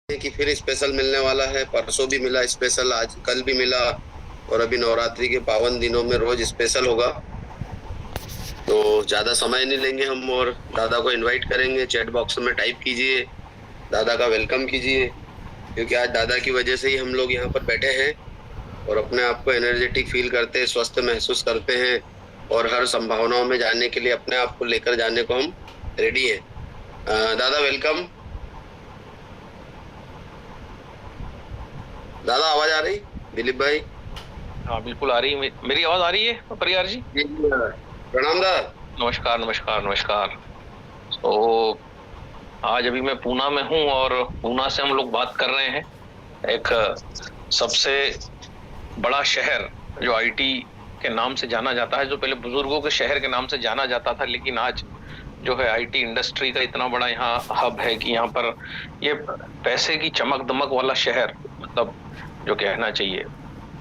कि फिर स्पेशल मिलने वाला है। परसों भी मिला स्पेशल, आज कल भी मिला, और अभी नवरात्रि के पावन दिनों में रोज स्पेशल होगा। तो ज्यादा समय नहीं लेंगे हम और दादा को इनवाइट करेंगे। चैट बॉक्स में टाइप कीजिए, दादा का वेलकम कीजिए, क्योंकि आज दादा की वजह से ही हम लोग यहाँ पर बैठे हैं और अपने आप को एनर्जेटिक फील करते हैं, स्वस्थ महसूस करते हैं और हर संभावनाओं में जाने के लिए अपने आप को लेकर जाने को हम रेडी हैं। दादा वेलकम। दादा आवाज आ रही? दिलीप भाई। हाँ बिल्कुल आ रही है। मेरी आवाज आ रही है परियार जी? जी जी, प्रणाम दादा। नमस्कार नमस्कार नमस्कार। तो आज अभी मैं पूना में हूँ और पूना से हम लोग बात कर रहे हैं। एक सबसे बड़ा शहर जो आईटी के नाम से जाना जाता है, जो पहले बुजुर्गों के शहर के नाम से जाना जाता था, लेकिन आज जो है आईटी इंडस्ट्री का इतना बड़ा यहाँ हब है कि यहाँ पर ये पैसे की चमक दमक वाला शहर, मतलब जो कहना चाहिए।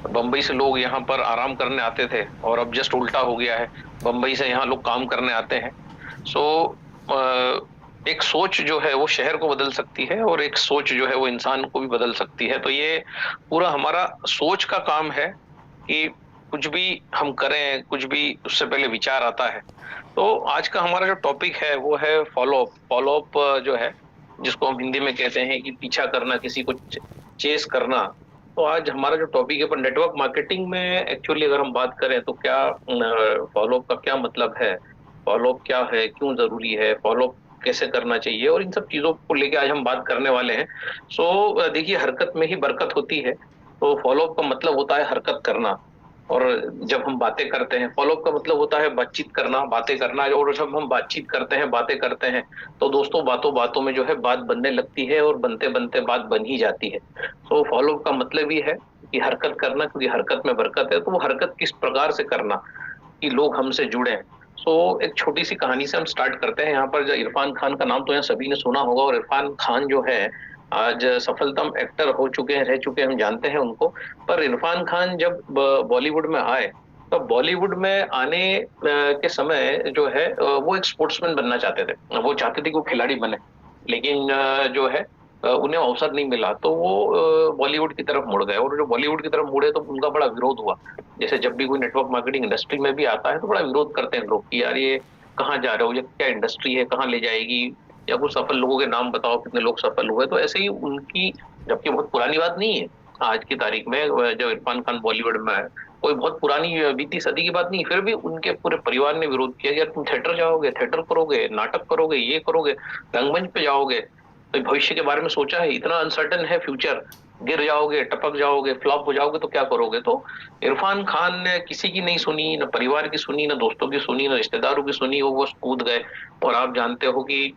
बम्बई से लोग यहाँ पर आराम करने आते थे और अब जस्ट उल्टा हो गया है, बम्बई से यहाँ लोग काम करने आते हैं। सो एक सोच जो है वो शहर को बदल सकती है और एक सोच जो है वो इंसान को भी बदल सकती है। तो ये पूरा हमारा सोच का काम है कि कुछ भी हम करें, कुछ भी उससे पहले विचार आता है। तो आज का हमारा जो टॉपिक है वो है फॉलो अप। फॉलो अप जो है, जिसको हम हिंदी में कहते हैं कि पीछा करना, किसी को चेस करना। तो आज हमारा जो टॉपिक है पर नेटवर्क मार्केटिंग में एक्चुअली अगर हम बात करें तो क्या फॉलो अप का क्या मतलब है, फॉलो अप क्या है, क्यों जरूरी है, फॉलो अप कैसे करना चाहिए, और इन सब चीजों को लेके आज हम बात करने वाले हैं। सो देखिए, हरकत में ही बरकत होती है। तो फॉलो अप का मतलब होता है हरकत करना। और जब हम बातें करते हैं, फॉलो अप का मतलब होता है बातचीत करना, बातें करना। और जब हम बातचीत करते हैं, बातें करते हैं, तो दोस्तों बातों बातों में जो है बात बनने लगती है और बनते बनते बात बन ही जाती है। तो फॉलो अप का मतलब ही है कि हरकत करना, क्योंकि हरकत में बरकत है। तो वो हरकत किस प्रकार से करना कि लोग हमसे जुड़े। सो एक छोटी सी कहानी से हम स्टार्ट करते हैं। यहाँ पर जो इरफान खान का नाम तो यहाँ सभी ने सुना होगा, और इरफान खान जो है आज सफलतम एक्टर हो चुके हैं, रह चुके हैं, हम जानते हैं उनको। पर इरफान खान जब बॉलीवुड में आए, तो बॉलीवुड में आने के समय जो है वो एक स्पोर्ट्समैन बनना चाहते थे। वो चाहते थे कि वो खिलाड़ी बने, लेकिन जो है उन्हें अवसर नहीं मिला, तो वो बॉलीवुड की तरफ मुड़ गए। और जो बॉलीवुड की तरफ मुड़े तो उनका बड़ा विरोध हुआ। जैसे जब भी कोई नेटवर्क मार्केटिंग इंडस्ट्री में भी आता है तो बड़ा विरोध करते हैं लोग कि यार ये कहाँ जा रहे हो, ये क्या इंडस्ट्री है, कहाँ ले जाएगी, या कुछ सफल लोगों के नाम बताओ, कितने लोग सफल हुए। तो ऐसे ही उनकी, जबकि बहुत पुरानी बात नहीं है, आज की तारीख में जब इरफान खान बॉलीवुड में है, कोई बहुत पुरानी बीती सदी की बात नहीं, फिर भी उनके पूरे परिवार ने विरोध किया कि यार तुम थिएटर जाओगे, थिएटर करोगे, नाटक करोगे, ये करोगे, रंगमंच पे जाओगे, तो भविष्य के बारे में सोचा है? इतना अनसर्टन है फ्यूचर, गिर जाओगे, टपक जाओगे, फ्लॉप हो जाओगे तो क्या करोगे? तो इरफान खान ने किसी की नहीं सुनी, न परिवार की सुनी, न दोस्तों की सुनी, न रिश्तेदारों की सुनी, वो बस कूद गए। और आप जानते हो कि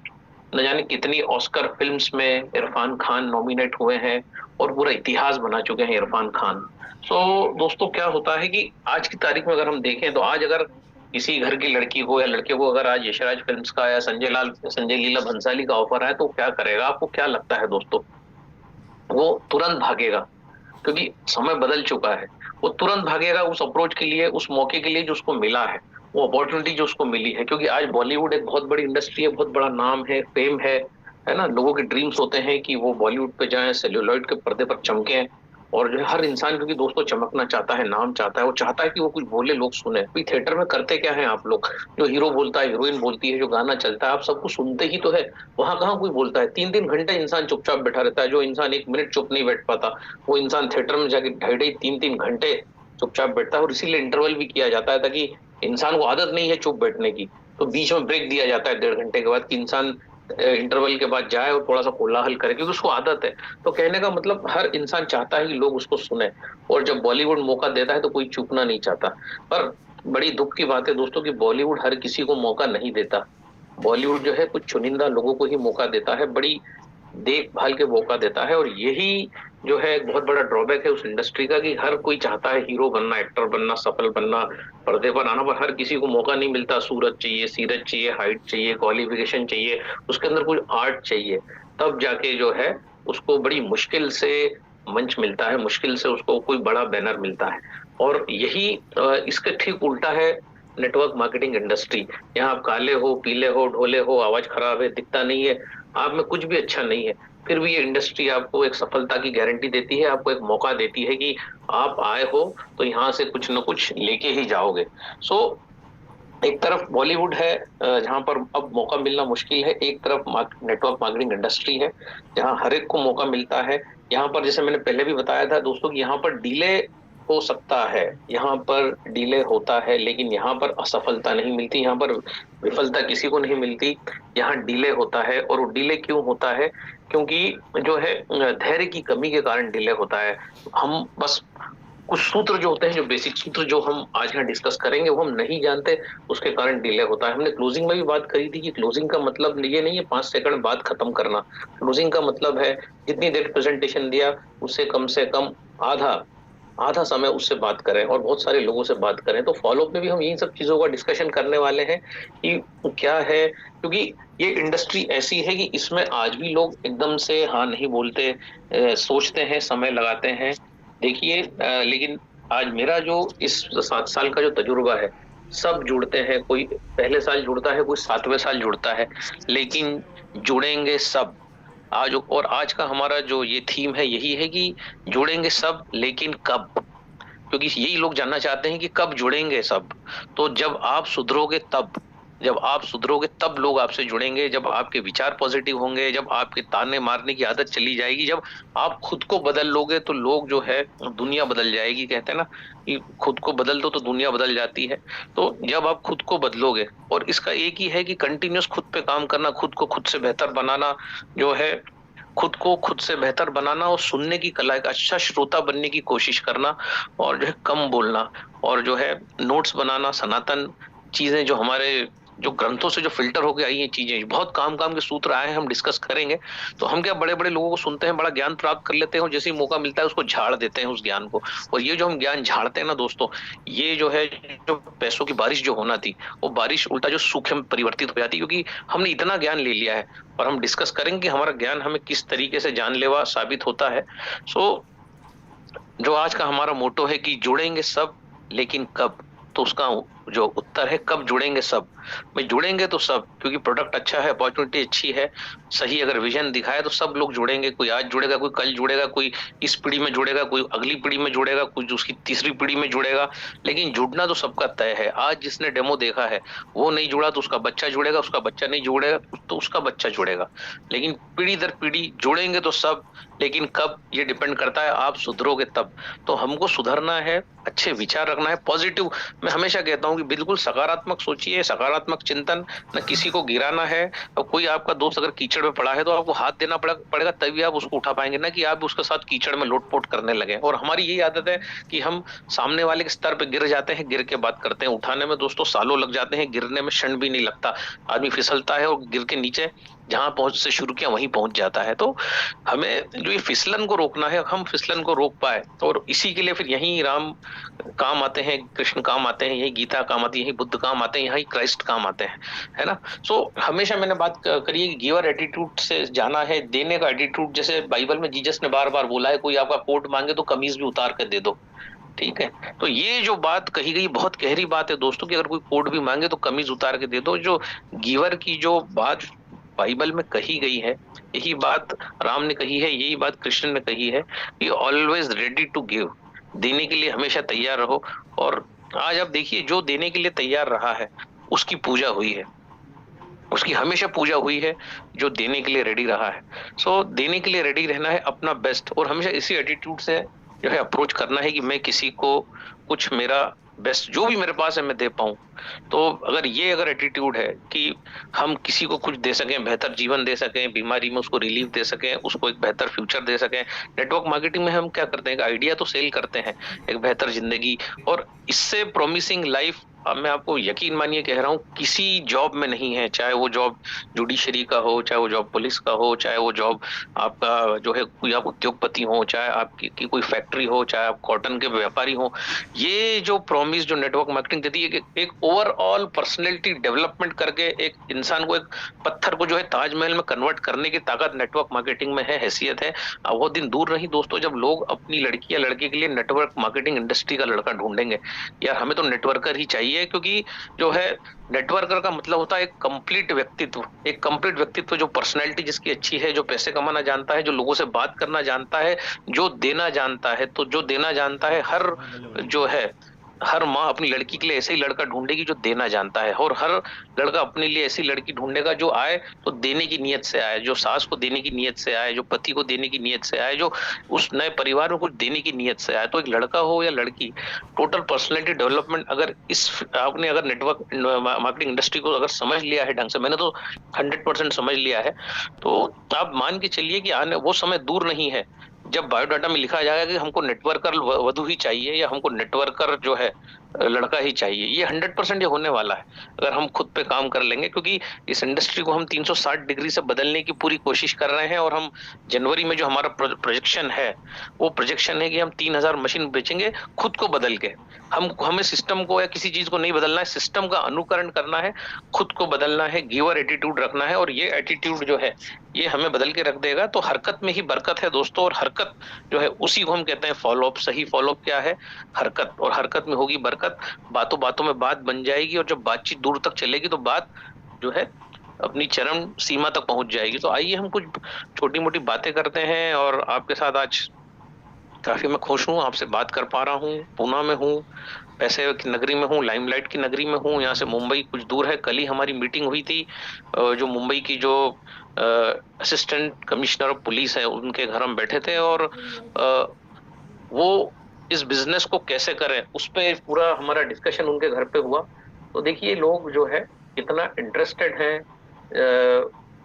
न जाने कितनी ऑस्कर फिल्म्स में इरफान खान नॉमिनेट हुए हैं और पूरा इतिहास बना चुके हैं इरफान खान। सो दोस्तों, क्या होता है कि आज की तारीख में अगर हम देखें तो आज अगर किसी घर की लड़की को या लड़के को अगर आज यशराज फिल्म्स का या संजय लीला भंसाली का ऑफर आए तो क्या करेगा? आपको क्या लगता है दोस्तों? वो तुरंत भागेगा, क्योंकि समय बदल चुका है। वो तुरंत भागेगा उस अप्रोच के लिए, उस मौके के लिए जो उसको मिला है, वो अपॉर्चुनिटी जो उसको मिली है। क्योंकि आज बॉलीवुड एक बहुत बड़ी इंडस्ट्री है, बहुत बड़ा नाम है, फेम है ना। लोगों के ड्रीम्स होते हैं कि वो बॉलीवुड पे जाएं, सेल्यूलॉइड के पर्दे पर चमके। और जो है हर इंसान, क्योंकि दोस्तों चमकना चाहता है, नाम चाहता है, वो चाहता है कि वो कुछ बोले, लोग सुने। अभी थिएटर में करते क्या है आप लोग? जो हीरो बोलता है, हीरोइन बोलती है, जो गाना चलता है, आप सब कुछ सुनते ही तो है। वहां कहाँ कोई बोलता है? 3-3 घंटे इंसान चुपचाप बैठा रहता है। जो इंसान 1 मिनट चुप नहीं बैठ पाता, वो इंसान थिएटर में जाके 2.5-3-3 घंटे चुपचाप बैठता है। और इसीलिए इंटरवल भी किया जाता है, ताकि इंसान को आदत नहीं है चुप बैठने की, तो बीच में ब्रेक दिया जाता है 1.5 घंटे के बाद, कि इंसान इंटरवल के बाद जाए और थोड़ा सा कोलाहल करे, क्योंकि उसको आदत है। तो कहने का मतलब, हर इंसान चाहता है कि लोग उसको सुने, और जब बॉलीवुड मौका देता है तो कोई चूकना नहीं चाहता। पर बड़ी दुख की बात है दोस्तों कि बॉलीवुड हर किसी को मौका नहीं देता। बॉलीवुड जो है कुछ चुनिंदा लोगों को ही मौका देता है, बड़ी देखभाल के मौका देता है। और यही जो है एक बहुत बड़ा ड्रॉबैक है उस इंडस्ट्री का, कि हर कोई चाहता है हीरो बनना, एक्टर बनना, सफल बनना, पर्दे पर आना, पर हर किसी को मौका नहीं मिलता। सूरत चाहिए, सीरत चाहिए, हाइट चाहिए, क्वालिफिकेशन चाहिए, उसके अंदर कुछ आर्ट चाहिए, तब जाके जो है उसको बड़ी मुश्किल से मंच मिलता है, मुश्किल से उसको कोई बड़ा बैनर मिलता है। और यही इसके ठीक उल्टा है नेटवर्क मार्केटिंग इंडस्ट्री। यहाँ आप काले हो, पीले हो, ढोले हो, आवाज खराब है, दिखता नहीं है, आप में कुछ भी अच्छा नहीं है, फिर भी ये इंडस्ट्री आपको एक सफलता की गारंटी देती है, आपको एक मौका देती है कि आप आए हो तो यहाँ से कुछ न कुछ लेके ही जाओगे। सो एक तरफ बॉलीवुड है जहां पर अब मौका मिलना मुश्किल है, एक तरफ नेटवर्क मार्केटिंग इंडस्ट्री है जहां हर एक को मौका मिलता है। यहाँ पर जैसे मैंने पहले भी बताया था दोस्तों कि यहाँ पर डिले हो सकता है, यहाँ पर डिले होता है, लेकिन यहाँ पर असफलता नहीं मिलती, यहाँ पर विफलता किसी को नहीं मिलती, यहाँ डिले होता है। और वो डिले क्यों होता है? क्योंकि जो है धैर्य की कमी के कारण डिले होता है। हम बस कुछ सूत्र जो होते हैं, जो बेसिक सूत्र जो हम आज यहाँ डिस्कस करेंगे, वो हम नहीं जानते, उसके कारण डिले होता है। हमने क्लोजिंग में भी बात करी थी कि क्लोजिंग का मतलब ये नहीं है 5 सेकंड बाद खत्म करना। क्लोजिंग का मतलब है जितनी देर प्रेजेंटेशन दिया उससे कम आधा आधा समय उससे बात करें और बहुत सारे लोगों से बात करें। तो फॉलोअप में भी हम यही सब चीजों का डिस्कशन करने वाले हैं कि क्या है, क्योंकि ये इंडस्ट्री ऐसी है कि इसमें आज भी लोग एकदम से हाँ नहीं बोलते, सोचते हैं, समय लगाते हैं। देखिए लेकिन आज मेरा जो इस 7 साल का जो तजुर्बा है, सब जुड़ते हैं, कोई पहले साल जुड़ता है, कोई 7वें साल जुड़ता है, लेकिन जुड़ेंगे सब। आज और आज का हमारा जो ये थीम है यही है कि जुड़ेंगे सब, लेकिन कब? क्योंकि यही लोग जानना चाहते हैं कि कब जुड़ेंगे सब। तो जब आप सुधरोगे तब, जब आप सुधरोगे तब लोग आपसे जुड़ेंगे, जब आपके विचार पॉजिटिव होंगे, जब आपके ताने मारने की आदत चली जाएगी, जब आप खुद को बदल लोगे तो लोग जो है दुनिया बदल जाएगी। कहते हैं ना कि खुद को बदल दो तो दुनिया बदल जाती है। तो जब आप खुद को बदलोगे, और इसका एक ही है कि कंटिन्यूस खुद पे काम करना, खुद को खुद से बेहतर बनाना, जो है खुद को खुद से बेहतर बनाना, और सुनने की कला, एक अच्छा श्रोता बनने की कोशिश करना, और जो है कम बोलना, और जो है नोट्स बनाना, सनातन चीजें जो हमारे जो ग्रंथों से जो फिल्टर होके आई हैं चीजें, बहुत काम के सूत्र आए हैं, हम डिस्कस करेंगे। तो हम क्या बड़े बड़े लोगों को सुनते हैं, बड़ा ज्ञान प्राप्त कर लेते हैं, और जैसे ही मौका मिलता है उसको झाड़ देते हैं उस ज्ञान को। और ये जो हम ज्ञान झाड़ते हैं ना दोस्तों, ये जो है जो पैसों की बारिश जो होना थी, वो बारिश उल्टा जो सूखे में परिवर्तित हो जाती है, क्योंकि हमने इतना ज्ञान ले लिया है। और हम डिस्कस करेंगे कि हमारा ज्ञान हमें किस तरीके से जानलेवा साबित होता है। सो जो आज का हमारा मोटो है कि जुड़ेंगे सब, लेकिन कब? तो उसका जो उत्तर है कब जुड़ेंगे सब। भाई जुड़ेंगे तो सब, क्योंकि प्रोडक्ट अच्छा है, अपॉर्चुनिटी अच्छी है, सही अगर विजन दिखाए तो सब लोग जुड़ेंगे। कोई आज जुड़ेगा, कोई कल जुड़ेगा, कोई इस पीढ़ी में जुड़ेगा, कोई अगली पीढ़ी में जुड़ेगा, कोई उसकी तीसरी पीढ़ी में जुड़ेगा, लेकिन जुड़ना तो सबका तय है। आज जिसने डेमो देखा है वो नहीं जुड़ा तो उसका बच्चा जुड़ेगा, उसका बच्चा नहीं जुड़ेगा तो उसका बच्चा जुड़ेगा, लेकिन पीढ़ी दर पीढ़ी जुड़ेंगे तो सब। लेकिन कब, ये डिपेंड करता है आप सुधरोगे तब। तो हमको सुधरना है, अच्छे विचार रखना है, पॉजिटिव। मैं हमेशा कहता हूँ कि बिल्कुल सकारात्मक सोचिए, सकारात्मक चिंतन, न किसी को गिराना है। और कोई आपका दोस्त अगर कीचड़ में पड़ा है तो आपको हाथ देना पड़ेगा, तभी आप उसको उठा पाएंगे, ना कि आप उसके साथ कीचड़ में लोटपोट करने लगे। और हमारी यही आदत है कि हम सामने वाले के स्तर पे गिर जाते हैं, गिर के बात करते हैं। उठाने में दोस्तों सालों लग जाते हैं, गिरने में क्षण भी नहीं लगता। आदमी फिसलता है और गिर के नीचे जहां पहुंच से शुरू किया वहीं पहुंच जाता है। तो हमें जो ये फिसलन को रोकना है, हम फिसलन को रोक पाए, और इसी के लिए फिर यही राम काम आते हैं, कृष्ण काम आते हैं, यही गीता काम आती है, यही बुद्ध काम आते हैं, यही क्राइस्ट काम आते हैं, है ना। सो हमेशा मैंने बात करी है कि गिवर एटीट्यूड से जाना है, देने का एटीट्यूड। जैसे बाइबल में जीसस ने बार बार बोला है, कोई आपका कोट मांगे तो कमीज भी उतार कर दे दो, ठीक है। तो ये जो बात कही गई बहुत गहरी बात है दोस्तों, कि अगर कोई कोट भी मांगे तो कमीज उतार के दे दो। जो गिवर की जो बात बाइबल में कही गई है, यही बात राम ने कही है, यही बात कृष्ण ने कही है कि ऑलवेज रेडी टू गिव, देने के लिए हमेशा तैयार रहो। और आज आप देखिए, जो देने के लिए तैयार रहा है उसकी पूजा हुई है, उसकी हमेशा पूजा हुई है, जो देने के लिए रेडी रहा है। सो देने के लिए रेडी रहना है, अपना बेस्ट, और हमेशा इसी एटीट्यूड से जो है अप्रोच करना है कि मैं किसी को कुछ मेरा बेस्ट जो भी मेरे पास है मैं दे पाऊं। तो अगर एटीट्यूड है कि हम किसी को कुछ दे सकें, बेहतर जीवन दे सकें, बीमारी में उसको रिलीफ दे सकें, उसको एक बेहतर फ्यूचर दे सकें। नेटवर्क मार्केटिंग में हम क्या करते हैं, एक आइडिया तो सेल करते हैं, एक बेहतर जिंदगी, और इससे प्रॉमिसिंग लाइफ, अब मैं आपको यकीन मानिए कह रहा हूँ, किसी जॉब में नहीं है। चाहे वो जॉब जुडिशरी का हो, चाहे वो जॉब पुलिस का हो, चाहे वो जॉब आपका जो है कोई आप उद्योगपति हो, चाहे आपकी कोई फैक्ट्री हो, चाहे आप कॉटन के व्यापारी हो। ये जो प्रॉमिस जो नेटवर्क मार्केटिंग देती है, एक ओवरऑल पर्सनैलिटी डेवलपमेंट करके एक इंसान को, एक पत्थर को जो है ताजमहल में कन्वर्ट करने की ताकत नेटवर्क मार्केटिंग में है, हैसियत है। अब वो दिन दूर नहीं दोस्तों जब लोग अपनी लड़की या लड़के के लिए नेटवर्क मार्केटिंग इंडस्ट्री का लड़का ढूंढेंगे। यार हमें तो नेटवर्कर ही चाहिए, चाहिए, क्योंकि जो है नेटवर्कर का मतलब होता है एक कंप्लीट व्यक्तित्व, जो पर्सनैलिटी जिसकी अच्छी है, जो पैसे कमाना जानता है, जो लोगों से बात करना जानता है, जो देना जानता है। तो जो देना जानता है, हर माँ अपनी लड़की के लिए ऐसे ही लड़का ढूंढेगी जो देना जानता है, और हर लड़का अपने लिए ऐसी लड़की ढूंढेगा जो आए तो देने की नीयत से आए, जो सास को देने की नीयत से आए, जो पति को देने की नीयत से आए, जो उस नए परिवार में कुछ देने की नीयत से आए। तो एक लड़का हो या लड़की, टोटल पर्सनैलिटी डेवलपमेंट आपने अगर नेटवर्क मार्केटिंग इंडस्ट्री को अगर समझ लिया है ढंग से, मैंने तो 100% समझ लिया है, तो आप मान के चलिए कि आने वो समय दूर नहीं है जब बायोडाटा में लिखा जाएगा कि हमको नेटवर्कर वधु ही चाहिए, या हमको नेटवर्कर जो है लड़का ही चाहिए। ये 100% ये होने वाला है अगर हम खुद पे काम कर लेंगे, क्योंकि इस इंडस्ट्री को हम 360 डिग्री से बदलने की पूरी कोशिश कर रहे हैं। और हम जनवरी में जो हमारा प्रोजेक्शन है, वो प्रोजेक्शन है कि हम 3000 मशीन बेचेंगे खुद को बदल के। हमें सिस्टम को या किसी चीज को नहीं बदलना है, सिस्टम का अनुकरण करना है, खुद को बदलना है, गिवर एटीट्यूड रखना है। और ये एटीट्यूड जो है ये हमें बदल के रख देगा। तो हरकत में ही बरकत है दोस्तों, और हरकत जो है उसी को हम कहते हैं फॉलोअप। सही फॉलोअप क्या है? हरकत। और हरकत में होगी बरकत, बातों बातों में बात बन जाएगी, और जब बातचीत दूर तक चलेगी तो बात जो है अपनी चरम सीमा तक पहुंच जाएगी। तो आइए हम कुछ छोटी मोटी बातें करते हैं। और आपके साथ आज काफी मैं खुश हूँ, आपसे बात कर पा रहा हूँ। पूना में हूँ, पैसे की नगरी में हूँ, लाइमलाइट की नगरी में हूँ। यहाँ से मुंबई कुछ दूर है। कल ही हमारी मीटिंग हुई थी, जो मुंबई की जो असिस्टेंट कमिश्नर ऑफ पुलिस है उनके घर हम बैठे थे, और वो इस बिजनेस को कैसे करें उस पे पूरा हमारा डिस्कशन उनके घर पे हुआ। तो देखिए लोग जो है कितना इंटरेस्टेड है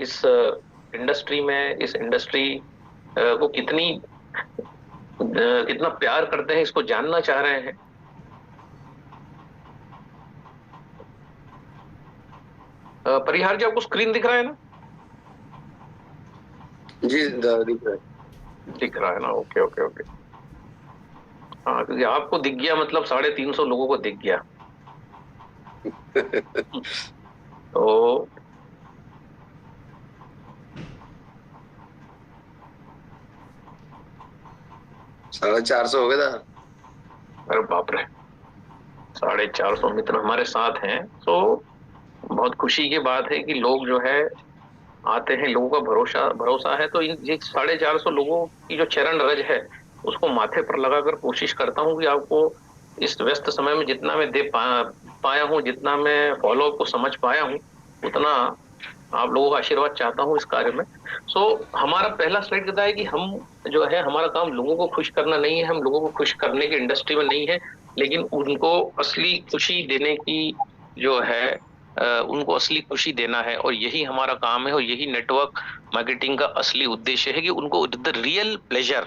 इस इंडस्ट्री में, इस इंडस्ट्री को कितना प्यार करते हैं, इसको जानना चाह रहे हैं। परिहार जी, आपको स्क्रीन दिख रहा है ना? जी दिख रहा है ना? Okay okay okay. हाँ, क्योंकि आपको दिख गया मतलब 350 लोगों को दिख गया। तो 450 हो गया था। अरे बाप रे, 450 मित्र हमारे साथ हैं। तो बहुत खुशी की बात है कि लोग जो है आते हैं, लोगों का भरोसा है। तो इन 450 लोगों की जो चरण रज है उसको माथे पर लगाकर कोशिश करता हूँ कि आपको इस व्यस्त समय में जितना मैं दे पाया हूँ, जितना मैं फॉलोअप को समझ पाया हूँ, उतना आप लोगों का आशीर्वाद चाहता हूँ इस कार्य में। हमारा पहला स्लाइड कहता है कि हम जो है, हमारा काम लोगों को खुश करना नहीं है, हम लोगों को खुश करने की इंडस्ट्री में नहीं है, लेकिन उनको असली खुशी देने की जो है उनको असली खुशी देना है। और यही हमारा काम है, और यही नेटवर्क मार्केटिंग का असली उद्देश्य है कि उनको द रियल प्लेजर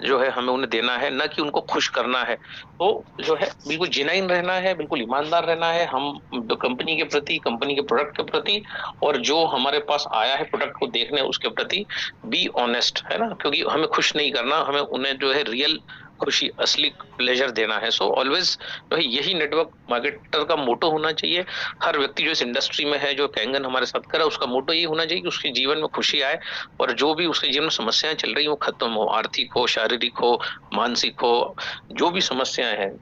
जो है हमें उन्हें देना है, न कि उनको खुश करना है। तो जो है बिल्कुल जेन्युइन रहना है, बिल्कुल ईमानदार रहना है हम कंपनी के प्रति, कंपनी के प्रोडक्ट के प्रति, और जो हमारे पास आया है प्रोडक्ट को देखने उसके प्रति बी ऑनेस्ट, है ना? क्योंकि हमें खुश नहीं करना, हमें उन्हें जो है रियल खुशी, असली प्लेजर देना है। सो ऑलवेज जो है यही नेटवर्क मार्केटर का मोटो होना चाहिए। हर व्यक्ति जो इस इंडस्ट्री में है, जो कैंगन हमारे साथ कर रहा है, उसका मोटो ये होना चाहिए कि उसके जीवन में खुशी आए, और जो भी उसके जीवन में समस्याएं चल रही है वो खत्म हो, आर्थिक हो, शारीरिक हो, मानसिक हो, जो भी समस्याएं हैं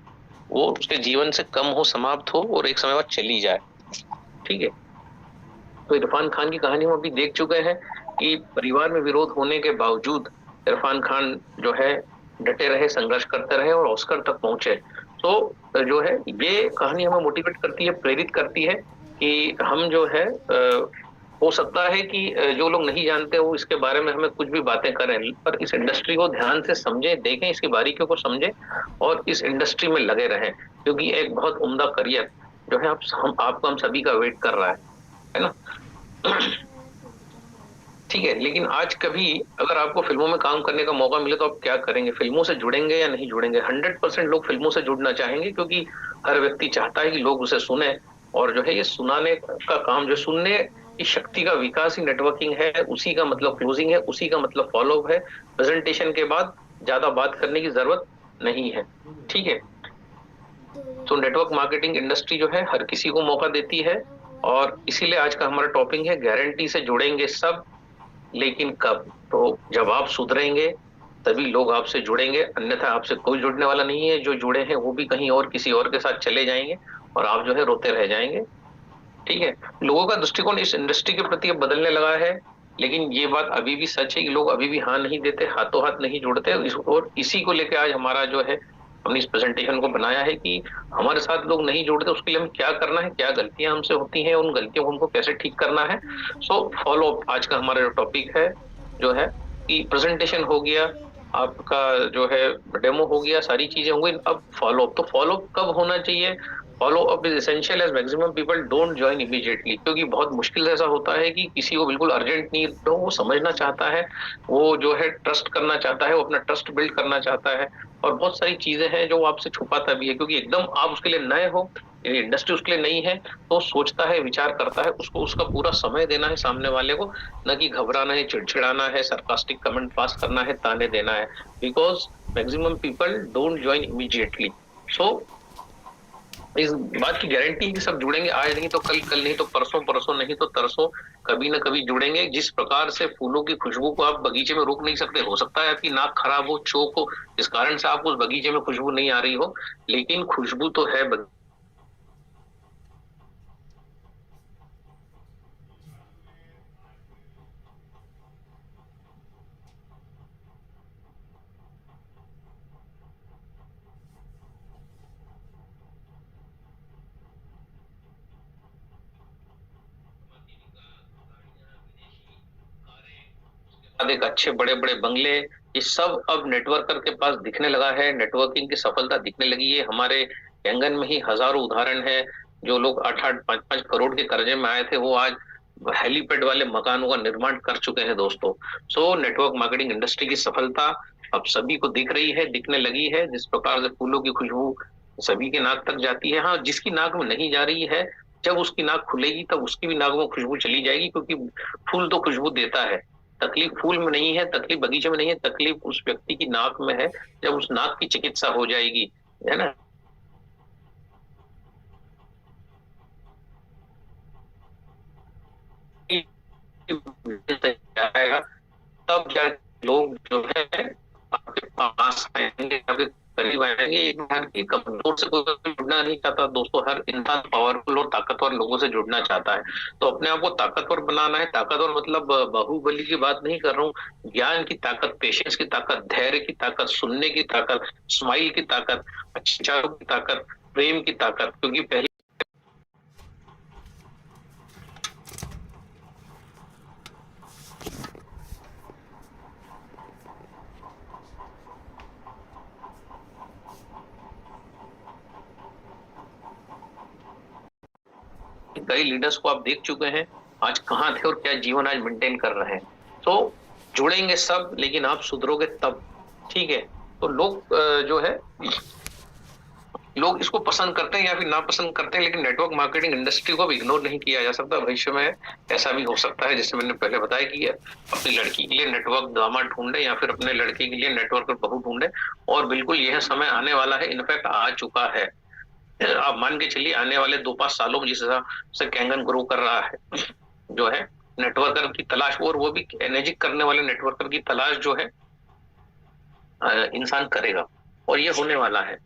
वो उसके जीवन से कम हो, समाप्त हो, और एक समय बाद चली जाए। ठीक है। तो इरफान खान की कहानी हम अभी देख चुके हैं कि परिवार में विरोध होने के बावजूद इरफान खान जो है डटे रहे, संघर्ष करते रहे, और ऑस्कर तक पहुंचे। तो जो है ये कहानी हमें मोटिवेट करती है, प्रेरित करती है कि हम जो है हो सकता है कि जो लोग नहीं जानते वो इसके बारे में हमें कुछ भी बातें करें, पर इस इंडस्ट्री को ध्यान से समझे, देखें, इसकी बारीकियों को समझे, और इस इंडस्ट्री में लगे रहें, क्योंकि एक बहुत उम्दा करियर जो है आपको हम सभी का वेट कर रहा है ना? ठीक है। लेकिन आज कभी अगर आपको फिल्मों में काम करने का मौका मिले तो आप क्या करेंगे? फिल्मों से जुड़ेंगे या नहीं जुड़ेंगे? 100% लोग फिल्मों से जुड़ना चाहेंगे, क्योंकि हर व्यक्ति चाहता है कि लोग उसे सुने, और जो है ये सुनाने का काम, जो सुनने की शक्ति का विकास ही नेटवर्किंग है, उसी का मतलब क्लोजिंग है, उसी का मतलब फॉलोअप है। प्रेजेंटेशन के बाद ज्यादा बात करने की जरूरत नहीं है। ठीक है। तो नेटवर्क मार्केटिंग इंडस्ट्री जो है हर किसी को मौका देती है, और इसीलिए आज का हमारा टॉपिक है गारंटी से जुड़ेंगे सब, लेकिन कब? तो जब आप सुधरेंगे तभी लोग आपसे जुड़ेंगे, अन्यथा आपसे कोई जुड़ने वाला नहीं है। जो जुड़े हैं वो भी कहीं और किसी और के साथ चले जाएंगे, और आप जो है रोते रह जाएंगे। ठीक है, लोगों का दृष्टिकोण इस इंडस्ट्री के प्रति अब बदलने लगा है, लेकिन ये बात अभी भी सच है कि लोग अभी भी हाँ नहीं देते, हाथों हाथ नहीं जुड़ते। और इसी को लेकर आज हमारा जो है, हमने इस प्रेजेंटेशन को बनाया है कि हमारे साथ लोग नहीं जुड़ते, उसके लिए हमें क्या करना है, क्या गलतियां हमसे होती हैं, उन गलतियों को हमको कैसे ठीक करना है। सो फॉलो अप आज का हमारा जो टॉपिक है, जो है कि प्रेजेंटेशन हो गया, आपका जो है डेमो हो गया, सारी चीजें हो गई, अब फॉलो अप। तो फॉलो अप कब होना चाहिए? Follow up is essential as maximum people don't join immediately, क्योंकि बहुत मुश्किल ऐसा होता है कि किसी को बिल्कुल अर्जेंट नीड हो, वो समझना चाहता है, वो जो है ट्रस्ट करना चाहता है, वो अपना ट्रस्ट बिल्ड करना चाहता है, और बहुत सारी चीजें हैं जो वो आपसे छुपाता भी है, क्योंकि एकदम आप उसके लिए नए हो, इंडस्ट्री उसके लिए नहीं है, तो सोचता है, विचार करता है, उसको उसका पूरा समय देना है सामने वाले को, न कि घबराना है, चिड़चिड़ाना है, सरकास्टिक कमेंट पास करना है, ताने देना है, because maximum people don't join immediately. So इस बात की गारंटी कि सब जुड़ेंगे, आज नहीं तो कल, कल नहीं तो परसों, परसों नहीं तो तरसों, कभी ना कभी जुड़ेंगे। जिस प्रकार से फूलों की खुशबू को आप बगीचे में रोक नहीं सकते, हो सकता है आपकी नाक खराब हो, चोक हो, इस कारण से आपको उस बगीचे में खुशबू नहीं आ रही हो, लेकिन खुशबू तो है एक अच्छे बड़े बड़े बंगले, ये सब अब नेटवर्कर के पास दिखने लगा है, नेटवर्किंग की सफलता दिखने लगी है। हमारे कैंगन में ही हजारों उदाहरण है, जो लोग 8-8, 5-5 करोड़ के कर्जे में आए थे, वो आज हेलीपैड वाले मकानों का निर्माण कर चुके हैं दोस्तों। सो नेटवर्क मार्केटिंग इंडस्ट्री की सफलता अब सभी को दिख रही है, दिखने लगी है। जिस प्रकार से फूलों की खुशबू सभी के नाक तक जाती है, हाँ जिसकी नाक में नहीं जा रही है, जब उसकी नाक खुलेगी तब उसकी भी नाक में खुशबू चली जाएगी, क्योंकि फूल तो खुशबू देता है। तकलीफ फूल में नहीं है, तकलीफ बगीचे में नहीं है, तकलीफ उस व्यक्ति की नाक में है, जब उस नाक की चिकित्सा हो जाएगी, है ना। आएगा तब जा लोग जो है आपके पास आएंगे, आपके करीब आएंगे। एक कमजोर से कोई जुड़ना नहीं चाहता दोस्तों, हर इंसान पावरफुल और ताकतवर लोगों से जुड़ना चाहता है। तो अपने आप को ताकतवर बनाना है, ताकतवर मतलब बाहुबली की बात नहीं कर रहा हूँ, ज्ञान की ताकत, पेशेंस की ताकत, धैर्य की ताकत, सुनने की ताकत, स्माइल की ताकत, अच्छे विचारों की ताकत, प्रेम की ताकत, क्योंकि पहले कई लीडर्स को आप देख चुके हैं, आज कहाँ थे और क्या जीवन आज मेंटेन कर रहे हैं। तो जुड़ेंगे सब, लेकिन आप सुधरोगे तब। ठीक है, तो लोग जो है, लोग इसको पसंद करते हैं या फिर ना पसंद करते हैं, लेकिन नेटवर्क मार्केटिंग इंडस्ट्री को भी इग्नोर नहीं किया जा सकता। भविष्य में ऐसा भी हो सकता है, जैसे मैंने पहले बताया कि अपनी लड़की के लिए नेटवर्क दामाद ढूंढे, या फिर अपने लड़के के लिए नेटवर्क बहू ढूंढे, और बिल्कुल यह समय आने वाला है, इनफैक्ट आ चुका है। आप मान के चलिए आने वाले 2-5 सालों में जिस हिसाब से कैंगन ग्रो कर रहा है, जो है नेटवर्कर की तलाश, और वो भी एनर्जिक करने वाले नेटवर्कर की तलाश जो है इंसान करेगा, और ये होने वाला है।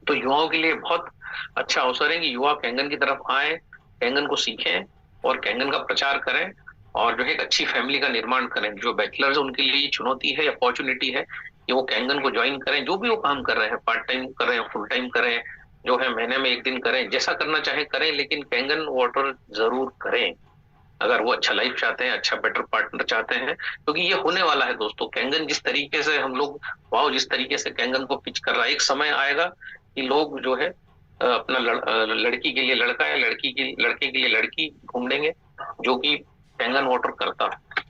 तो युवाओं के लिए बहुत अच्छा अवसर है कि युवा कैंगन की तरफ आए, कैंगन को सीखें और कैंगन का प्रचार करें, और जो है एक अच्छी फैमिली का निर्माण करें। जो बैचलर्स उनके लिए चुनौती है, अपॉर्चुनिटी है कि वो कैंगन को ज्वाइन करें, जो भी वो काम कर रहे हैं, पार्ट टाइम करें, फुल टाइम करें, जो है महीने में 1 दिन करें, जैसा करना चाहे करें, लेकिन कैंगन वाटर जरूर करें अगर वो अच्छा लाइफ चाहते हैं, अच्छा बेटर पार्टनर चाहते हैं, क्योंकि ये होने वाला है दोस्तों। कैंगन जिस तरीके से हम लोग, वाओ, जिस तरीके से कैंगन को पिच कर रहा है, एक समय आएगा कि लोग जो है अपना लड़की के लिए लड़का या लड़के के लिए लड़की ढूंढेंगे जो कि कैंगन वाटर करता है।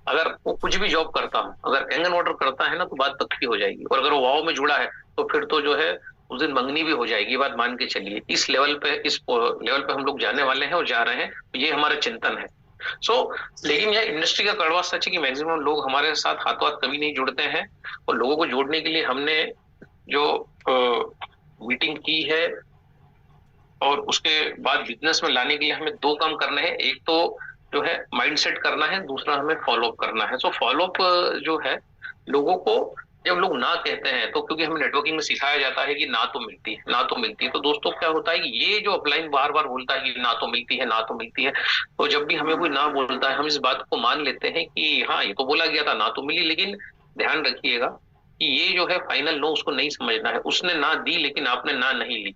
अगर वो कुछ भी जॉब करता है, अगर कैंगन वाटर करता है ना, तो बात पक्की हो जाएगी। और अगर वो वाव में जुड़ा है तो फिर तो जो है उस दिन मंगनी भी हो जाएगी, बात मान के चलिए। इस लेवल पे हम लोग जाने वाले हैं और जा रहे हैं, तो ये हमारा चिंतन है। लेकिन यह इंडस्ट्री का कड़वा सच है कि मैक्सिमम लोग हमारे साथ हाथों हाथ कभी नहीं जुड़ते हैं, और लोगों को जोड़ने के लिए हमने जो मीटिंग की है, और उसके बाद बिजनेस में लाने के लिए हमें 2 काम करने हैं। एक तो जो है माइंड सेट करना है, दूसरा हमें फॉलो अप करना है। फॉलो अप जो है, लोगों को जब लोग ना कहते हैं तो क्योंकि हमें नेटवर्किंग में सिखाया जाता है कि ना तो मिलती है, ना तो मिलती है, तो दोस्तों क्या होता है कि ये जो अपलाइन बार बार बोलता है कि ना तो मिलती है, ना तो मिलती है, तो जब भी हमें कोई ना बोलता है हम इस बात को मान लेते हैं कि हाँ ये तो बोला गया था ना तो मिली। लेकिन ध्यान रखिएगा कि ये जो है फाइनल नो उसको नहीं समझना है। उसने ना दी लेकिन आपने ना नहीं ली,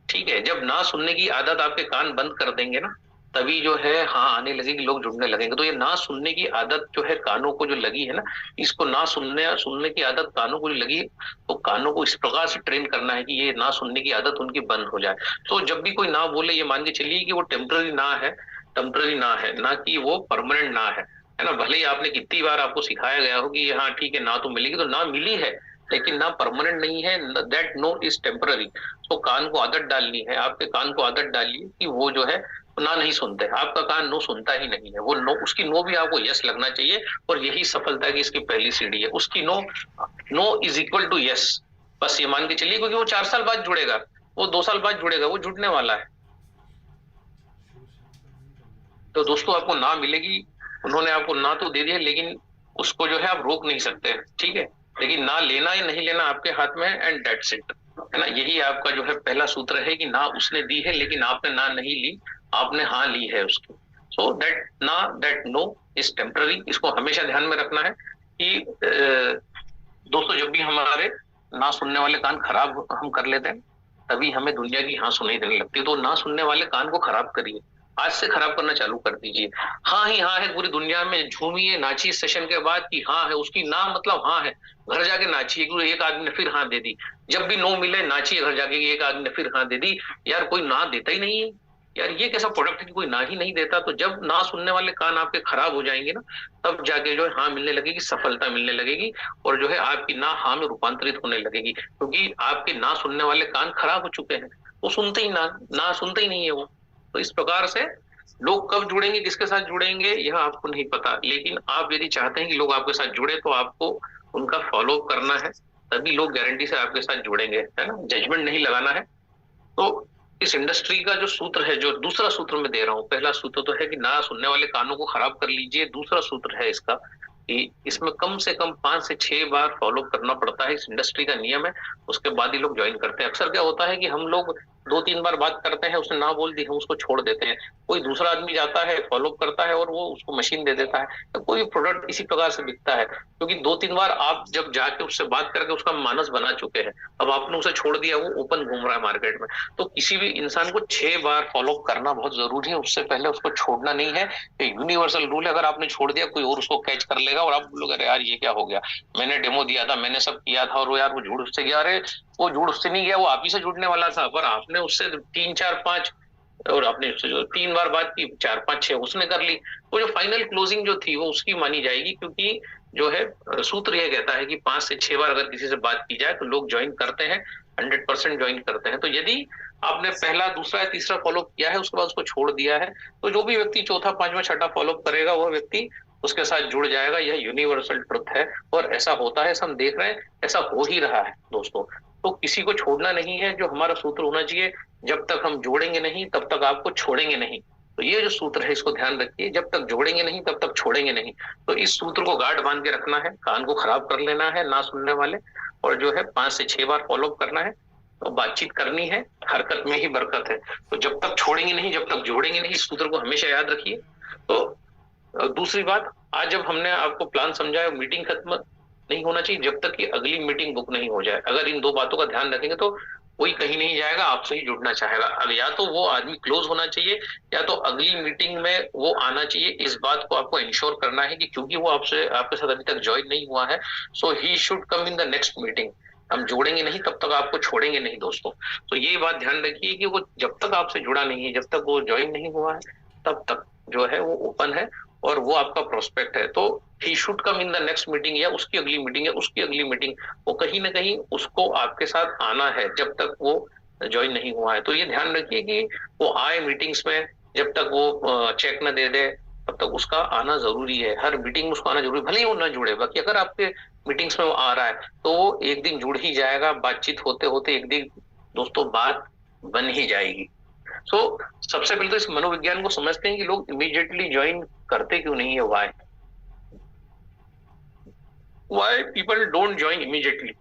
ठीक है। जब ना सुनने की आदत आपके कान बंद कर देंगे ना, तभी जो है हाँ आने लगेगी, लोग जुड़ने लगेंगे। तो ये ना सुनने की आदत जो है कानों को जो लगी है ना, इसको ना सुनने सुनने की आदत कानों को जो लगी है, तो कानों को इस प्रकार से ट्रेन करना है कि ये ना सुनने की आदत उनकी बंद हो जाए। तो जब भी कोई ना बोले ये मान के चलिए कि वो टेम्पररी ना है, टेम्पररी ना है, ना कि वो परमानेंट ना है ना। भले ही आपने कितनी बार आपको सिखाया गया हो कि हाँ ठीक है ना तो मिलेगी, तो ना मिली है लेकिन ना परमानेंट नहीं है, दैट नो इज टेम्पररी। तो कान को आदत डालनी है, आपके कान को आदत डालिए कि वो जो है ना नहीं सुनते। आपका कान नो सुनता ही नहीं है, वो नो, उसकी नो भी आपको यस लगना चाहिए। और यही सफलता की इसकी पहली सीढ़ी है। उसकी no, no is equal to yes, बस ये मान के चलिए, क्योंकि वो 4 साल बाद जुड़ेगा, वो 2 साल बाद जुड़ेगा, वो जुड़ने वाला है। तो दोस्तों आपको ना मिलेगी, उन्होंने आपको ना तो दे दिया, लेकिन उसको जो है आप रोक नहीं सकते, ठीक है। लेकिन ना लेना या नहीं लेना आपके हाथ में है, एंड दैट्स इट, है ना। यही आपका जो है पहला सूत्र है कि ना उसने दी है लेकिन आपने ना नहीं ली, आपने हाँ ली है उसकी। सो दैट ना, दैट नो इज टेम्पररी। इसको हमेशा ध्यान में रखना है कि दोस्तों जब भी हमारे ना सुनने वाले कान खराब हम कर लेते हैं, तभी हमें दुनिया की हाँ सुनाई देने लगती है। तो ना सुनने वाले कान को खराब करिए, आज से खराब करना चालू कर दीजिए। हाँ ही हाँ है पूरी दुनिया में, झूमिए नाचिए सेशन के बाद कि हाँ है, उसकी ना मतलब हाँ है। घर जाके नाचिए क्योंकि एक आदमी ने फिर हाँ दे दी। जब भी नो मिले नाचिए घर जाके कि एक आदमी ने फिर हाँ दे दी। यार कोई ना देता ही नहीं है यार, ये कैसा प्रोडक्ट है कि कोई ना ही नहीं देता। तो जब ना सुनने वाले कान आपके खराब हो जाएंगे ना, तब जाके जो है हाँ मिलने लगेगी, सफलता मिलने लगेगी, और जो है आपकी ना हाँ में रूपांतरित होने लगेगी। क्योंकि आपके ना सुनने वाले कान खराब हो चुके हैं, वो सुनते ही ना सुनते ही नहीं है वो। तो इस प्रकार से लोग कब जुड़ेंगे, किसके साथ जुड़ेंगे, यह आपको नहीं पता। लेकिन आप यदि चाहते हैं कि लोग आपके साथ जुड़े, तो आपको उनका फॉलो करना है, तभी लोग गारंटी से आपके साथ जुड़ेंगे, है ना। जजमेंट नहीं लगाना है। तो इस इंडस्ट्री का जो सूत्र है, जो दूसरा सूत्र मैं दे रहा हूँ, पहला सूत्र तो है कि ना सुनने वाले कानों को खराब कर लीजिए। दूसरा सूत्र है इसका कि इसमें कम से कम 5 से 6 बार फॉलो करना पड़ता है, इस इंडस्ट्री का नियम है। उसके बाद ही लोग ज्वाइन करते हैं। अक्सर क्या होता है कि हम लोग 2-3 बार बात करते हैं, उसने ना बोल दी, हम उसको छोड़ देते हैं। कोई दूसरा आदमी जाता है, फॉलो करता है और वो उसको मशीन दे देता है। तो कोई प्रोडक्ट इसी प्रकार से बिकता है, क्योंकि 2-3 बार आप जब जाके उससे बात करके उसका मानस बना चुके हैं, अब आपने उसे छोड़ दिया, वो ओपन घूम रहा है मार्केट में। तो किसी भी इंसान को 6 बार फॉलो करना बहुत जरूरी है, उससे पहले उसको छोड़ना नहीं है। ये यूनिवर्सल रूल है, अगर आपने छोड़ दिया कोई और उसको कैच कर लेगा और आप बोलोगे अरे यार ये क्या हो गया, मैंने डेमो दिया था, मैंने सब किया था और वो यार वो झूठ उससे गया। अरे वो झूठ उससे नहीं गया, वो आप ही से जुड़ने वाला था, पर आपने उससे 3-4-5 और आपने उससे जो 3 बार बात की, 4-5-6 उसने कर ली। वो जो फाइनल क्लोजिंग जो थी वो उसकी मानी जाएगी, क्योंकि जो है सूत्र यह कहता है कि 5 से 6 बार अगर किसी से बात की जाए तो लोग ज्वाइन करते हैं, 100% ज्वाइन करते हैं। तो यदि आपने पहला, दूसरा या तीसरा फॉलो किया है, उसके बाद उसको छोड़ दिया है, तो जो भी व्यक्ति चौथा, पांचवा, छठा फॉलो करेगा, वह व्यक्ति उसके साथ जुड़ जाएगा। यह यूनिवर्सल ट्रुथ है और ऐसा होता है, ऐसा हम देख रहे हैं, ऐसा हो ही रहा है दोस्तों। तो किसी को छोड़ना नहीं है, जो हमारा सूत्र होना चाहिए, जब तक हम जोड़ेंगे नहीं तब तक आपको छोड़ेंगे नहीं। तो ये जो सूत्र है इसको ध्यान रखिए, जब तक जोड़ेंगे नहीं तब तक छोड़ेंगे नहीं। तो इस सूत्र को गार्ड बांध के रखना है, कान को खराब कर लेना है ना सुनने वाले, और जो है 5 से 6 बार फॉलो करना है। तो बातचीत करनी है, हरकत में ही बरकत है। तो जब तक छोड़ेंगे नहीं, जब तक जोड़ेंगे नहीं, इस सूत्र को हमेशा याद रखिए। तो दूसरी बात, आज जब हमने आपको प्लान समझाया, मीटिंग खत्म नहीं होना चाहिए जब तक कि अगली मीटिंग बुक नहीं हो जाए। अगर इन 2 बातों का ध्यान रखेंगे तो कोई कहीं नहीं जाएगा, आपसे ही जुड़ना चाहेगा। अब या तो वो आदमी क्लोज होना चाहिए, या तो अगली मीटिंग में वो आना चाहिए। इस बात को आपको इंश्योर करना है कि क्योंकि वो आपसे, आपके साथ अभी तक ज्वाइन नहीं हुआ है, so he should come in the next meeting. हम जोड़ेंगे नहीं तब तक आपको छोड़ेंगे नहीं दोस्तों। तो ये बात ध्यान रखिए कि वो जब तक आपसे जुड़ा नहीं है, जब तक वो ज्वाइन नहीं हुआ है, तब तक जो है वो ओपन है और वो आपका प्रोस्पेक्ट है। तो ही should come in the next meeting, या उसकी अगली मीटिंग, या उसकी अगली मीटिंग, वो कहीं ना कहीं उसको आपके साथ आना है जब तक वो ज्वाइन नहीं हुआ है। तो ये ध्यान रखिए कि वो आए मीटिंग्स में, जब तक वो चेक न दे दे तब तक उसका आना जरूरी है। हर मीटिंग में उसको आना जरूरी, भले ही वो ना जुड़े। बाकी अगर आपके मीटिंग्स में वो आ रहा है तो वो एक दिन जुड़ ही जाएगा, बातचीत होते होते एक दिन दोस्तों बात बन ही जाएगी। सो सबसे पहले तो इस मनोविज्ञान को समझते हैं कि लोग इमीडिएटली ज्वाइन करते क्यों नहीं है, Y. why people don't join immediately?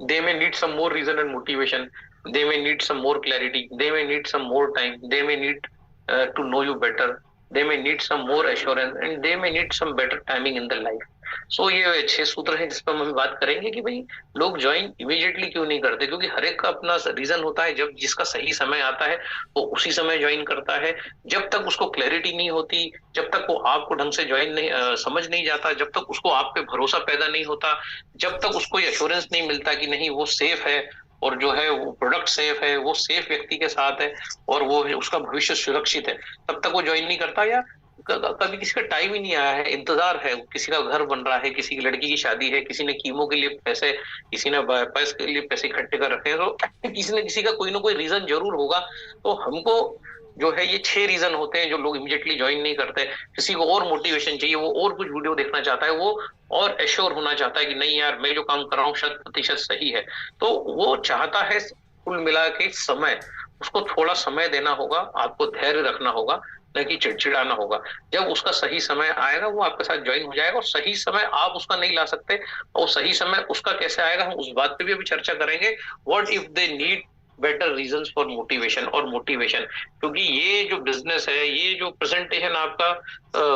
They may need some more reason and motivation. They may need some more clarity. They may need some more time. They may need to know you better. They may need some more assurance, and they may need some better timing in their life. सो ये 6 सूत्र है जिस पर हम बात करेंगे कि भाई लोग ज्वाइन इमीडिएटली क्यों नहीं करते, क्योंकि हर एक का अपना रीजन होता है। जब जिसका सही समय आता है वो उसी समय ज्वाइन करता है। जब तक उसको क्लैरिटी नहीं होती, जब तक वो आपको ढंग से ज्वाइन नहीं समझ नहीं जाता, जब तक उसको आप पे भरोसा पैदा नहीं होता, जब तक उसको एश्योरेंस नहीं मिलता कि नहीं वो सेफ है और जो है वो प्रोडक्ट सेफ है, वो सेफ व्यक्ति के साथ है और वो उसका भविष्य सुरक्षित है, तब तक वो ज्वाइन नहीं करता। या कभी किसी का टाइम ही नहीं आया है, इंतजार है, किसी का घर बन रहा है, किसी की लड़की की शादी है, किसी ने कीमो के लिए पैसे, किसी ने बाईपास के लिए पैसे इकट्ठे कर रखे हैं, तो किसी न किसी का कोई ना कोई रीजन जरूर होगा। तो हमको जो है ये 6 रीजन होते हैं जो लोग इमीडिएटली ज्वाइन नहीं करते। किसी को और मोटिवेशन चाहिए, वो और कुछ वीडियो देखना चाहता है, वो और एश्योर होना चाहता है कि नहीं यार मैं जो काम कर रहा हूँ 100% सही है, तो वो चाहता है कुल मिला के समय, उसको थोड़ा समय देना होगा, आपको धैर्य रखना होगा, न कि चिड़चिड़ाना होगा। जब उसका सही समय आएगा वो आपके साथ ज्वाइन हो जाएगा। और सही समय आप उसका नहीं ला सकते, और सही समय उसका कैसे आएगा हम उस बात पे भी अभी चर्चा करेंगे। What if they need better reasons for motivation और मोटिवेशन, क्योंकि ये जो बिजनेस है, ये जो प्रेजेंटेशन आपका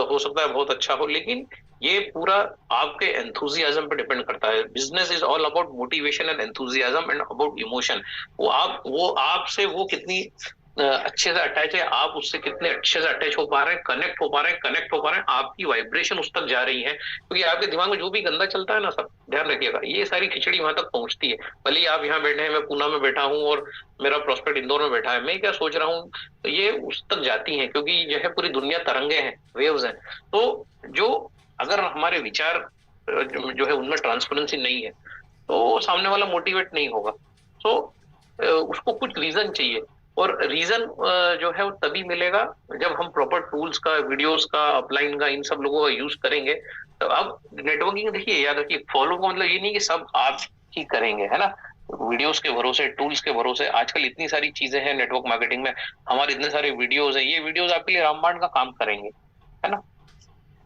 हो सकता है बहुत अच्छा हो, लेकिन ये पूरा आपके एंथुजियाज्म पे डिपेंड करता है। Business is all about motivation and enthusiasm and about emotion. वो आपसे वो कितनी अच्छे से अटैच है, आप उससे कितने अच्छे से अटैच हो पा रहे हैं, कनेक्ट हो पा रहे हैं, आपकी वाइब्रेशन उस तक जा रही है। क्योंकि आपके दिमाग में जो भी गंदा चलता है ना, सब ध्यान रखिएगा, ये सारी खिचड़ी वहां तक पहुंचती है। भले ही आप यहाँ बैठे हैं, मैं पूना में बैठा हूँ और मेरा प्रोस्पेक्ट इंदौर में बैठा है, मैं क्या सोच रहा हूँ, तो ये उस तक जाती है, क्योंकि जो है पूरी दुनिया तरंगे हैं, वेव्स हैं। तो जो अगर हमारे विचार जो है उनमें ट्रांसपेरेंसी नहीं है तो सामने वाला मोटिवेट नहीं होगा। तो उसको कुछ रीजन चाहिए, और रीजन जो है वो तभी मिलेगा जब हम प्रॉपर टूल्स का, वीडियोस का, अपलाइन का, इन सब लोगों का यूज करेंगे। तो अब नेटवर्किंग देखिए, याद रखिए, फॉलो का मतलब ये नहीं कि सब आप ही करेंगे, है ना। वीडियोस के भरोसे, टूल्स के भरोसे, आजकल इतनी सारी चीजें हैं नेटवर्क मार्केटिंग में, हमारे इतने सारे वीडियोस हैं, ये वीडियोस आपके लिए रामबाण का काम करेंगे, है ना।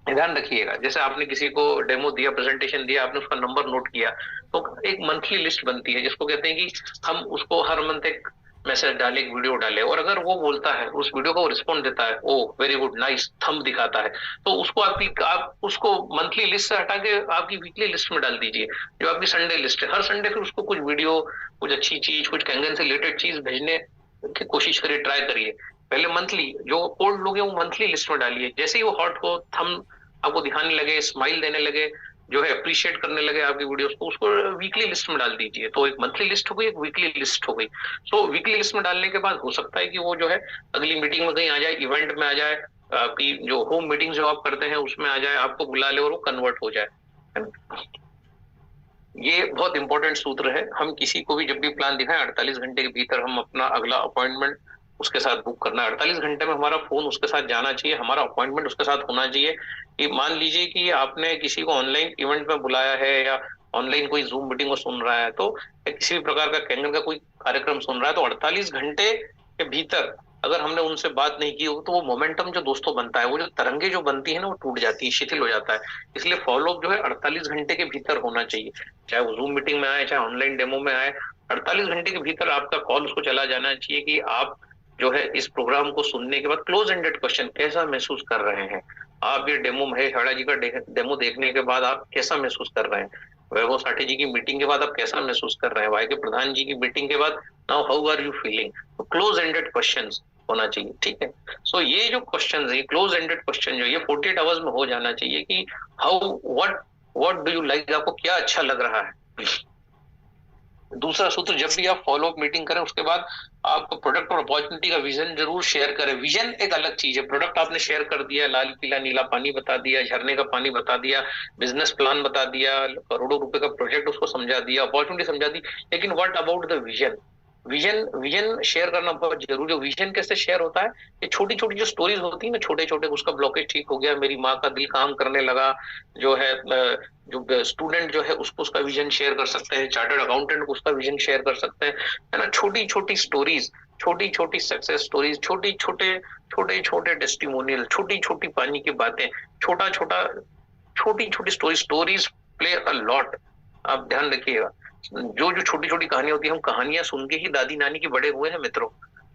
ध्यान रखिएगा, जैसे आपने किसी को डेमो दिया, प्रेजेंटेशन दिया, आपने उसका नंबर नोट किया, तो एक मंथली लिस्ट बनती है जिसको कहते हैं कि हम उसको हर मंथ एक मैसेज डाले, एक वीडियो डाले, और अगर वो बोलता है, उस वीडियो को रिस्पॉन्ड देता है, ओ वेरी गुड, नाइस, थंब दिखाता है, तो उसको आप उसको मंथली लिस्ट से हटा के आपकी वीकली लिस्ट में डाल दीजिए, जो आपकी संडे लिस्ट है। हर संडे फिर उसको कुछ वीडियो, कुछ अच्छी चीज, कुछ कैंगन से रिलेटेड चीज भेजने की कोशिश करिए, ट्राई करिए। पहले मंथली, जो कोल्ड लोग हैं वो मंथली लिस्ट में डालिए, जैसे ही वो हॉट को थंब आपको दिखाने लगे, स्माइल देने लगे, जो है अप्रिशिएट करने लगे आपकी वीडियोस को, उसको वीकली लिस्ट में डाल दीजिए। तो एक मंथली लिस्ट हो गई, एक वीकली लिस्ट हो गई। तो वीकली लिस्ट में डालने के बाद हो सकता है कि वो जो है अगली मीटिंग में कहीं आ जाए, इवेंट में आ जाए, आपकी जो होम मीटिंग जो आप करते हैं उसमें आ जाए, आपको बुला ले और वो कन्वर्ट हो जाए, है ना। ये बहुत इंपॉर्टेंट सूत्र है। हम किसी को भी जब भी प्लान दिखाएं, 48 घंटे के भीतर हम अपना अगला अपॉइंटमेंट उसके साथ बुक करना है। 48 घंटे में हमारा फोन उसके साथ जाना चाहिए, हमारा अपॉइंटमेंट उसके साथ होना चाहिए। कि मान लीजिए कि आपने किसी को ऑनलाइन इवेंट में बुलाया है, या ऑनलाइन कोई जूम मीटिंग को सुन रहा है, तो किसी भी प्रकार का कैंगन का कोई कार्यक्रम सुन रहा है, तो 48 घंटे के भीतर अगर हमने उनसे बात नहीं की हो, तो वो मोमेंटम जो दोस्तों बनता है, वो जो तरंगे जो बनती है ना, वो टूट जाती है, शिथिल हो जाता है। इसलिए फॉलोअप जो है 48 घंटे के भीतर होना चाहिए, चाहे वो जूम मीटिंग में आए, चाहे ऑनलाइन डेमो में आए। 48 घंटे के भीतर आपका कॉल उसको चला जाना चाहिए कि आप जो है इस प्रोग्राम को सुनने के बाद क्लोज एंडेड क्वेश्चन, कैसा महसूस कर रहे हैं आप, ये डेमो महेश हाड़ा जी का डेमो देखने के बाद आप कैसा महसूस कर रहे हैं, वैभव साठी जी की मीटिंग के बाद आप कैसा महसूस कर रहे हैं, वाई के प्रधान जी की मीटिंग के बाद now how are you feeling. तो क्लोज एंडेड क्वेश्चंस होना चाहिए, ठीक है। सो ये जो क्वेश्चन है, क्लोज एंडेड क्वेश्चन जो ये 48 आवर्स में हो जाना चाहिए कि how, what do you like, आपको क्या अच्छा लग रहा है। दूसरा सूत्र, जब भी आप फॉलोअप मीटिंग करें उसके बाद आप प्रोडक्ट और अपॉर्चुनिटी का विजन जरूर शेयर करें। विजन एक अलग चीज है, प्रोडक्ट आपने शेयर कर दिया, लाल पीला नीला पानी बता दिया, झरने का पानी बता दिया, बिजनेस प्लान बता दिया, करोड़ों रुपए का प्रोजेक्ट उसको समझा दिया, अपॉर्चुनिटी समझा दी, लेकिन what about the vision. Vision share करना बहुत जरूरी है। विजन कैसे शेयर होता है, ये छोटी छोटी जो स्टोरीज होती है ना, छोटे छोटे, उसका ब्लॉकेज ठीक हो गया, मेरी माँ का दिल काम करने लगा, जो है जो स्टूडेंट जो है उसको उसका विजन शेयर कर सकते हैं, चार्टर्ड अकाउंटेंट को उसका विजन शेयर कर सकते हैं, है ना। छोटी छोटी स्टोरीज, छोटी छोटी सक्सेस स्टोरीज, छोटे छोटे टेस्टिमोनियल, छोटी छोटी पानी की बातें, छोटा छोटा छोटी छोटी स्टोरीज प्ले अ लॉट। आप ध्यान रखिएगा, जो जो छोटी छोटी कहानियां होती है, हम कहानियां सुन के ही दादी नानी के बड़े हुए हैं मित्रों।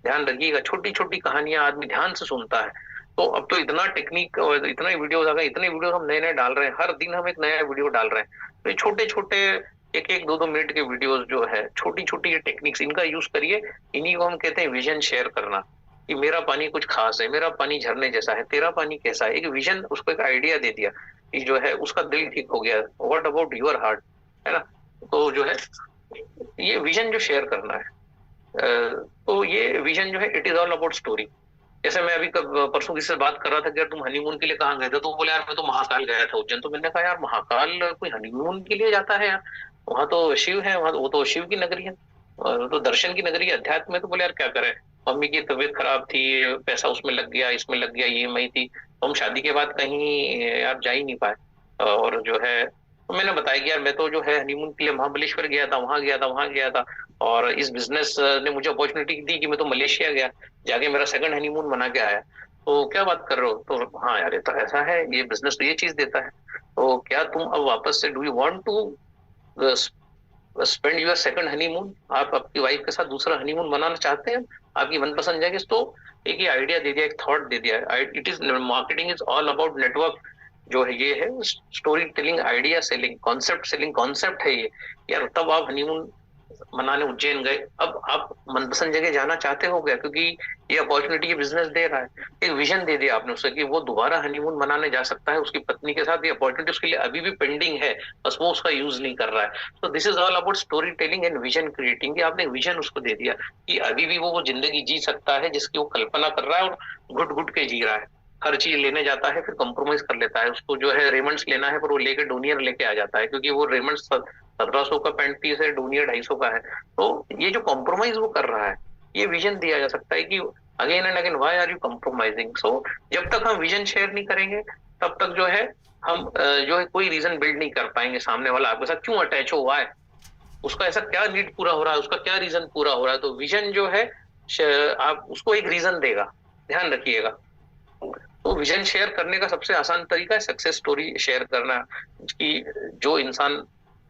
ध्यान रखिएगा, छोटी छोटी कहानियां आदमी ध्यान से सुनता है। तो अब तो इतना टेक्निक और इतना वीडियोस आ गए, इतने वीडियो हम नए नए डाल रहे हैं, हर दिन हम एक नया वीडियो डाल रहे हैं। तो ये छोटे छोटे एक एक दो दो मिनट के वीडियोस जो है, छोटी छोटी ये टेक्निक्स, इनका यूज करिए। इन्हीं को हम कहते हैं विजन शेयर करना, कि मेरा पानी कुछ खास है, मेरा पानी झरने जैसा है, तेरा पानी कैसा है। एक विजन, उसको एक आइडिया दे दिया कि जो है उसका दिल ठीक हो गया। व्हाट अबाउट योर हार्ट, है ना। तो जो है ये विजन जो शेयर करना है, तो ये विजन जो है it is all about story. जैसे मैं अभी परसों किसी से बात कर रहा था कि यार तुम हनीमून के लिए कहाँ गए थे, तो बोले यार मैं तो महाकाल गया था, उज्जैन। तो मैंने कहा यार महाकाल कोई हनीमून के लिए जाता है यार, वहां तो शिव है, वहां वो तो शिव की नगरी है, और तो दर्शन की नगरी है, अध्यात्म में। तो बोले यार क्या करें, मम्मी की तबीयत खराब थी, पैसा उसमें लग गया, इसमें लग गया, EMI थी, तो हम शादी के बाद कहीं यार जा ही नहीं पाए। और जो है तो मैंने बताया कि यार मैं तो जो है हनीमून के लिए महाबलेश्वर गया था, वहां गया था, वहां गया था, और इस बिजनेस ने मुझे अपॉर्चुनिटी दी कि मैं तो मलेशिया गया, जाके मेरा सेकंड हनीमून बना के आया। तो क्या बात कर रहे हो, तो हाँ यार ये तो ऐसा है, ये बिजनेस तो ये चीज देता है। तो क्या तुम अब वापस से, do you want to spend your second honeymoon, आप अपनी वाइफ के साथ दूसरा हनीमून मनाना चाहते हैं, आपकी मनपसंद जगह। तो एक ही आइडिया दे दिया, एक थॉट दे दिया। It is marketing is all about network, जो है ये है story telling, idea selling, concept selling, concept है ये यार। तब आप हनीमून मनाने उज्जैन गए, अब आप मनपसंद जगह जाना चाहते हो गया, क्योंकि ये अपॉर्चुनिटी ये बिजनेस दे रहा है। एक विजन दे दिया आपने उसे कि वो दोबारा हनीमून मनाने जा सकता है उसकी पत्नी के साथ, ये अपॉर्चुनिटी उसके लिए अभी भी पेंडिंग है, बस वो उसका यूज नहीं कर रहा है। तो this is all about story telling and vision creating, आपने विजन उसको दे दिया कि अभी भी वो जिंदगी जी सकता है जिसकी वो कल्पना कर रहा है, और घुट घुट के जी रहा है। हर चीज लेने जाता है, फिर कॉम्प्रोमाइज कर लेता है। उसको जो है रेमंड्स लेना है, पर वो लेके डोनियर लेके आ जाता है, क्योंकि वो रेमंड्स 1700 का पैंट पीस है, डोनियर 250 का है। तो ये जो कॉम्प्रोमाइज वो कर रहा है, ये विजन दिया जा सकता है कि again and again why are you compromising. So जब तक हम विजन शेयर नहीं करेंगे, तब तक जो है हम जो है कोई रीजन बिल्ड नहीं कर पाएंगे। सामने वाला आपके साथ क्यों अटैच हो, व्हाई, उसका ऐसा क्या नीड पूरा हो रहा है, उसका क्या रीजन पूरा हो रहा है। तो विजन जो है आप उसको एक रीजन देगा, ध्यान रखिएगा। तो विजन शेयर करने का सबसे आसान तरीका है सक्सेस स्टोरी शेयर करना, कि जो इंसान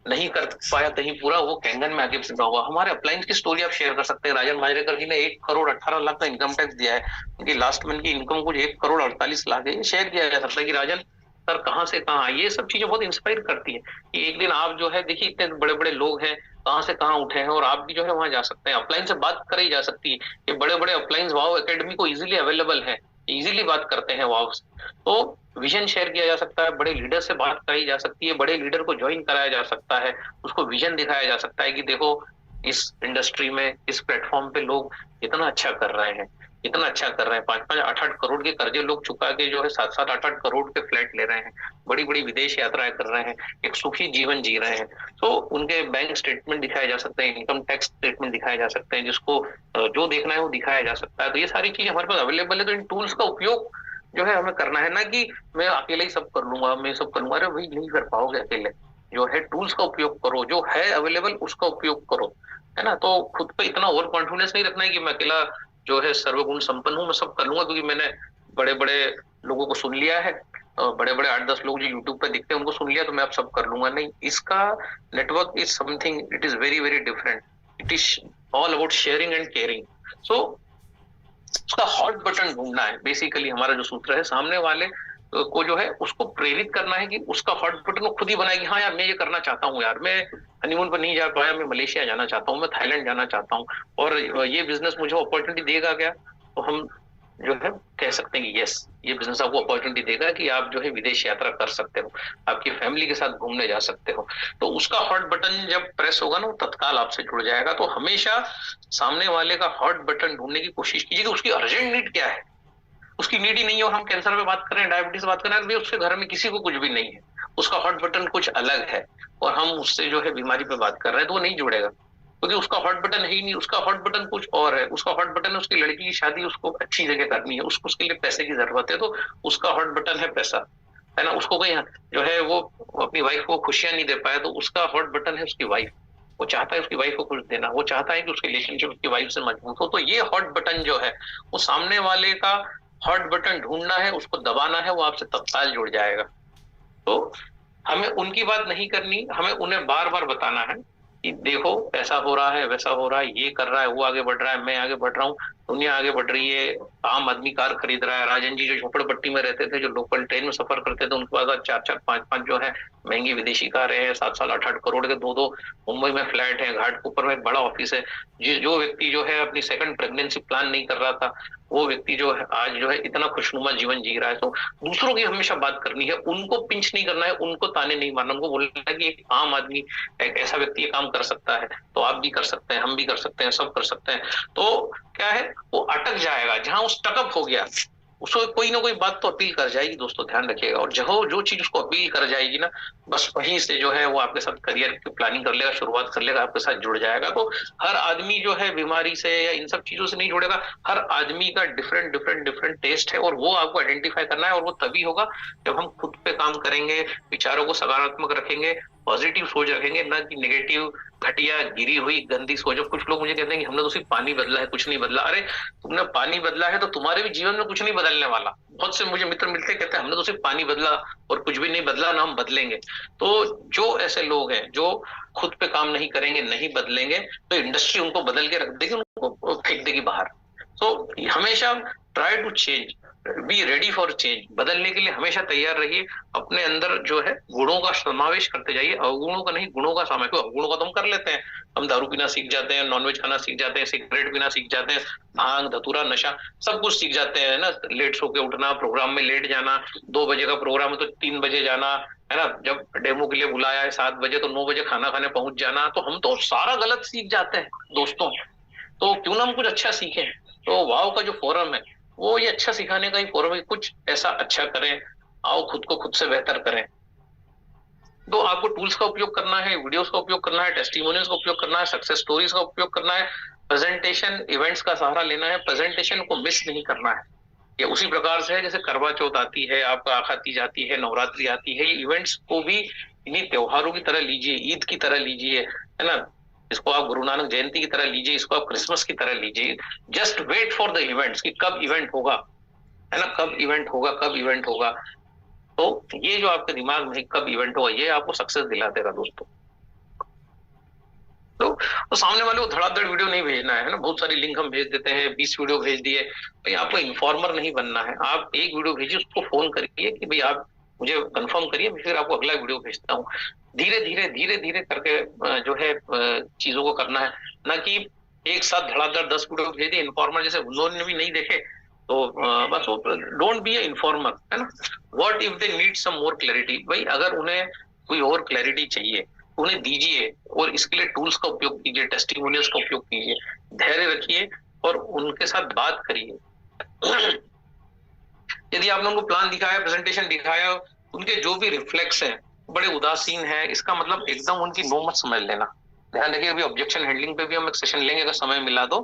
नहीं कर पाया कहीं पूरा, वो कैंगन में आगे फिर हुआ। हमारे अप्लायंस की स्टोरी आप शेयर कर सकते हैं। राजन माजरेकर जी ने 1,18,00,000 का इनकम टैक्स दिया है, उनकी लास्ट मंथ की इनकम कुछ 1,48,00,000 है। शेयर किया जा सकता है कि राजन सर कहाँ से कहाँ, ये सब चीजें बहुत इंस्पायर करती है कि एक दिन आप जो है देखिए इतने बड़े बड़े लोग हैं, कहाँ से कहाँ उठे हैं, और आप भी जो है वहां जा सकते हैं। अपलाइन से बात करी जा सकती है, ये बड़े बड़े अपलाइंस वाव एकेडमी को इजीली अवेलेबल है, इजीली बात करते हैं वाव से। तो विजन शेयर किया जा सकता है, बड़े लीडर से बात कराई जा सकती है, बड़े लीडर को ज्वाइन कराया जा सकता है, उसको विजन दिखाया जा सकता है कि देखो इस इंडस्ट्री में, इस प्लेटफॉर्म पे लोग इतना अच्छा कर रहे हैं, इतना अच्छा कर रहे हैं। 5-5, 8-8 करोड़ के कर्जे लोग चुका के जो है 7-7, 8-8 करोड़ के फ्लैट ले रहे हैं, बड़ी बड़ी विदेश यात्राएं कर रहे हैं, एक सुखी जीवन जी रहे हैं। तो उनके बैंक स्टेटमेंट दिखाए जा सकते हैं, इनकम टैक्स स्टेटमेंट दिखाए जा सकते हैं, जिसको जो देखना है वो दिखाया जा सकता है। तो ये सारी चीजें हमारे पास अवेलेबल है। तो इन टूल्स का उपयोग जो है हमें करना है, ना कि मैं अकेले ही सब कर लूंगा, मैं सब करूंगा। अरे भाई नहीं कर पाओगे अकेले, जो है टूल्स का उपयोग करो, जो है अवेलेबल उसका उपयोग करो, है ना। तो खुद पे इतना ओवर कॉन्फिडेंस नहीं रखना है कि मैं अकेला जो है सर्वगुण संपन्न हूँ, मैं सब कर लूंगा, क्योंकि मैंने बड़े बड़े लोगों को सुन लिया है, बड़े बड़े 8-10 लोग जो यूट्यूब पे दिखते हैं उनको सुन लिया, तो मैं अब सब कर लूंगा। नहीं, इसका network is something, it is very very different. It is all about sharing and caring. So उसका हॉट बटन ढूंढना है, बेसिकली हमारा जो सूत्र है। सामने वाले को जो है उसको प्रेरित करना है कि उसका हॉट बटन वो खुद ही बनाए कि हाँ यार मैं ये करना चाहता हूँ, यार मैं हनीमून पर नहीं जा पाया, मैं मलेशिया जाना चाहता हूँ, मैं थाईलैंड जाना चाहता हूँ, और ये बिजनेस मुझे अपॉर्चुनिटी देगा क्या। तो हम जो है कह सकते हैं कि यस, ये बिजनेस आपको अपॉर्चुनिटी देगा कि आप जो है विदेश यात्रा कर सकते हो, आपकी फैमिली के साथ घूमने जा सकते हो। तो उसका हॉट बटन जब प्रेस होगा ना, वो तत्काल आपसे जुड़ जाएगा। तो हमेशा सामने वाले का हॉट बटन ढूंढने की कोशिश कीजिए कि उसकी अर्जेंट नीड क्या है। उसकी नीड ही नहीं है, और हम कैंसर पे बात करें, डायबिटीज बात करें, भाई उसके घर में किसी को कुछ भी नहीं है, उसका हॉट बटन कुछ अलग है, और हम उससे जो है बीमारी पे बात कर रहे हैं, तो वो नहीं जुड़ेगा, क्योंकि उसका हॉट बटन है ही नहीं। उसका हॉट बटन कुछ और है, उसका हॉट बटन है उसकी लड़की की शादी उसको अच्छी जगह करनी है, उसको उसके लिए पैसे की जरूरत है, तो उसका हॉट बटन है पैसा, है ना। उसको कोई जो है वो अपनी वाइफ को खुशियां नहीं दे पाया, तो उसका हॉट बटन है उसकी वाइफ, वो चाहता है उसकी वाइफ को कुछ देना, वो चाहता है कि उसकी रिलेशनशिप उसकी वाइफ से मजबूत हो। तो ये हॉट बटन जो है वो सामने वाले का हॉट बटन ढूंढना है, उसको दबाना है, वो आपसे तत्काल जुड़ जाएगा। तो हमें उनकी बात नहीं करनी, हमें उन्हें बार बार बताना है कि देखो ऐसा हो रहा है, वैसा हो रहा है, ये कर रहा है, वो आगे बढ़ रहा है, मैं आगे बढ़ रहा हूँ, दुनिया आगे बढ़ रही है, आम आदमी कार खरीद रहा है। राजन जी जो झोपड़पट्टी में रहते थे, जो लोकल ट्रेन में सफर करते थे, उनके पास 4-4 5-5 जो है महंगी विदेशी कारें हैं, 7-7 8-8 करोड़ के 2-2 मुंबई में फ्लैट है, घाटकोपर में एक बड़ा ऑफिस है। जो व्यक्ति जो है अपनी सेकंड प्रेगनेंसी प्लान नहीं कर रहा था, वो व्यक्ति जो है आज जो है इतना खुशनुमा जीवन जी रहा है। तो दूसरों की हमेशा बात करनी है, उनको पिंच नहीं करना है, उनको ताने नहीं मारना, उनको बोलना है कि एक आम आदमी, एक ऐसा व्यक्ति ये काम कर सकता है, तो आप भी कर सकते हैं, हम भी कर सकते हैं, सब कर सकते हैं। तो क्या है, वो अटक जाएगा, जहां वो स्टकअप हो गया उसको कोई ना कोई बात तो अपील कर जाएगी, दोस्तों ध्यान रखिएगा। और जो चीज उसको अपील कर जाएगी ना, बस वहीं से जो है वो आपके साथ करियर की प्लानिंग कर लेगा, शुरुआत कर लेगा, आपके साथ जुड़ जाएगा। तो हर आदमी जो है बीमारी से या इन सब चीजों से नहीं जुड़ेगा, हर आदमी का डिफरेंट डिफरेंट डिफरेंट टेस्ट है, और वो आपको आइडेंटिफाई करना है। और वो तभी होगा जब हम खुद पे काम करेंगे, विचारों को सकारात्मक रखेंगे, पॉजिटिव सोच रखेंगे, ना कि नेगेटिव घटिया गिरी हुई गंदी सोच। कुछ लोग मुझे कहते हैं कि हमने तो सिर्फ पानी बदला है, कुछ नहीं बदला। अरे तुमने पानी बदला है तो तुम्हारे भी जीवन में कुछ नहीं बदलने वाला। बहुत से मुझे मित्र मिलते कहते हैं हमने तो सिर्फ पानी बदला और कुछ भी नहीं बदला, ना हम बदलेंगे। तो जो ऐसे लोग हैं जो खुद पे काम नहीं करेंगे, नहीं बदलेंगे, तो इंडस्ट्री उनको बदल के रख देगी, उनको फेंक देगी बाहर। तो हमेशा try to change, be ready for change. बदलने के लिए हमेशा तैयार रहिए, अपने अंदर जो है गुणों का समावेश करते जाइए, अवगुणों का नहीं, गुणों का समावेश। अवगुणों का तो हम कर लेते हैं, हम दारू पीना सीख जाते हैं, नॉनवेज खाना सीख जाते हैं, सिगरेट पीना सीख जाते हैं, भांग धतूरा नशा सब कुछ सीख जाते हैं ना। लेट सो के उठना, प्रोग्राम में लेट जाना, 2 बजे का प्रोग्राम है तो 3 बजे जाना, है ना। जब डेमो के लिए बुलाया है 7 बजे तो 9 बजे खाना खाने पहुंच जाना। तो हम तो सारा गलत सीख जाते हैं दोस्तों, तो क्यों ना हम कुछ अच्छा सीखें। तो वाव का जो फोरम है वो ये अच्छा सिखाने का ही फोरम है, कुछ ऐसा अच्छा करें, आओ खुद को खुद से बेहतर करें। तो आपको टूल्स का उपयोग करना है, वीडियोस का उपयोग करना है, टेस्टिमोनियल्स का उपयोग करना है, सक्सेस स्टोरीज का उपयोग करना है, प्रेजेंटेशन इवेंट्स का सहारा लेना है, प्रेजेंटेशन को मिस नहीं करना है। ये उसी प्रकार से है जैसे करवा चौथ आती है, आपका आखा तीज आती है, नवरात्रि आती है, इवेंट्स को भी इन्हीं त्योहारों की तरह लीजिए, ईद की तरह लीजिए, है ना। इसको आप गुरु नानक जयंती की तरह लीजिए, इसको आप क्रिसमस की तरह लीजिए। Just wait for the events कि कब इवेंट होगा, है ना, कब इवेंट होगा, कब इवेंट होगा। तो ये जो आपके दिमाग में कब इवेंट होगा, ये आपको सक्सेस दिला देगा दोस्तों। तो सामने वाले को धड़ाधड़ वीडियो नहीं भेजना है ना। बहुत सारी लिंक हम भेज देते हैं, 20 वीडियो भेज दिए। भाई आपको इन्फॉर्मर नहीं बनना है, आप एक वीडियो भेजिए, उसको फोन करिए कि भाई आप मुझे कंफर्म करिए, फिर आपको अगला वीडियो भेजता हूँ। धीरे धीरे धीरे धीरे करके जो है चीजों को करना है, ना कि एक साथ धड़ाधड़ 10 वीडियो भेज दिए। इन्फॉर्मर जैसे उन्होंने भी नहीं देखे तो बस वो डोंट बी ए इन्फॉर्मर, है ना। What if they need some more clarity, भाई अगर उन्हें कोई और क्लैरिटी चाहिए उन्हें दीजिए, और इसके लिए टूल्स का उपयोग कीजिए, टेस्टिमोनियल्स का उपयोग कीजिए, धैर्य रखिए और उनके साथ बात करिए। यदि आपने उनको प्लान दिखाया, प्रेजेंटेशन दिखाया, उनके जो भी रिफ्लेक्स हैं बड़े उदासीन है, इसका मतलब एकदम उनकी नो मत समझ लेना। ध्यान रखिए, अभी ऑब्जेक्शन हैंडलिंग पे भी हम एक सेशन लेंगे अगर समय मिला तो।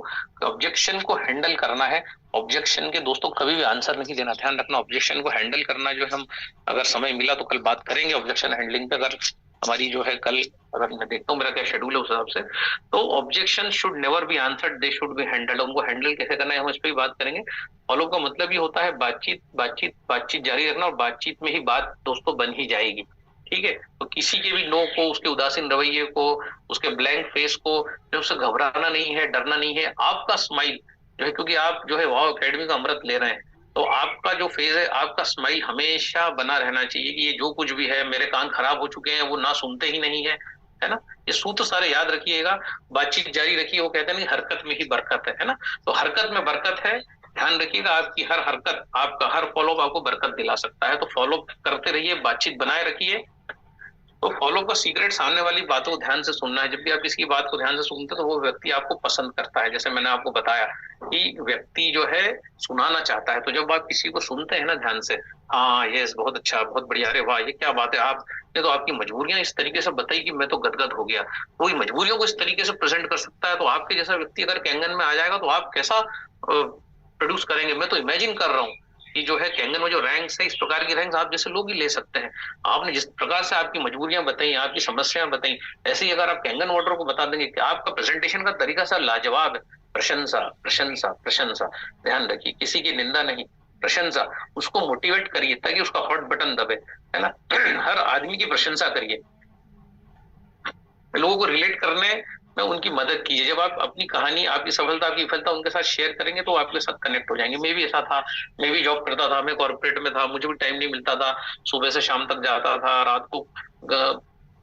ऑब्जेक्शन को हैंडल करना है, ऑब्जेक्शन के दोस्तों कभी भी आंसर नहीं देना। ध्यान रखना, ऑब्जेक्शन को हैंडल करना जो हम अगर समय मिला तो कल बात करेंगे ऑब्जेक्शन हैंडलिंग पे। अगर हमारी जो है कल, अगर मैं देखता हूँ मेरा क्या शेड्यूल है उस हिसाब से, तो objection should never be answered, they should be handled. उनको हैंडल कैसे करना है हम इस पर भी बात करेंगे। फॉलो का मतलब ये होता है बातचीत बातचीत बातचीत जारी रखना, और बातचीत में ही बात दोस्तों बन ही जाएगी। ठीक है, तो किसी के भी नो को, उसके उदासीन रवैये को, उसके ब्लैंक फेस को, जो उससे घबराना नहीं है, डरना नहीं है। आपका स्माइल जो है, क्योंकि आप जो है वाव एकेडमी का अमृत ले रहे हैं, तो आपका जो फेज है, आपका स्माइल हमेशा बना रहना चाहिए कि ये जो कुछ भी है, मेरे कान खराब हो चुके हैं, वो ना सुनते ही नहीं है, है ना। ये सूत्र सारे याद रखिएगा, बातचीत जारी रखिए। वो कहते हैं ना हरकत में ही बरकत है ना। तो हरकत में बरकत है, ध्यान रखिएगा। आपकी हर हरकत, आपका हर फॉलो आपको बरकत दिला सकता है। तो फॉलो करते रहिए, बातचीत बनाए रखिए। तो फॉलो का सीक्रेट सामने वाली बातों को ध्यान से सुनना है। जब भी आप किसी की बात को ध्यान से सुनते तो वो व्यक्ति आपको पसंद करता है। जैसे मैंने आपको बताया कि व्यक्ति जो है सुनाना चाहता है, तो जब आप किसी को सुनते हैं ना ध्यान से, हाँ यस बहुत अच्छा, बहुत बढ़िया, अरे वाह ये क्या बात है, आपने तो आपकी मजबूरियां इस तरीके से बताई कि मैं तो गदगद हो गया। कोई मजबूरियों को इस तरीके से प्रेजेंट कर सकता है, तो आपके जैसा व्यक्ति अगर कैंगन में आ जाएगा तो आप कैसा प्रोड्यूस करेंगे। मैं तो इमेजिन कर रहा हूँ कि जो है कैंगन में जो रैंक्स है, इस प्रकार की रैंक्स आप जैसे लोग ही ले सकते हैं। आपने जिस प्रकार से आपकी मजबूरियां बताई, आपकी समस्याएं बताई, ऐसे ही अगर आप कैंगन वाटर को बता देंगे कि आपका प्रेजेंटेशन का तरीका सा लाजवाब है, प्रशंसा प्रशंसा प्रशंसा। ध्यान रखिए, किसी की निंदा नहीं, प्रशंसा, उसको मोटिवेट करिए ताकि उसका हॉट बटन दबे, है ना। हर आदमी की प्रशंसा करिए, लोगों को रिलेट करने में उनकी मदद कीजिए। जब आप अपनी कहानी, आपकी सफलता, आपकी विफलता उनके साथ शेयर करेंगे तो आपके साथ कनेक्ट हो जाएंगे। मैं भी ऐसा था, मैं भी जॉब करता था, मैं कॉर्पोरेट में था, मुझे भी टाइम नहीं मिलता था, सुबह से शाम तक जाता था, रात को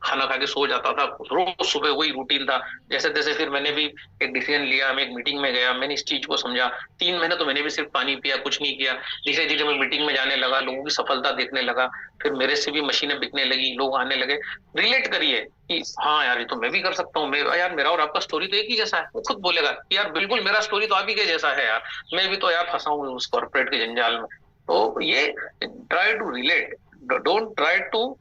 खाना खा के सो जाता था, रोज सुबह वही रूटीन था। जैसे तैसे फिर मैंने भी एक डिसीजन लिया, मैं एक मीटिंग में गया, मैंने इस चीज को समझा, 3 महीने तो मैंने भी सिर्फ पानी पिया, कुछ नहीं किया। धीरे धीरे मैं मीटिंग में जाने लगा, लोगों की सफलता देखने लगा, फिर मेरे से भी मशीनें बिकने लगी, लोग आने लगे। रिलेट करिए कि हाँ यार, ये तो मैं भी कर सकता हूँ, मैं यार, मेरा और आपका स्टोरी तो एक ही जैसा है। वो खुद बोलेगा कि यार बिल्कुल मेरा स्टोरी तो आप ही के जैसा है यार, मैं भी तो यार फंसा हूँ उस कॉर्पोरेट के जंजाल में। तो ये try to relate, don't try to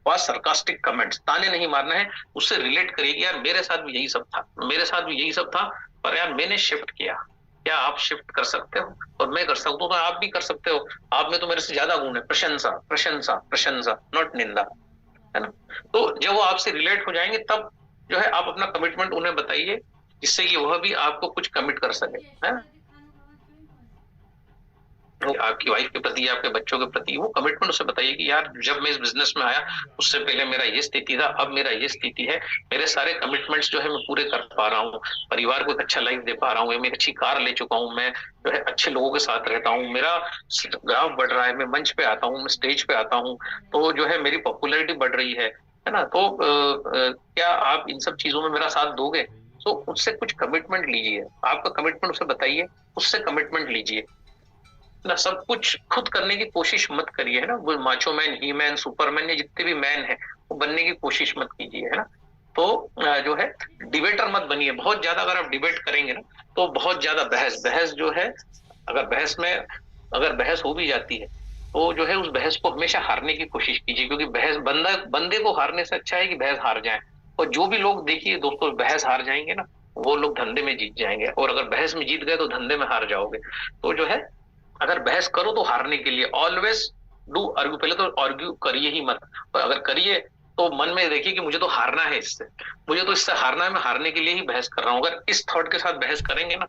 pass sarcastic comments, ताने नहीं मारना है, उससे रिलेट करिए कि यार मेरे साथ भी यही सब था, मेरे साथ भी यही सब था, पर यार मैंने शिफ्ट किया, क्या आप शिफ्ट कर सकते हो? और मैं कर सकता हूँ तो आप भी कर सकते हो। आप में तो मेरे से ज्यादा गुण है। प्रशंसा प्रशंसा प्रशंसा, नॉट निंदा, है ना। तो जब वो आपसे रिलेट हो जाएंगे तब जो है आप अपना कमिटमेंट उन्हें बताइए, जिससे कि वह भी आपको कुछ कमिट कर सके, है ना। आपकी वाइफ के प्रति, आपके बच्चों के प्रति वो कमिटमेंट उसे बताइए कि यार जब मैं इस बिजनेस में आया उससे पहले मेरा ये स्थिति था, अब मेरा ये स्थिति है, मेरे सारे कमिटमेंट्स जो है मैं पूरे कर पा रहा हूँ, परिवार को एक अच्छा लाइफ दे पा रहा हूँ, मैं अच्छी कार ले चुका हूँ, मैं जो है अच्छे लोगों के साथ रहता हूँ, मेरा गांव बढ़ रहा है, मैं मंच पे आता हूँ, मैं स्टेज पे आता हूँ, तो जो है मेरी पॉपुलैरिटी बढ़ रही है ना। तो क्या आप इन सब चीजों में मेरा साथ दोगे? तो उससे कुछ कमिटमेंट लीजिए, आपका कमिटमेंट उसे बताइए, उससे कमिटमेंट लीजिए ना। सब कुछ खुद करने की कोशिश मत करिए, है ना। वो माचो मैन, ही मैन, सुपरमैन, या जितने भी मैन है वो बनने की कोशिश मत कीजिए, है ना। तो जो है डिबेटर मत बनिए बहुत ज्यादा। अगर आप डिबेट करेंगे ना तो बहुत ज्यादा बहस बहस जो है, अगर बहस में अगर बहस हो भी जाती है तो जो है उस बहस को हमेशा हारने की कोशिश कीजिए, क्योंकि बहस बंदे को हारने से अच्छा है कि बहस हार जाए। और जो भी लोग देखिए दोस्तों बहस हार जाएंगे ना, वो लोग धंधे में जीत जाएंगे, और अगर बहस में जीत गए तो धंधे में हार जाओगे। तो जो है अगर बहस करो तो हारने के लिए, ऑलवेज डू आर्ग्यू, पहले तो आर्ग्यू करिए ही मत, और अगर करिए तो मन में देखिए कि मुझे तो हारना है इससे, मुझे तो इससे हारना है, मैं हारने के लिए ही बहस कर रहा हूँ। अगर इस थॉट के साथ बहस करेंगे ना,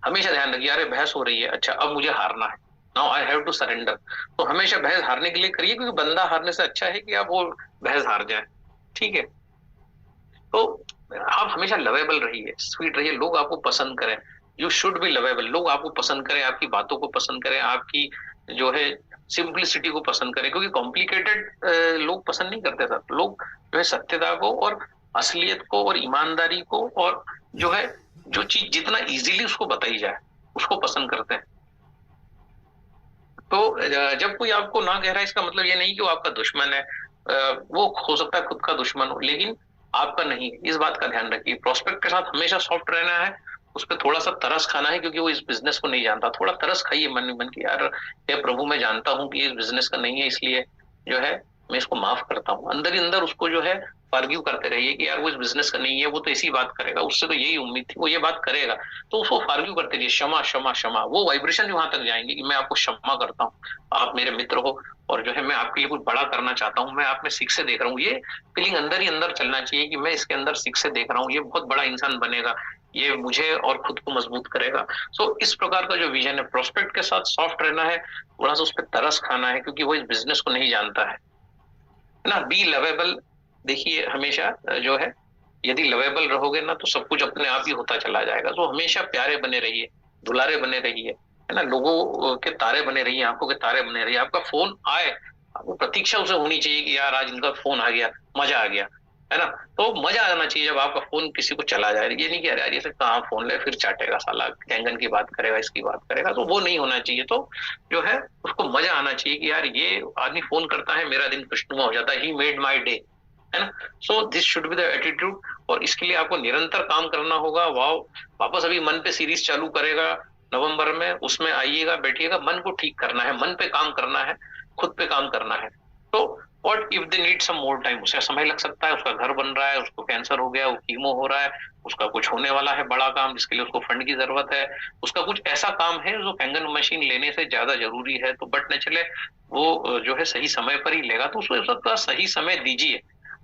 हमेशा ध्यान रखिए, अरे बहस हो रही है, अच्छा अब मुझे हारना है, now I have to surrender. तो हमेशा बहस हारने के लिए करिए, क्योंकि बंदा हारने से अच्छा है कि आप वो बहस हार जाए, ठीक है। तो आप हमेशा लवेबल रहिए, स्वीट रहिए, लोग आपको पसंद करें। यू शुड बी लवेबल, लोग आपको पसंद करें, आपकी बातों को पसंद करें, आपकी जो है सिंप्लिसिटी को पसंद करें, क्योंकि कॉम्प्लिकेटेड लोग पसंद नहीं करते सर। लोग जो है सत्यता को और असलियत को और ईमानदारी को, और जो है जो चीज जितना इजीली उसको बताई जाए उसको पसंद करते हैं। तो जब कोई आपको ना कह रहा है, इसका मतलब ये नहीं कि वो आपका दुश्मन है। वो हो सकता है खुद का दुश्मन हो, लेकिन आपका नहीं है, इस बात का ध्यान रखिए। प्रोस्पेक्ट के साथ हमेशा सॉफ्ट रहना है, उस पर थोड़ा सा तरस खाना है, क्योंकि वो इस बिजनेस को नहीं जानता। थोड़ा तरस खाइए मन मन की, यार हे प्रभु मैं जानता हूँ कि इस बिजनेस का नहीं है, इसलिए जो है मैं इसको माफ करता हूँ। अंदर ही अंदर उसको जो है आर्ग्यू करते रहिए कि यार वो इस बिजनेस का नहीं है, वो तो ऐसी बात करेगा, उससे तो यही उम्मीद थी, वो ये बात करेगा। तो उसको आर्ग्यू करते रहिए, क्षमा क्षमा क्षमा, वो वाइब्रेशन वहां तक जाएंगे कि मैं आपको क्षमा करता हूँ, आप मेरे मित्र हो, और जो है मैं आपके लिए कुछ बड़ा करना चाहता हूँ, मैं आप में सीख से देख रहा हूँ। ये फीलिंग अंदर ही अंदर चलना चाहिए कि मैं इसके अंदर सीख से देख रहा हूँ, ये बहुत बड़ा इंसान बनेगा, ये मुझे और खुद को मजबूत करेगा। सो इस प्रकार का जो विजन है, प्रोस्पेक्ट के साथ सॉफ्ट रहना है, थोड़ा सा उस पर तरस खाना है, क्योंकि वो इस बिजनेस को नहीं जानता है ना। बी लवेबल, देखिए हमेशा जो है यदि लवेबल रहोगे ना तो सब कुछ अपने आप ही होता चला जाएगा। तो हमेशा प्यारे बने रहिए, दुलारे बने रहिए, है ना। लोगों के तारे बने रहिए, आंखों के तारे बने रहिए। आपका फोन आए, आपको प्रतीक्षा उसे होनी चाहिए कि यार आज इनका फोन आ गया, मजा आ गया, है ना। तो मजा आना चाहिए जब आपका फोन किसी को चला जाए। ये नहीं कि यार ये कहाँ फोन ले, फिर चाटेगा साला, कैंगन की बात करेगा, इसकी बात करेगा, तो वो नहीं होना चाहिए। तो जो है उसको मजा आना चाहिए कि यार ये आदमी फोन करता है, मेरा दिन खुशनुमा हो जाता है, ही मेड माई डे, है ना। So this should be the attitude, और इसके लिए आपको निरंतर काम करना होगा। वापस अभी मन पे सीरीज चालू करेगा नवंबर में, उसमें आइएगा, बैठिएगा, मन को ठीक करना है, मन पे काम करना है, खुद पे काम करना है। तो what if they need some more time, उसे समय लग सकता है, उसका घर बन रहा है, उसको कैंसर हो गया, वो कीमो हो रहा है, उसका कुछ होने वाला है बड़ा काम जिसके लिए उसको फंड की जरूरत है, उसका कुछ ऐसा काम है जो कैंगन मशीन लेने से ज्यादा जरूरी है, तो बट न चले वो जो है सही समय पर ही लेगा, तो उसको उसका सही समय दीजिए।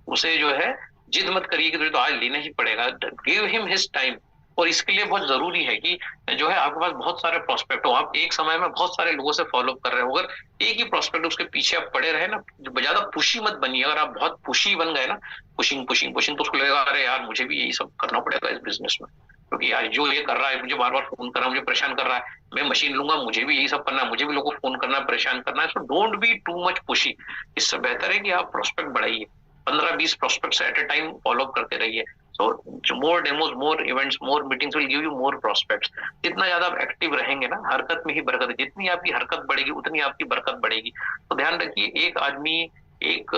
उसे जो है जिद मत करिए कि तुझे तो आज लेना ही पड़ेगा, गिव हिम हिज टाइम, और इसके लिए बहुत जरूरी है कि जो है आपके पास बहुत सारे प्रोस्पेक्ट हो, आप एक समय में बहुत सारे लोगों से फॉलो कर रहे हो। अगर एक ही प्रोस्पेक्ट उसके पीछे आप पड़े रहे ना, ज्यादा पुशी मत बनिए। अगर आप बहुत पुशी बन गए ना, पुशिंग पुशिंग पुशिंग, तो उसको लगेगा अरे यार मुझे भी यही सब करना पड़ेगा इस बिजनेस में, क्योंकि यार जो ये कर रहा है, मुझे बार बार फोन कर रहा है, मुझे परेशान कर रहा है, मैं मशीन लूंगा, मुझे भी यही सब करना है, मुझे भी लोगों को फोन करना है, परेशान करना है। So don't be too much pushy. इससे बेहतर है कि आप प्रोस्पेक्ट बढ़ाइए, 15-20 prospects at a time follow करते रहिए। So more demos, more events, more meetings will give you more prospects. जितना ज्यादा आप एक्टिव रहेंगे ना, हरकत में ही बरकत है, जितनी आपकी हरकत बढ़ेगी उतनी आपकी बरकत बढ़ेगी। तो ध्यान रखिए, एक आदमी एक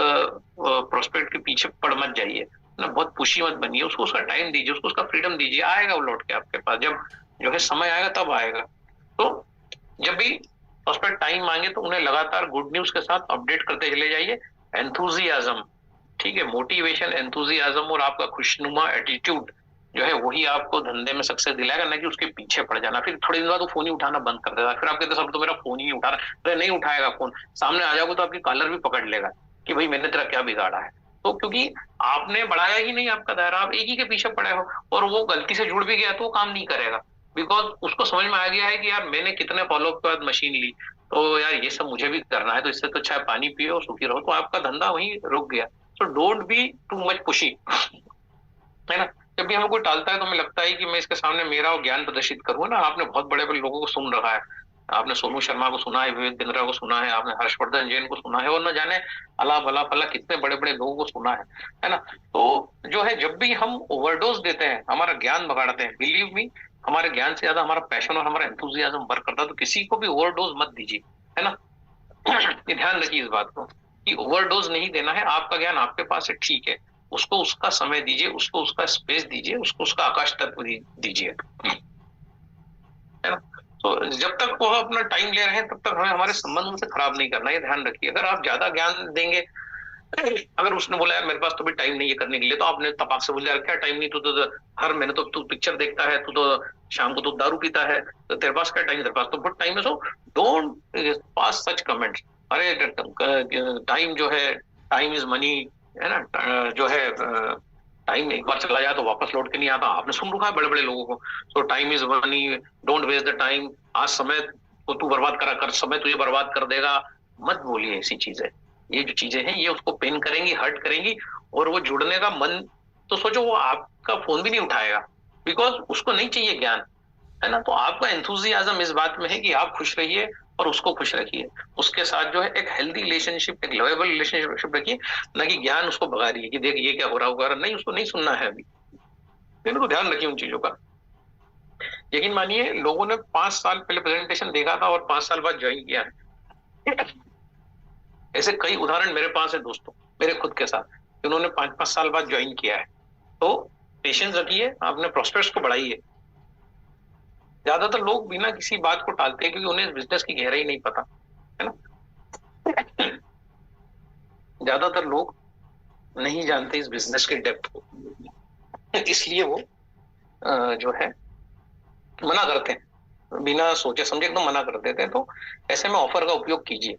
प्रोस्पेक्ट के पीछे पड़ मत जाइए ना, बहुत पुशी मत बनिए, उसको उसका टाइम दीजिए, उसको उसका फ्रीडम दीजिए, आएगा वो लौट के आपके पास, जब जो है समय आएगा तब आएगा। तो जब भी प्रोस्पेक्ट टाइम मांगे तो उन्हें लगातार गुड न्यूज के साथ अपडेट करते चले जाइए। एंथुजियाज्म, ठीक है, मोटिवेशन, एंथुजियाज्म और आपका खुशनुमा एटीट्यूड जो है वही आपको धंधे में सक्सेस दिलाएगा, ना कि उसके पीछे पड़ जाना। फिर थोड़ी दिन बाद वो फोन ही उठाना बंद कर देगा, फिर आप कहते सब तो मेरा फोन ही नहीं उठा रहा। अरे नहीं उठाएगा फोन, सामने आ जाओगे तो आपकी कॉलर भी पकड़ लेगा कि भाई मैंने तेरा क्या बिगाड़ा है। तो क्योंकि आपने बढ़ाया ही नहीं आपका दायरा, आप एक ही के पीछे पड़े हो, और वो गलती से जुड़ भी गया तो वो काम नहीं करेगा, बिकॉज उसको समझ में आ गया है कि यार मैंने कितने फॉलोअप के बाद मशीन ली, तो यार ये सब मुझे भी करना है, तो इससे तो अच्छा पानी पियो और सुखी रहो। तो आपका धंधा वहीं रुक गया। सो don't be too much pushy, है ना। जब भी हमें कोई टालता है तो हमें लगता है कि मैं इसके सामने मेरा ज्ञान प्रदर्शित करूँ ना। आपने बहुत बड़े बड़े लोगों को सुन रखा है, आपने सोनू शर्मा को सुना है, विवेक बिंद्रा को सुना है, आपने हर्षवर्धन जैन को सुना है, और न जाने अला भला फला कितने बड़े बड़े लोगों को सुना है ना। तो जो है जब भी हम ओवरडोज देते हैं, हमारा ज्ञान बगाड़ते हैं, बिलीव मी, हमारे ज्ञान से ज्यादा हमारा पैशन और हमारा एंथुजियाज्म वर्क करता है। तो किसी को भी ओवरडोज मत दीजिए, है ना। ये ध्यान रखिए इस बात को कि ओवरडोज नहीं देना है। आपका ज्ञान आपके पास है, ठीक है, उसको उसका समय दीजिए, उसको उसका स्पेस दीजिए, उसको उसका आकाश तत्व दीजिए, है ना। तो जब तक वो अपना टाइम ले रहे हैं तब तक हमें हमारे संबंध उनसे खराब नहीं करना, ये ध्यान रखिए। अगर आप ज्यादा ज्ञान देंगे, अगर उसने बोला यार मेरे पास तो भी टाइम नहीं है करने के लिए, तो आपने तपाक से बोला यार क्या टाइम नहीं, तू तो हर महीने तो तू पिक्चर देखता है, तू तो शाम को तो दारू पीता है, तो तेरे पास क्या टाइम, तेरे पास तो बहुत टाइम है। So don't pass such comments. अरे टाइम जो है, टाइम इज मनी, है ना, जो है टाइम एक बार चला जाए तो वापस लौट के नहीं आता, आपने सुन रखा है बड़े बड़े लोगों को। So time is money, don't waste the time. आज समय को तू बर्बाद करा कर, समय तुझे बर्बाद कर देगा, मत बोलिए ऐसी चीजें। ये जो चीजें हैं ये उसको पेन करेंगी, हर्ट करेंगी, और वो जुड़ने का मन, तो सोचो वो आपका फोन भी नहीं उठाएगा, बिकॉज उसको नहीं चाहिए ज्ञान, है ना। तो आपका एंथुजियाज्म इस बात में है कि आप खुश रहिए और उसको खुश रखिए, उसके साथ जो है एक हेल्दी रिलेशनशिप, एक लवेबल रिलेशनशिप रखिए, ना कि ज्ञान उसको भगा रही है कि देख ये क्या हो रहा होगा, नहीं, उसको नहीं सुनना है अभी। तो ध्यान रखिए उन चीजों का। यकीन मानिए, लोगों ने 5 साल पहले प्रेजेंटेशन देखा था और 5 साल बाद ज्वाइन किया है। ऐसे कई उदाहरण मेरे पास है दोस्तों, मेरे खुद के साथ, जिन्होंने 5-5 साल बाद ज्वाइन किया है। तो पेशेंस रखिए, आपने प्रोस्पेक्ट्स को बढ़ाइए। ज्यादातर लोग बिना किसी बात को टालते हैं क्योंकि उन्हें बिजनेस की गहराई नहीं पता, है ना। ज्यादातर लोग नहीं जानते इस बिजनेस के डेप्थ को, इसलिए वो जो है मना करते हैं, बिना सोचे समझे एकदम मना कर देते हैं। तो ऐसे में ऑफर का उपयोग कीजिए।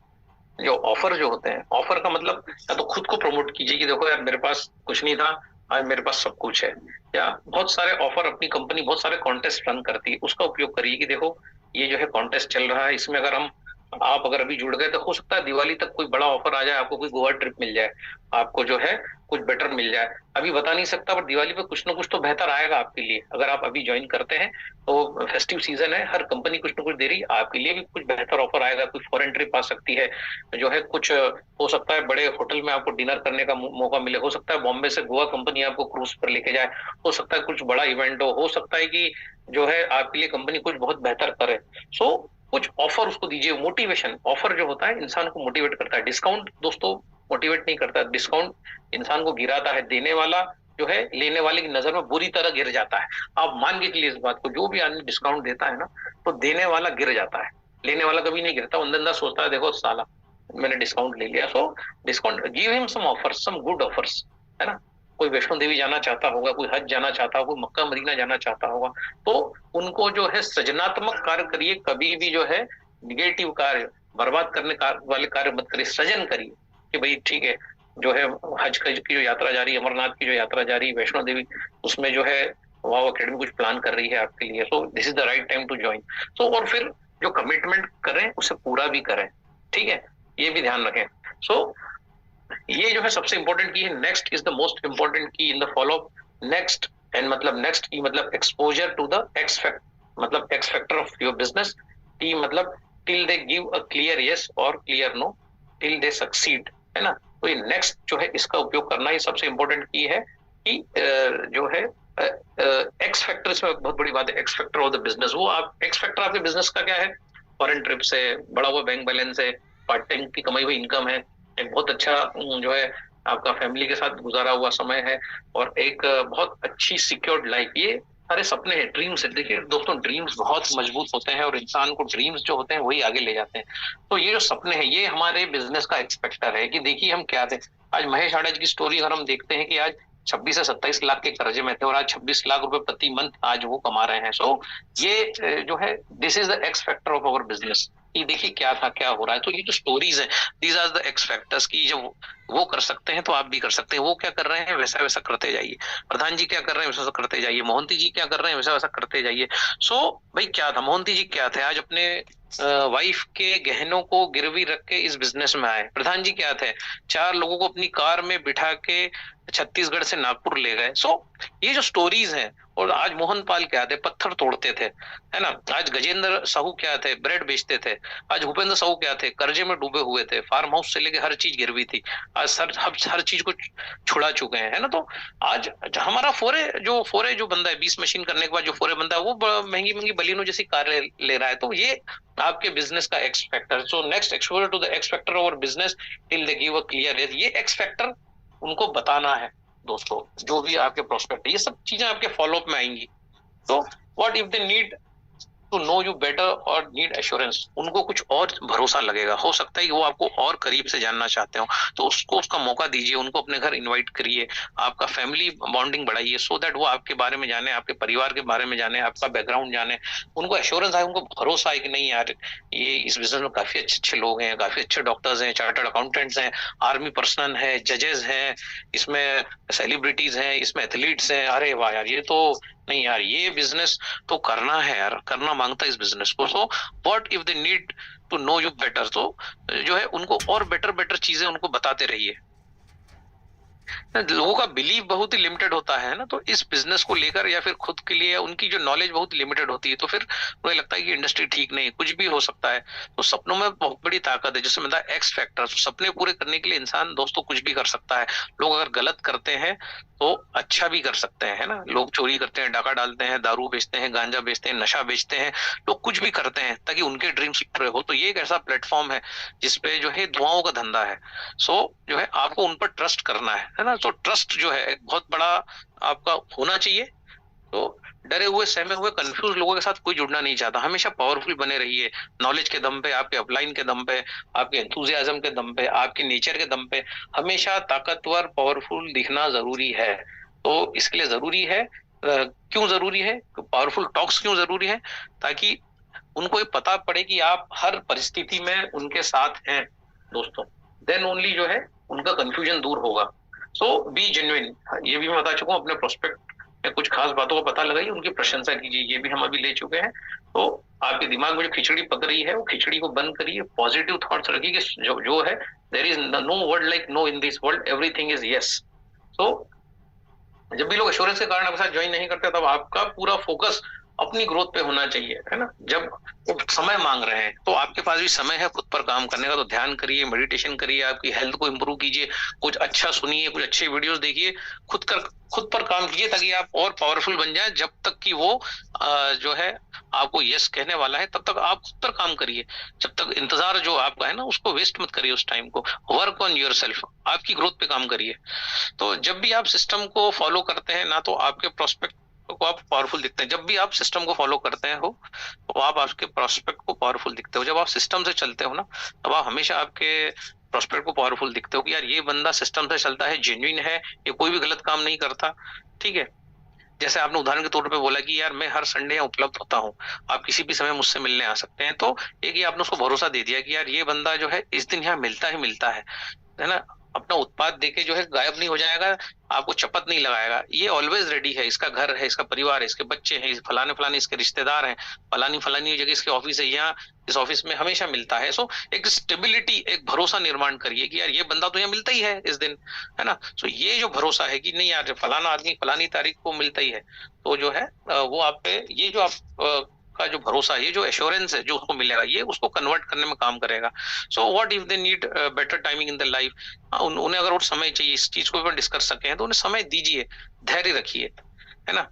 जो ऑफर जो होते हैं, ऑफर का मतलब या तो खुद को प्रमोट कीजिए कि देखो यार मेरे पास कुछ नहीं था, आज मेरे पास सब कुछ है। या बहुत सारे ऑफर, अपनी कंपनी बहुत सारे कॉन्टेस्ट रन करती है, उसका उपयोग करिए कि देखो ये जो है कॉन्टेस्ट चल रहा है, इसमें अगर आप अगर अभी जुड़ गए तो हो सकता है दिवाली तक कोई बड़ा ऑफर आ जाए, आपको कोई गोवा ट्रिप मिल जाए, आपको जो है कुछ बेटर मिल जाए। अभी बता नहीं सकता, पर दिवाली पे कुछ ना कुछ तो बेहतर आएगा आपके लिए। अगर आप अभी ज्वाइन करते हैं तो फेस्टिव सीजन है, हर कंपनी कुछ ना कुछ दे रही है, आपके लिए भी कुछ बेहतर ऑफर आएगा। कुछ फॉरेन ट्रिप आ सकती है, जो है कुछ हो सकता है बड़े होटल में आपको डिनर करने का मौका मिले, हो सकता है बॉम्बे से गोवा कंपनी आपको क्रूज पर लेके जाए, हो सकता है कुछ बड़ा इवेंट हो सकता है कि जो है आपके लिए कंपनी कुछ बहुत बेहतर करे। सो कुछ ऑफर उसको दीजिए। मोटिवेशन, ऑफर जो होता है इंसान को मोटिवेट करता है। डिस्काउंट दोस्तों मोटिवेट नहीं करता, डिस्काउंट इंसान को गिराता है। देने वाला जो है लेने वाले की नजर में बुरी तरह गिर जाता है। आप मान के चलिए इस बात को, जो भी आदमी डिस्काउंट देता है ना, तो देने वाला गिर जाता है, लेने वाला कभी नहीं गिरता। अंदर सोचता है देखो साला मैंने डिस्काउंट ले लिया। So discount, give him some offers, some good offers, है ना। कोई वैष्णो देवी जाना चाहता होगा, कोई हज जाना चाहता होगा, कोई मक्का मदीना जाना चाहता होगा, तो उनको जो है सृजनात्मक कार्य करिए। कभी भी जो है निगेटिव कार्य, बर्बाद करने वाले कार्य मत करिए, सृजन करिए कि भाई ठीक है, जो है हज की जो यात्रा जा रही है, अमरनाथ की जो यात्रा जा रही है, वैष्णो देवी, उसमें जो है वाव एकेडमी कुछ प्लान कर रही है आपके लिए, so this is the right time to join. So और फिर जो कमिटमेंट करें उसे पूरा भी करें, ठीक है, ये भी ध्यान रखें। सो ये जो है सबसे इंपॉर्टेंट की है। Next is the most important key in the follow up. Next and मतलब नेक्स्ट की मतलब exposure to the x factor, मतलब x factor of your business. T मतलब till they give a clear yes और clear no, till they succeed, है ना। तो ये नेक्स्ट जो है इसका उपयोग करना ये सबसे इंपॉर्टेंट की है कि जो है एक्स फैक्टर, इसमें बहुत बड़ी बात है, x factor of the business. वो आप एक्स फैक्टर आपके बिजनेस का क्या है? फॉरेन ट्रिप्स है, बढ़ा हुआ बैंक बैलेंस है, पार्ट टाइम की कमाई हुई इनकम है, एक बहुत अच्छा जो है आपका फैमिली के साथ गुजारा हुआ समय है, और एक बहुत अच्छी सिक्योर्ड लाइफ। ये सारे सपने हैं, ड्रीम्स है। देखिए दोस्तों, ड्रीम्स बहुत मजबूत होते हैं और इंसान को ड्रीम्स जो होते हैं वही आगे ले जाते हैं। तो ये जो सपने हैं ये हमारे बिजनेस का एक्सपेक्टर है कि देखिए हम क्या थे। आज महेश आडज की स्टोरी अगर हम देखते हैं कि आज 26 से 27 लाख के कर्जे में थे और आज 26 लाख रुपए प्रति मंथ आज वो कमा रहे हैं। सो ये जो है this is the x factor of our business. ये देखिए क्या था, क्या हो रहा है। तो ये जो स्टोरीज है, these are the X factors की जब वो कर सकते हैं तो आप भी कर सकते हैं। वो क्या कर रहे हैं वैसा वैसा करते जाइए, प्रधान जी क्या कर रहे हैं वैसा वैसा करते जाइए, मोहंती जी क्या कर रहे हैं वैसा वैसा करते जाइए। सो भाई क्या था, मोहंती जी क्या थे, आज अपने वाइफ के गहनों को गिरवी रख के इस बिजनेस में आए। प्रधान जी क्या थे, 4 लोगों को अपनी कार में बिठा के छत्तीसगढ़ से नागपुर ले गए। सो ये जो स्टोरीज हैं। और आज मोहन पाल क्या थे, पत्थर तोड़ते थे, है ना। आज गजेंद्र साहू क्या थे, ब्रेड बेचते थे। आज भूपेंद्र साहू क्या थे, कर्जे में डूबे हुए थे, फार्म हाउस से लेके हर चीज गिरवी थी। आज हर चीज को छुड़ा चुके हैं, है ना। तो आज हमारा फोरे जो बंदा है 20 मशीन करने के बाद जो फोरे बंदा है वो महंगी महंगी बलिनो जैसी कार ले रहा है। तो ये आपके बिजनेस का X factor. So next exposure to the x factor of business till they give a clear yes. ये एक्स फैक्टर उनको बताना है दोस्तों, जो भी आपके प्रोस्पेक्ट है ये सब चीजें आपके फॉलोअप में आएंगी। तो what if they need to know you better और नीड एश्योरेंस, उनको कुछ और भरोसा लगेगा, हो सकता है कि वो आपको और करीब से जानना चाहते हो, तो उसको उसका मौका दीजिए, उनको अपने घर इनवाइट करिए, आपका फैमिली बॉन्डिंग बढ़ाइए, सो दैट वो आपके बारे में जाने, आपके परिवार के बारे में जाने, आपका बैकग्राउंड जाने, उनको एश्योरेंस आए, उनको भरोसा आए कि नहीं यार ये इस बिजनेस में काफी अच्छे अच्छे लोग हैं, काफी अच्छे डॉक्टर्स हैं, चार्टर्ड अकाउंटेंट्स हैं, आर्मी पर्सनल है, जजेस हैं, इसमें सेलिब्रिटीज हैं, इसमें एथलीट्स हैं। अरे वाह यार, ये तो नहीं यार, ये बिजनेस तो करना है यार, करना मांगता है इस बिजनेस को। So what if they need to know you better, तो जो है उनको और बेटर चीजें उनको बताते रहिए। लोगों का बिलीव बहुत ही लिमिटेड होता है ना, तो इस बिजनेस को लेकर या फिर खुद के लिए उनकी जो नॉलेज बहुत लिमिटेड होती है, तो फिर मुझे लगता है कि इंडस्ट्री ठीक नहीं, कुछ भी हो सकता है। तो सपनों में बहुत बड़ी ताकत है, जैसे मतलब एक्स फैक्टर। सपने पूरे करने के लिए इंसान दोस्तों कुछ भी कर सकता है। लोग अगर गलत करते हैं तो अच्छा भी कर सकते हैं, है ना। लोग चोरी करते हैं, डाका डालते हैं, दारू बेचते हैं, गांजा बेचते हैं, नशा बेचते हैं, लोग कुछ भी करते हैं ताकि उनके ड्रीम्स पूरे हो। तो ये एक ऐसा प्लेटफॉर्म है जिसपे जो है दुआओं का धंधा है। सो जो है आपको उन पर ट्रस्ट करना है ना। तो ट्रस्ट जो है बहुत बड़ा आपका होना चाहिए। तो डरे हुए, सहमे हुए, कंफ्यूज लोगों के साथ कोई जुड़ना नहीं चाहता। हमेशा पावरफुल बने रहिए, नॉलेज के दम पे, आपके अपलाइन के दम पे, आपके एंथुजियाज्म के दम पे, आपके नेचर के दम पे हमेशा ताकतवर, पावरफुल दिखना जरूरी है। तो इसके लिए जरूरी है, क्यों जरूरी है, पावरफुल टॉक्स क्यों जरूरी है, ताकि उनको ये पता पड़े कि आप हर परिस्थिति में उनके साथ हैं दोस्तों। देन ओनली जो है उनका कंफ्यूजन दूर होगा। सो बी जेन्युइन, ये भी मैं बता चुका हूँ। अपने प्रोस्पेक्ट में कुछ खास बातों का पता लगाइए, उनकी प्रशंसा कीजिए, ये भी हम अभी ले चुके हैं। तो आपके दिमाग में जो खिचड़ी पक रही है वो खिचड़ी को बंद करिए, पॉजिटिव थॉट्स रखिए कि जो है there is no word like no in this world, everything is yes. So जब भी लोग एश्योरेंस के कारण आपके साथ ज्वाइन नहीं करते तब आपका पूरा फोकस अपनी ग्रोथ पे होना चाहिए, है ना। जब वो समय मांग रहे हैं तो आपके पास भी समय है खुद पर काम करने का, तो ध्यान करिए, मेडिटेशन करिए, आपकी हेल्थ को इंप्रूव कीजिए, कुछ अच्छा सुनिए, कुछ अच्छे वीडियोस देखिए, खुद पर काम कीजिए ताकि आप और पावरफुल बन जाए। जब तक कि वो जो है आपको यस कहने वाला है तब तक आप खुद पर काम करिए। जब तक इंतजार जो आपका है ना उसको वेस्ट मत करिए, उस टाइम को वर्क ऑन योरसेल्फ, आपकी ग्रोथ पे काम करिए। तो जब भी आप सिस्टम को फॉलो करते हैं ना तो आपके प्रोस्पेक्ट को आप पावरफुल दिखते हैं। जब भी आप सिस्टम को फॉलो करते हैं हो तो आप आपके प्रोस्पेक्ट को पावरफुल दिखते हो। जब आप सिस्टम से चलते हो ना तब आप हमेशा आपके प्रोस्पेक्ट को पावरफुल दिखते हो कि यार ये बंदा सिस्टम से चलता है, जेन्युइन है, ये कोई भी गलत काम नहीं करता, ठीक है। जैसे आपने उदाहरण के तौर पे बोला कि यार मैं हर संडे यहाँ उपलब्ध होता हूँ, आप किसी भी समय मुझसे मिलने आ सकते हैं। तो एक ये आपने उसको भरोसा दे दिया कि यार ये बंदा जो है इस दिन यहाँ मिलता है ना। अपना उत्पाद देके जो है गायब नहीं हो जाएगा, आपको चपत नहीं लगाएगा। ये ऑलवेज रेडी है, इसका घर है, इसका परिवार है, इसके बच्चे हैं, फलाने फलाने इसके रिश्तेदार हैं, फलानी फलानी जगह इसके ऑफिस है, यहाँ इस ऑफिस में हमेशा मिलता है। सो एक स्टेबिलिटी, एक भरोसा निर्माण करिए कि यार ये बंदा तो यहाँ मिलता ही है इस दिन, है ना। सो ये जो भरोसा है कि नहीं यार फलाना आदमी फलानी तारीख को मिलता ही है, तो जो है वो आप पे ये जो आप का जो भरोसा है, ये जो एश्योरेंस है जो उसको मिलेगा, ये उसको कन्वर्ट करने में काम करेगा। सो what if they need better timing in the life, उन्हें अगर वो समय चाहिए इस चीज को भी डिस्कस सके तो उन्हें समय दीजिए, धैर्य रखिए, है ना।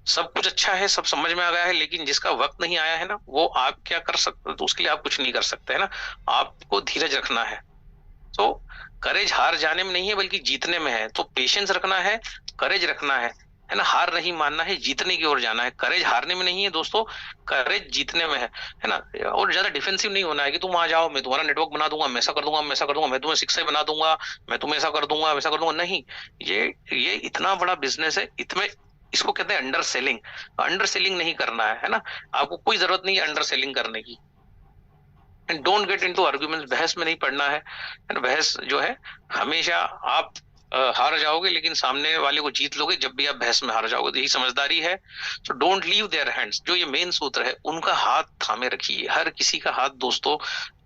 सब कुछ अच्छा है, सब समझ में आ गया है, लेकिन जिसका वक्त नहीं आया है ना, वो आप क्या कर सकते, तो उसके लिए आप कुछ नहीं कर सकते, है ना। आपको धीरज रखना है। तो करेज हार जाने में नहीं है बल्कि जीतने में है। तो पेशेंस रखना है, करेज रखना है ना। हार नहीं मानना है, जीतने की ओर जाना है। करेज हारने में नहीं है दोस्तों, करेज जीतने में है ना। और ज्यादा डिफेंसिव नहीं होना है कि तुम आ जाओ, मैं तुम्हारा नेटवर्क बना दूंगा, मैं ऐसा कर दूंगा, मैं ऐसा कर दूंगा, मैं तुम्हें शिक्षा बना दूंगा, मैं तुम्हें ऐसा कर दूंगा, वैसा कर दूंगा। नहीं, ये इतना बड़ा बिजनेस है, इसमें इसको कहते हैं अंडर सेलिंग। अंडर सेलिंग नहीं करना है ना। आपको कोई जरूरत नहीं है अंडर सेलिंग करने की। And don't get into arguments, बहस में नहीं पड़ना है। एंड बहस जो है हमेशा आप हार जाओगे, लेकिन सामने वाले को जीत लोगे जब भी आप बहस में हार जाओगे। तो यही समझदारी है। So don't leave their hands, जो ये मेन सूत्र है, उनका हाथ थामे रखिए। हर किसी का हाथ दोस्तों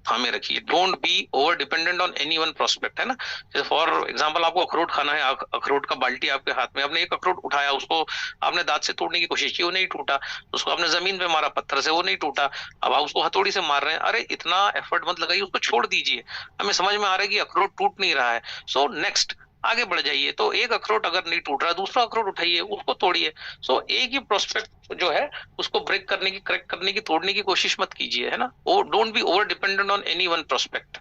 थामे रखिए। Don't be over dependent on any one prospect, है ना। जैसे फॉर एग्जाम्पल आपको अखरोट खाना है, अखरोट का बाल्टी आपके हाथ में, आपने एक अखरोट उठाया, उसको आपने दांत से तोड़ने की कोशिश की, वो नहीं टूटा। उसको आपने जमीन पे मारा पत्थर से, वो नहीं टूटा। अब आप उसको हथौड़ी से मार रहे हैं, अरे इतना एफर्ट मत लगाइए, उसको छोड़ दीजिए। हमें समझ में आ रहा है कि अखरोट टूट नहीं रहा है, सो नेक्स्ट आगे बढ़ जाइए। तो एक अखरोट अगर नहीं टूट रहा, दूसरा अखरोट उठाइए, उसको तोड़िए। सो एक ही प्रोस्पेक्ट जो है उसको ब्रेक करने की, करेक्ट करने की, तोड़ने की कोशिश मत कीजिए, है ना। Don't be over dependent on any one prospect.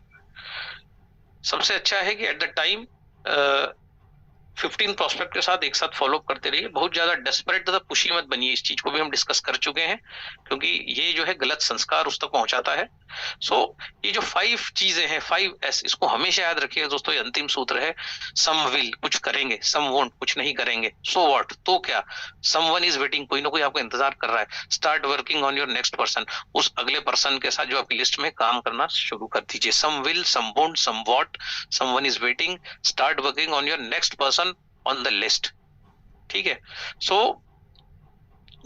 सबसे अच्छा है कि एट द टाइम 15 प्रोस्पेक्ट के साथ एक साथ फॉलो करते रहिए। बहुत ज्यादा डेस्परेट तथा पुशी मत बनिए। इस चीज को भी हम डिस्कस कर चुके हैं, क्योंकि ये जो है गलत संस्कार उस तक पहुंचाता है। सो ये जो 5 चीजें हैं, 5S, इसको हमेशा याद रखिएगा दोस्तों। ये अंतिम सूत्र है। सम विल, कुछ करेंगे, सम वोंट, कुछ नहीं करेंगे। सो व्हाट, तो क्या। समवन इज वेटिंग, कोई ना कोई आपको इंतजार कर रहा है। Start working on your next person, उस अगले पर्सन के साथ जो आपकी लिस्ट में काम करना शुरू कर दीजिए। Some will, some won't, some what, someone is waiting, start working on your next person on the list. ठीक है। सो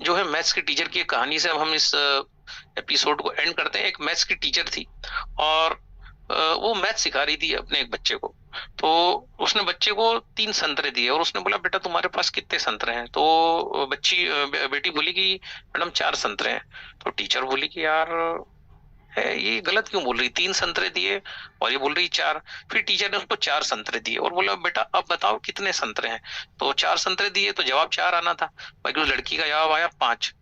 जो है मैथ्स की टीचर की कहानी से अब हम इस एपिसोड को एंड करते हैं। एक मैथ्स की टीचर थी और वो मैथ सिखा रही थी अपने एक बच्चे को। तो उसने बच्चे को 3 संतरे दिए और उसने बोला बेटा तुम्हारे पास कितने संतरे हैं। तो बेटी बोली कि मैडम 4 संतरे हैं। तो टीचर बोली कि यार है ये गलत क्यों बोल रही, 3 संतरे दिए और ये बोल रही 4। फिर टीचर ने उसको 4 संतरे दिए और बोला बेटा अब बताओ कितने संतरे हैं। तो 4 संतरे दिए तो जवाब 4 आना था, बाकी उस लड़की का जवाब आया 5।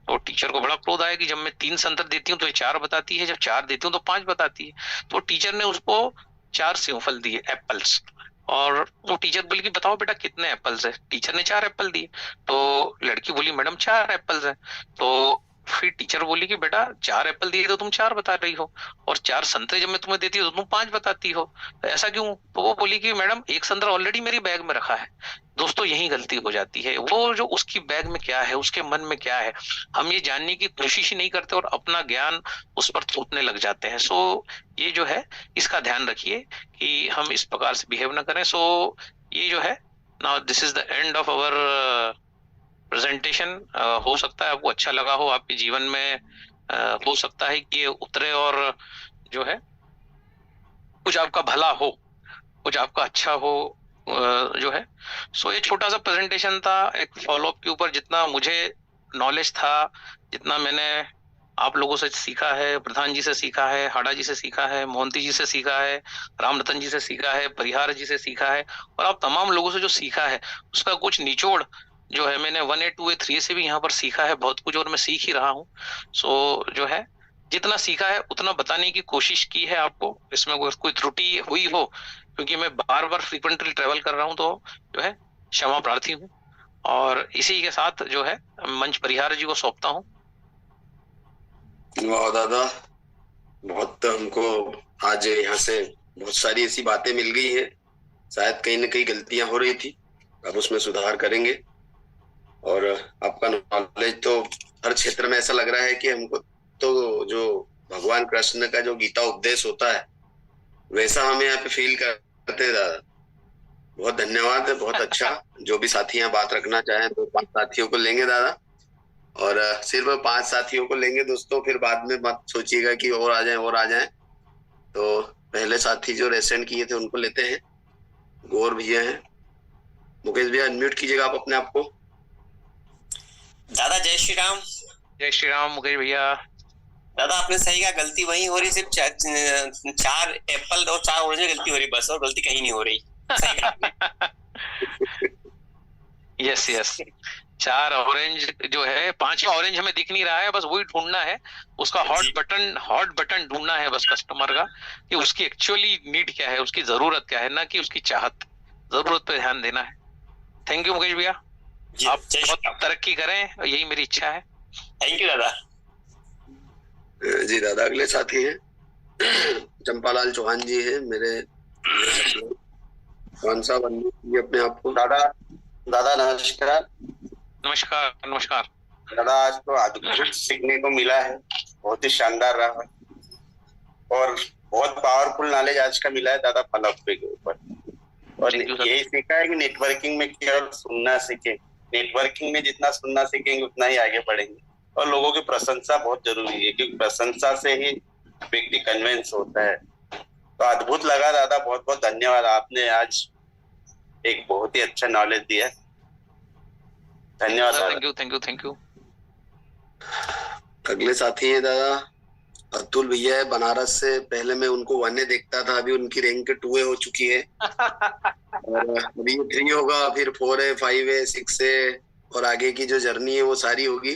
तो टीचर को बड़ा क्रोध आया कि जब मैं 3 संतरे देती हूँ तो ये 4 बताती है, जब 4 देती हूँ तो 5 बताती है। तो टीचर ने उसको 4 सेवफल दिए, एप्पल्स। और वो टीचर बोली कि बताओ बेटा कितने एप्पल्स है। टीचर ने 4 एप्पल दिए। तो लड़की बोली मैडम 4 एप्पल्स है। तो फिर टीचर बोली कि बेटा 4 एप्पल दिए तो तुम 4 बता रही हो, और 4 संतरे जब मैं तुम्हें देती हूँ तो तुम 5 बताती हो, तो ऐसा क्यों। तो वो बोली कि मैडम एक संतरा ऑलरेडी मेरी बैग में रखा है। दोस्तों यही गलती हो जाती है। वो जो उसकी बैग में क्या है, उसके मन में क्या है, हम ये जानने की कोशिश ही नहीं करते और अपना ज्ञान उस पर थोपने लग जाते हैं। सो ये जो है इसका ध्यान रखिए कि हम इस प्रकार से बिहेव ना करें। सो ये जो है now this is the end of our presentation. हो सकता है आपको अच्छा लगा हो, आपके जीवन में हो सकता है कि ये उतरे और जो है कुछ आपका भला हो, कुछ आपका अच्छा हो जो है। सो ये छोटा सा प्रेजेंटेशन था एक फॉलोअप के ऊपर। जितना मुझे नॉलेज था, जितना मैंने आप लोगों से सीखा है, प्रधान जी से सीखा है, हाड़ा जी से सीखा है, मोहंती जी से सीखा है, राम रतन जी से सीखा है, परिहार जी से सीखा है, और आप तमाम लोगों से जो सीखा है उसका कुछ निचोड़ जो है मैंने 1A 2A 3A से भी यहाँ पर सीखा है बहुत कुछ, और मैं सीख ही रहा हूँ। सो जो है जितना सीखा है उतना बताने की कोशिश की है आपको। इसमें कोई त्रुटि हुई हो, क्योंकि मैं बार बार फ्रीक्वेंटली ट्रेवल कर रहा हूँ, तो जो है क्षमा प्रार्थी हूँ। और इसी के साथ जो है मंच परिहार जी को सौंपता हूँ। वाह दादा, बहुत हमको आज यहाँ से बहुत सारी ऐसी बातें मिल गई है। शायद कहीं ना कहीं गलतियां हो रही थी, अब उसमें सुधार करेंगे। और आपका नॉलेज तो हर क्षेत्र में ऐसा लग रहा है कि हमको तो जो भगवान कृष्ण का जो गीता उपदेश होता है वैसा हमें यहाँ पे फील कर करते हैं दादा। बहुत धन्यवाद है, बहुत अच्छा। जो भी साथी यहाँ बात रखना चाहें तो 5 साथियों को लेंगे दादा, और सिर्फ 5 साथियों को लेंगे दोस्तों, फिर बाद में मत सोचिएगा कि और आ जाएं और आ जाएं। तो पहले साथी जो रेसेंट किए थे उनको लेते हैं। गौर भैया हैं। मुकेश भैया अनम्यूट कीजिएगा आप अपने आप को। दादा जय श्री राम। जय श्री राम मुकेश भैया। दादा आपने सही कहा, गलती वही हो रही, सिर्फ 4 एप्पल और 4 ऑरेंज गलती हो रही बस, और गलती कहीं नहीं हो रही। सही कहा। यस यस, 4 ऑरेंज जो है, 5वां ऑरेंज हमें दिख नहीं रहा है, बस वही ढूंढना है। उसका हॉट बटन ढूंढना है बस कस्टमर का, कि उसकी एक्चुअली नीड क्या है, उसकी जरूरत क्या है, ना कि उसकी चाहत। जरूरत पे ध्यान देना है। थैंक यू मुकेश भैया, आप बहुत तरक्की करें, यही मेरी इच्छा है। थैंक यू दादा। जी दादा, अगले साथी हैं चंपालाल चौहान जी है मेरे। कौन सा ये अपने आप को। दादा नमस्कार। नमस्कार नमस्कार दादा, आज तो अद्भुत सीखने को मिला है, बहुत ही शानदार रहा, और बहुत पावरफुल नॉलेज आज का मिला है दादा फॉलोअप के ऊपर। और यही सीखा है कि नेटवर्किंग में केवल सुनना सीखें, नेटवर्किंग में जितना सुनना सीखेंगे उतना ही आगे बढ़ेंगे। और लोगों की प्रशंसा बहुत जरूरी है, क्योंकि प्रशंसा से ही व्यक्ति कन्विंस होता है। तो अद्भुत लगा दादा, बहुत बहुत धन्यवाद। आपने आज एक बहुत ही अच्छा नॉलेज दिया। धन्यवाद। Thank you. अगले साथी है दादा अतुल भैया है बनारस से। पहले मैं उनको 1 देखता था, अभी उनकी रैंक 2 हो चुकी है। और अभी 3 होगा, फिर 4 है, 5 है, 6 है, और आगे की जो जर्नी है वो सारी होगी।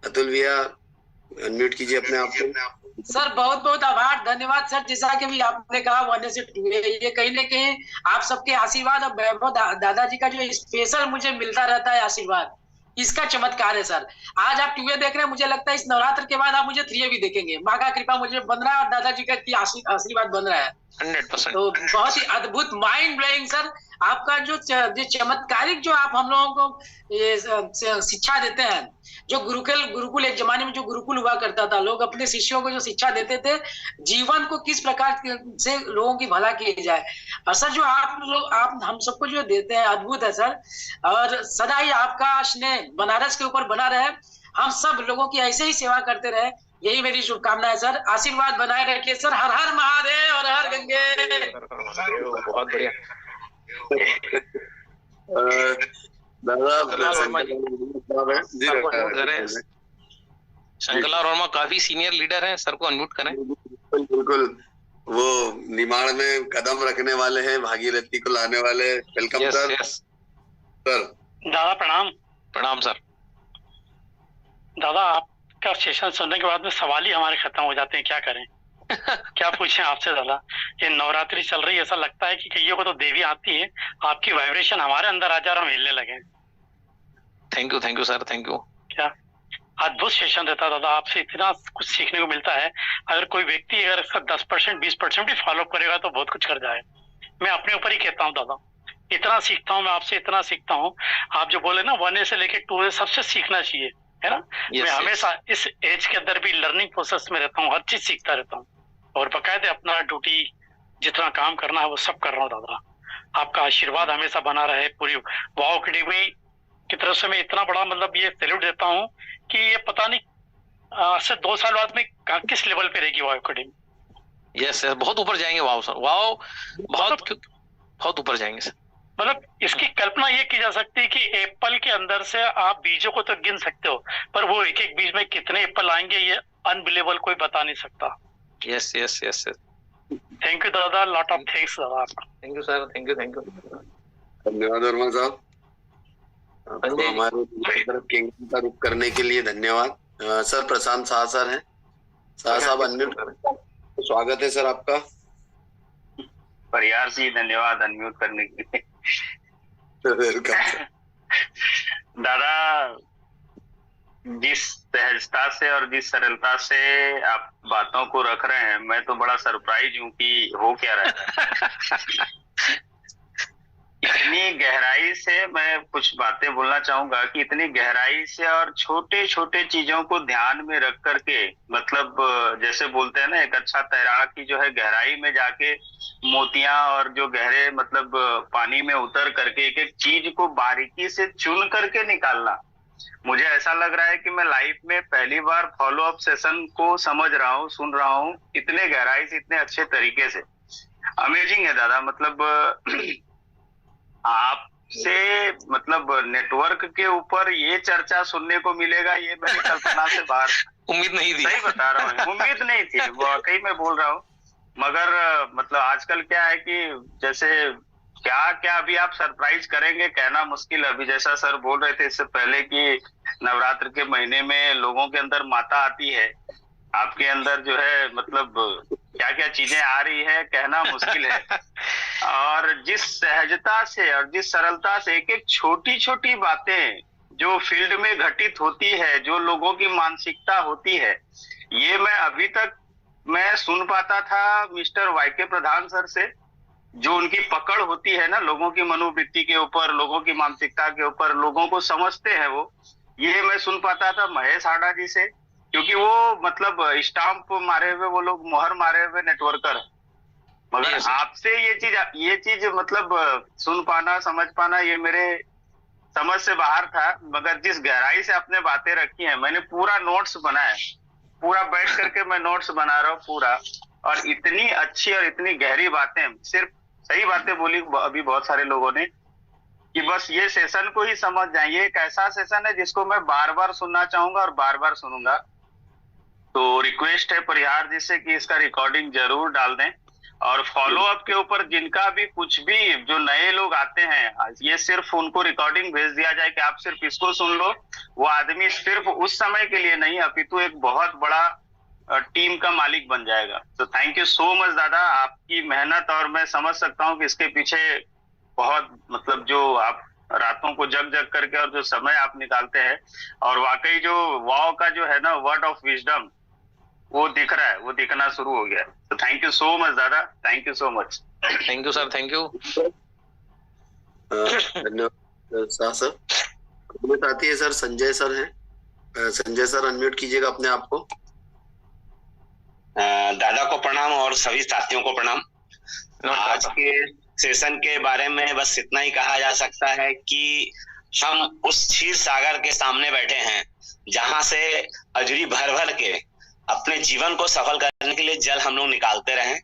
अतुल भैया अनम्यूट कीजिए अपने आप को। सर बहुत बहुत आभार, धन्यवाद सर। जैसा कि भी आपने कहा 1 से 2 है, ये कहीं न कहीं आप सबके आशीर्वाद और वैभव दादाजी का जो स्पेशल मुझे मिलता रहता है आशीर्वाद, इसका चमत्कार है सर। आज आप 2 देख रहे हैं, मुझे लगता है इस नवरात्र के बाद आप मुझे 3 भी देखेंगे। माँ का कृपा मुझे बन रहा है और दादाजी का आशीर्वाद बन रहा है 100%। तो बहुत ही अद्भुत, माइंड ब्लोइंग सर। आपका जो चमत्कारिक जो आप हम लोगों को ये शिक्षा देते हैं, जो गुरुकुल एक जमाने में जो गुरुकुल हुआ करता था, लोग अपने शिष्यों को जो शिक्षा देते थे, जीवन को किस प्रकार से लोगों की भला की जाए, और सर जो आप हम सबको जो देते हैं अद्भुत है सर। और सदा ही आपका स्नेह बनारस के ऊपर बना रहे, हम सब लोगों की ऐसे ही सेवा करते रहे, यही मेरी शुभकामना है सर। आशीर्वाद बनाए रखिए सर। हर हर महादेव और हर गंगे। बहुत बढ़िया। शंकरलाल वर्मा काफी सीनियर लीडर हैं, सर को अनम्यूट करें। बिल्कुल, वो निमाड़ में कदम रखने वाले हैं, भागीरथी को लाने वाले। Welcome sir. सर दादा प्रणाम। प्रणाम सर। दादा आपका सेशन सुनने के बाद में सवाल ही हमारे खत्म हो जाते हैं, क्या करें। क्या पूछें आपसे दादा। ये नवरात्रि चल रही है, ऐसा लगता है कि कईयों को तो देवी आती है, आपकी वाइब्रेशन हमारे अंदर आ जा रहा, हम हिलने लगे। Thank you sir, thank you. क्या अद्भुत सेशन रहता है दादा, आपसे इतना कुछ सीखने को मिलता है। अगर कोई व्यक्ति अगर इसका 10% 20% भी फॉलो करेगा तो बहुत कुछ कर जाए। मैं अपने ऊपर ही कहता हूँ दादा, इतना सीखता हूँ मैं आपसे, इतना सीखता हूँ। आप जो बोले ना 1 से लेके 2 सबसे सीखना चाहिए, है ना। मैं हमेशा इस एज के अंदर भी लर्निंग प्रोसेस में रहता हूँ, हर चीज सीखता रहता हूँ, और बकायदे अपना ड्यूटी जितना काम करना है वो सब कर रहा हूँ दादा। आपका आशीर्वाद हमेशा बना रहे। पूरी वाओ अकेडमी की तरफ से मैं इतना बड़ा मतलब ये सैल्यूट देता हूँ कि ये पता नहीं आज से 2 साल बाद में किस लेवल पे रहेगी वाओ अकेडमी। यस बहुत ऊपर जाएंगे। वाओ सर, वाओ बहुत ऊपर जाएंगे सर। मतलब इसकी कल्पना ये की जा सकती है कि एप्पल के अंदर से आप बीजों को तो गिन सकते हो, पर वो एक एक बीज में कितने एप्पल आएंगे ये अनबिलीवेबल, कोई बता नहीं सकता। Yes yes yes. Thank you दादा, लॉट ऑफ थैंक्स दादा आपका। Thank you sir, thank you. धन्यवाद वर्मा साहब, आपको हमारे तरफ किंग का रुख करने के लिए धन्यवाद। सर प्रशांत शाह सर हैं, शाह साहब अनम्यूट करें। स्वागत है सर आपका। परियार जी धन्यवाद अनम्यूट करने के लिए। वेलकम दादा, जिस सहजता से और जिस सरलता से आप बातों को रख रहे हैं, मैं तो बड़ा सरप्राइज हूँ कि हो क्या रहा है। इतनी गहराई से मैं कुछ बातें बोलना चाहूंगा कि इतनी गहराई से और छोटे छोटे चीजों को ध्यान में रख करके, मतलब जैसे बोलते हैं ना, एक अच्छा तैराक की जो है गहराई में जाके मोतियां और जो गहरे मतलब पानी में उतर करके एक एक चीज को बारीकी से चुन करके निकालना, मुझे ऐसा लग रहा है कि मैं लाइफ में पहली बार फॉलो अप सेशन को समझ रहा हूँ, सुन रहा हूँ इतने गहराई से, इतने अच्छे तरीके से। अमेजिंग है दादा। मतलब आपसे मतलब नेटवर्क के ऊपर ये चर्चा सुनने को मिलेगा, ये मेरी कल्पना से बाहर। उम्मीद नहीं थी। सही बता रहा हूँ, उम्मीद नहीं थी, वाकई में बोल रहा हूँ। मगर मतलब आजकल क्या है कि जैसे क्या क्या अभी आप सरप्राइज करेंगे कहना मुश्किल है। अभी जैसा सर बोल रहे थे इससे पहले कि नवरात्र के महीने में लोगों के अंदर माता आती है, आपके अंदर जो है मतलब क्या क्या चीजें आ रही है कहना मुश्किल है। और जिस सहजता से और जिस सरलता से एक एक छोटी छोटी बातें जो फील्ड में घटित होती है, जो लोगों की मानसिकता होती है, ये मैं अभी तक मैं सुन पाता था मिस्टर वाईके प्रधान सर से, जो उनकी पकड़ होती है ना लोगों की मनोवृत्ति के ऊपर, लोगों की मानसिकता के ऊपर, लोगों को समझते हैं वो, ये मैं सुन पाता था महेश हाडा जी से, क्योंकि वो मतलब स्टाम्प मारे हुए वो लोग, मोहर मारे हुए नेटवर्कर है। मगर आपसे ये चीज मतलब सुन पाना, समझ पाना, ये मेरे समझ से बाहर था। मगर जिस गहराई से आपने बातें रखी हैं, मैंने पूरा नोट्स बनाया, पूरा बैठ करके मैं नोट्स बना रहा हूँ पूरा। और इतनी अच्छी और इतनी गहरी बातें, सिर्फ सही बातें बोली अभी बहुत सारे लोगों ने कि बस ये सेशन को ही समझ जाए। ये एक ऐसा सेशन है जिसको मैं बार बार सुनना चाहूंगा और बार बार सुनूंगा। तो रिक्वेस्ट है परिहार जी से कि इसका रिकॉर्डिंग जरूर डाल दें। और फॉलो अप के ऊपर जिनका भी कुछ भी, जो नए लोग आते हैं, ये सिर्फ उनको रिकॉर्डिंग भेज दिया जाए कि आप सिर्फ इसको सुन लो। वो आदमी सिर्फ उस समय के लिए नहीं, अपितु एक बहुत बड़ा टीम का मालिक बन जाएगा। तो थैंक यू सो मच दादा, आपकी मेहनत, और मैं समझ सकता हूँ कि इसके पीछे बहुत मतलब जो आप रातों को जग जग करके और जो समय आप निकालते हैं, और वाकई जो वाव का जो है ना वर्ड ऑफ विजडम, वो दिख रहा है, वो दिखना शुरू हो गया। तो थैंक यू सो मच दादा, thank you so much. Thank you sir, thank you. धन्यवाद सर। साथी है सर, संजय सर हैं। संजय सर अनम्यूट कीजिएगा अपने आप को। दादा को प्रणाम और सभी साथियों को प्रणाम। आज के सेशन के बारे में बस इतना ही कहा जा सकता है कि हम उस क्षीर सागर के सामने बैठे हैं जहां से अजरी भर भर के अपने जीवन को सफल करने के लिए जल हम लोग निकालते रहे।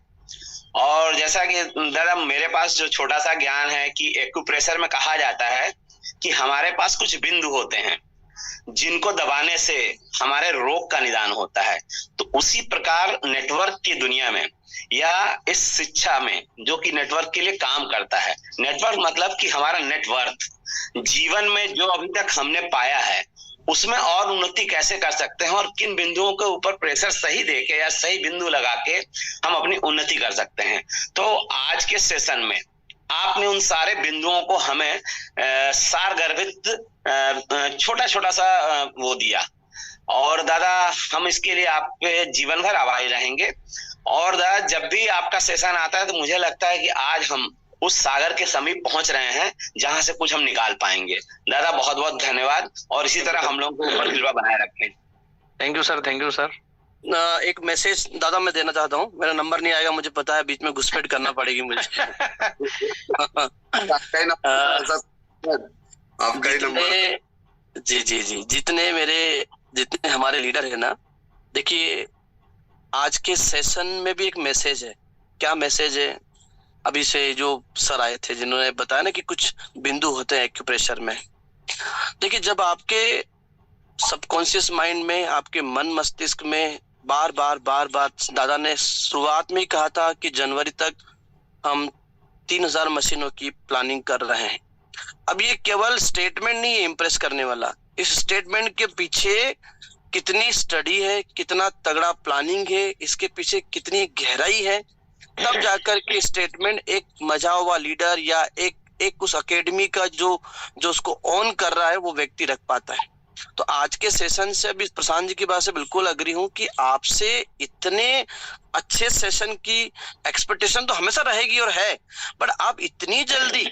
और जैसा कि दादा मेरे पास जो छोटा सा ज्ञान है कि एक्यूप्रेशर में कहा जाता है कि हमारे पास कुछ बिंदु होते हैं जिनको दबाने से हमारे रोग का निदान होता है। तो उसी प्रकार नेटवर्क की दुनिया में या इस शिक्षा में जो कि नेटवर्क के लिए काम करता है, नेटवर्क मतलब कि हमारा नेटवर्थ, जीवन में जो अभी तक हमने पाया है उसमें और उन्नति कैसे कर सकते हैं और किन बिंदुओं के ऊपर प्रेशर सही देके या सही बिंदु लगा के हम अपनी उन्नति कर सकते हैं। तो आज के सेशन में आपने उन सारे बिंदुओं को हमें सारगर्भित छोटा छोटा सा वो दिया, और दादा हम इसके लिए आपके जीवन भर आभारी रहेंगे। और दादा जब भी आपका सेशन आता है तो मुझे लगता है कि आज हम उस सागर के समीप पहुंच रहे हैं जहां से कुछ हम निकाल पाएंगे। दादा बहुत बहुत धन्यवाद, और इसी तरह हम लोगों को ऊपर कृपा बनाए रखें। Thank you sir, thank you sir. एक मैसेज दादा मैं देना चाहता हूँ। मेरा नंबर नहीं आएगा, मुझे पता है, बीच में घुसपैठ करना पड़ेगी मुझे। आपका ही नंबर। जी, जितने हमारे लीडर है ना, देखिए आज के सेशन में भी एक मैसेज है। क्या मैसेज है? अभी से जो सर आए थे जिन्होंने बताया ना कि कुछ बिंदु होते हैं एक्यूप्रेशर में। देखिए जब आपके सबकॉन्शियस माइंड में, आपके मन मस्तिष्क में बार बार दादा ने शुरुआत में ही कहा था कि जनवरी तक हम 3000 मशीनों की प्लानिंग कर रहे हैं। अब ये केवल स्टेटमेंट नहीं है इम्प्रेस करने वाला, इस स्टेटमेंट के पीछे कितनी स्टडी है, कितना तगड़ा प्लानिंग है, इसके पीछे कितनी गहराई है, तब जाकर के स्टेटमेंट एक मजा हुआ लीडर या एक उस एकेडमी का जो उसको ऑन कर रहा है वो व्यक्ति रख पाता है। तो आज के सेशन से अभी प्रशांत जी की बात से बिल्कुल अग्री हूं कि आपसे इतने अच्छे सेशन की एक्सपेक्टेशन तो हमेशा रहेगी और है, बट आप इतनी जल्दी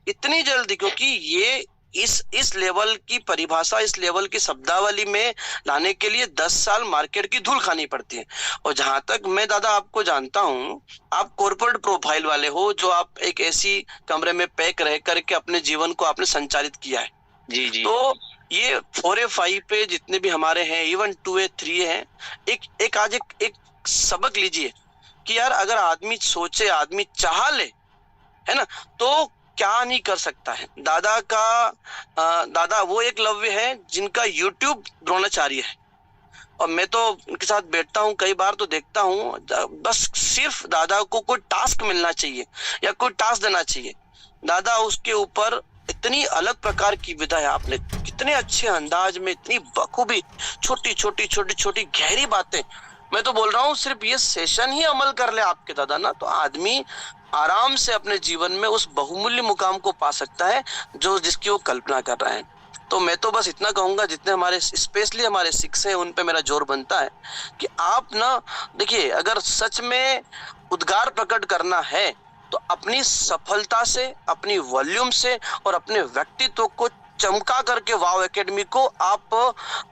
इतनी जल्दी, क्योंकि ये इस लेवल की परिभाषा, इस लेवल की शब्दावली में लाने के लिए 10 साल मार्केट की धूल खानी पड़ती है। और जहां तक मैं दादा आपको जानता हूं, आप कॉर्पोरेट प्रोफाइल वाले हो, जो आप एक ऐसी कमरे में पैक रह करके अपने जीवन को आपने संचालित किया है। जी जी। तो ये 4A 5 पे जितने भी हमारे हैं, इवन 2A 3A हैं, एक आज एक सबक लीजिए कि यार अगर आदमी सोचे, आदमी चाह ले, है ना, तो क्या नहीं कर सकता है। दादा वो एक लव्य है जिनका YouTube द्रोणाचार्य है, और मैं तो उनके साथ बैठता हूँ कई बार, तो देखता हूँ बस सिर्फ दादा को कोई टास्क मिलना चाहिए या कोई टास्क देना चाहिए, दादा उसके ऊपर इतनी अलग प्रकार की विधा है। आपने कितने अच्छे अंदाज में, इतनी बखूबी, छोटी छोटी गहरी बातें। मैं तो बोल रहा हूँ सिर्फ ये सेशन ही अमल कर ले आपके दादा ना, तो आदमी आराम से अपने जीवन में उस बहुमूल्य मुकाम को पा सकता है जो जिसकी वो कल्पना कर रहा है। तो मैं तो बस इतना कहूंगा, जितने हमारे स्पेशली हमारे सिक्स हैं उन पे मेरा जोर बनता है कि आप ना देखिए, अगर सच में उद्गार प्रकट करना है तो अपनी सफलता से, अपनी वॉल्यूम से और अपने व्यक्तित्व को चमका करके वाव एकेडमी को आप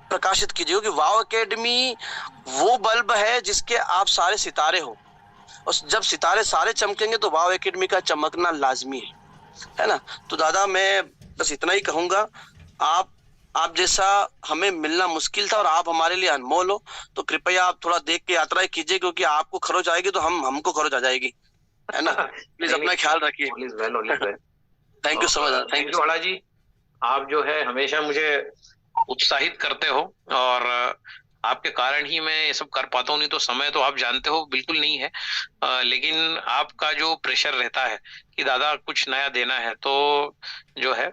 प्रकाशित कीजिए, क्योंकि वाव एकेडमी वो बल्ब है जिसके आप सारे सितारे हो, और जब सितारे सारे चमकेंगे तो वाव एकेडमी का चमकना लाजमी है ना। तो दादा मैं बस इतना ही कहूंगा, आप जैसा हमें मिलना मुश्किल था और आप हमारे लिए अनमोल हो, तो कृपया आप थोड़ा देख के यात्रा कीजिए, क्योंकि आपको खरोच आएगी तो हमको खरोच आ जाएगी, है ना। प्लीज अपना ख्याल रखिए। Thank you so much. Thank you वाला जी। आप जो है हमेशा मुझे उत्साहित करते हो, और आपके कारण ही मैं ये सब कर पाता हूँ, नहीं तो समय तो आप जानते हो बिल्कुल नहीं है। लेकिन आपका जो प्रेशर रहता है कि दादा कुछ नया देना है, तो जो है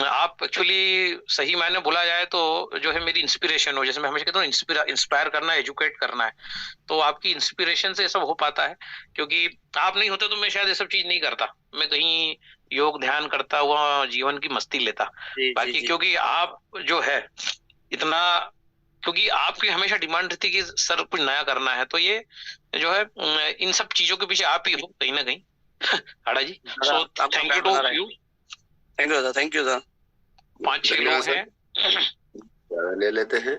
आप एक्चुअली सही मायने बोला जाए तो जो है मेरी इंस्पिरेशन हो। जैसे मैं हमेशा कहता हूँ इंस्पायर करना है, एजुकेट करना है, तो आपकी इंस्पिरेशन से ये सब हो पाता है। क्योंकि आप नहीं होते तो मैं शायद ये सब चीज नहीं करता, मैं कहीं योग ध्यान करता हुआ जीवन की मस्ती लेता। बाकी क्योंकि आप जो है इतना, क्योंकि आपकी हमेशा डिमांड रहती कि सर कुछ नया करना है, तो ये जो है इन सब चीजों के पीछे आप ही हो कहीं ना कहीं। Hada ji, so thank you to you. Thank you sir. 5-6 लोग हैं, ले लेते हैं।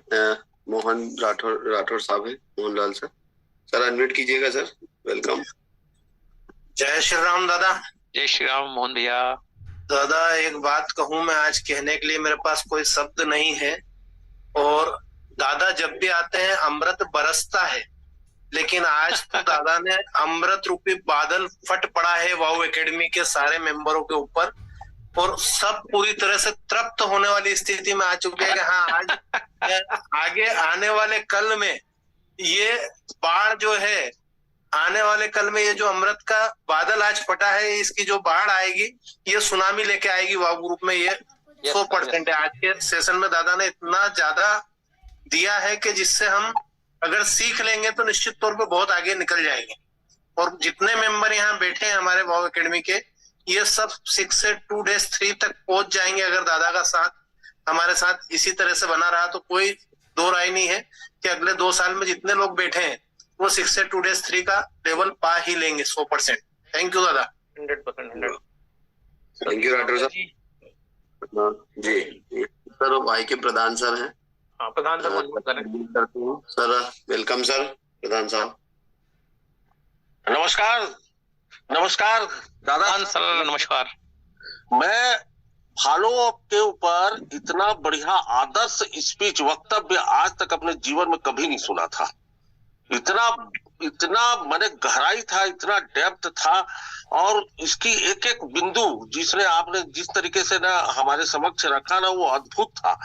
मोहन राठौर साहब है, मोहनलाल सर अनम्यूट कीजिएगा सर। वेलकम। जय श्री राम दादा। जय श्री राम मोहन भैया। दादा एक बात कहूं मैं, आज कहने के लिए मेरे पास कोई शब्द नहीं है, और दादा जब भी आते हैं अमृत बरसता है, लेकिन आज तो दादा ने अमृत रूपी बादल फट पड़ा है वाव एकेडमी के सारे मेंबरों के ऊपर, और सब पूरी तरह से तृप्त होने वाली स्थिति में आ चुके हैं कि हाँ, आज आगे आने वाले कल में ये बाढ़ जो है, आने वाले कल में ये जो अमृत का बादल आज फटा है, इसकी जो बाढ़ आएगी ये सुनामी लेके आएगी वाव ग्रुप में। ये 100% है। आज के सेशन में दादा ने इतना ज्यादा दिया है कि जिससे हम अगर सीख लेंगे तो निश्चित तौर पे बहुत आगे निकल जाएंगे। और जितने मेंबर यहाँ बैठे हैं हमारे वाव एकेडमी के, ये सब 6 से 2 days 3 तक पहुंच जाएंगे अगर दादा का साथ हमारे साथ इसी तरह से बना रहा। तो कोई दो राय नहीं है कि अगले 2 साल में जितने लोग बैठे हैं वो 6 से 2 days 3 का लेवल पा ही लेंगे 100%। थैंक यू दादा। 100%। थैंक यू राठौर साहब। जी सर, भाई के प्रधान सर हैं। प्रधान सर वेलकम सर। प्रधान साहब नमस्कार। नमस्कार दादा सर। नमस्कार। मैं फॉलो अप के ऊपर इतना बढ़िया आदर्श स्पीच वक्तव्य आज तक अपने जीवन में कभी नहीं सुना था। इतना माने गहराई था, इतना डेप्थ था, और इसकी एक एक बिंदु जिसने आपने जिस तरीके से ना हमारे समक्ष रखा ना, वो अद्भुत था।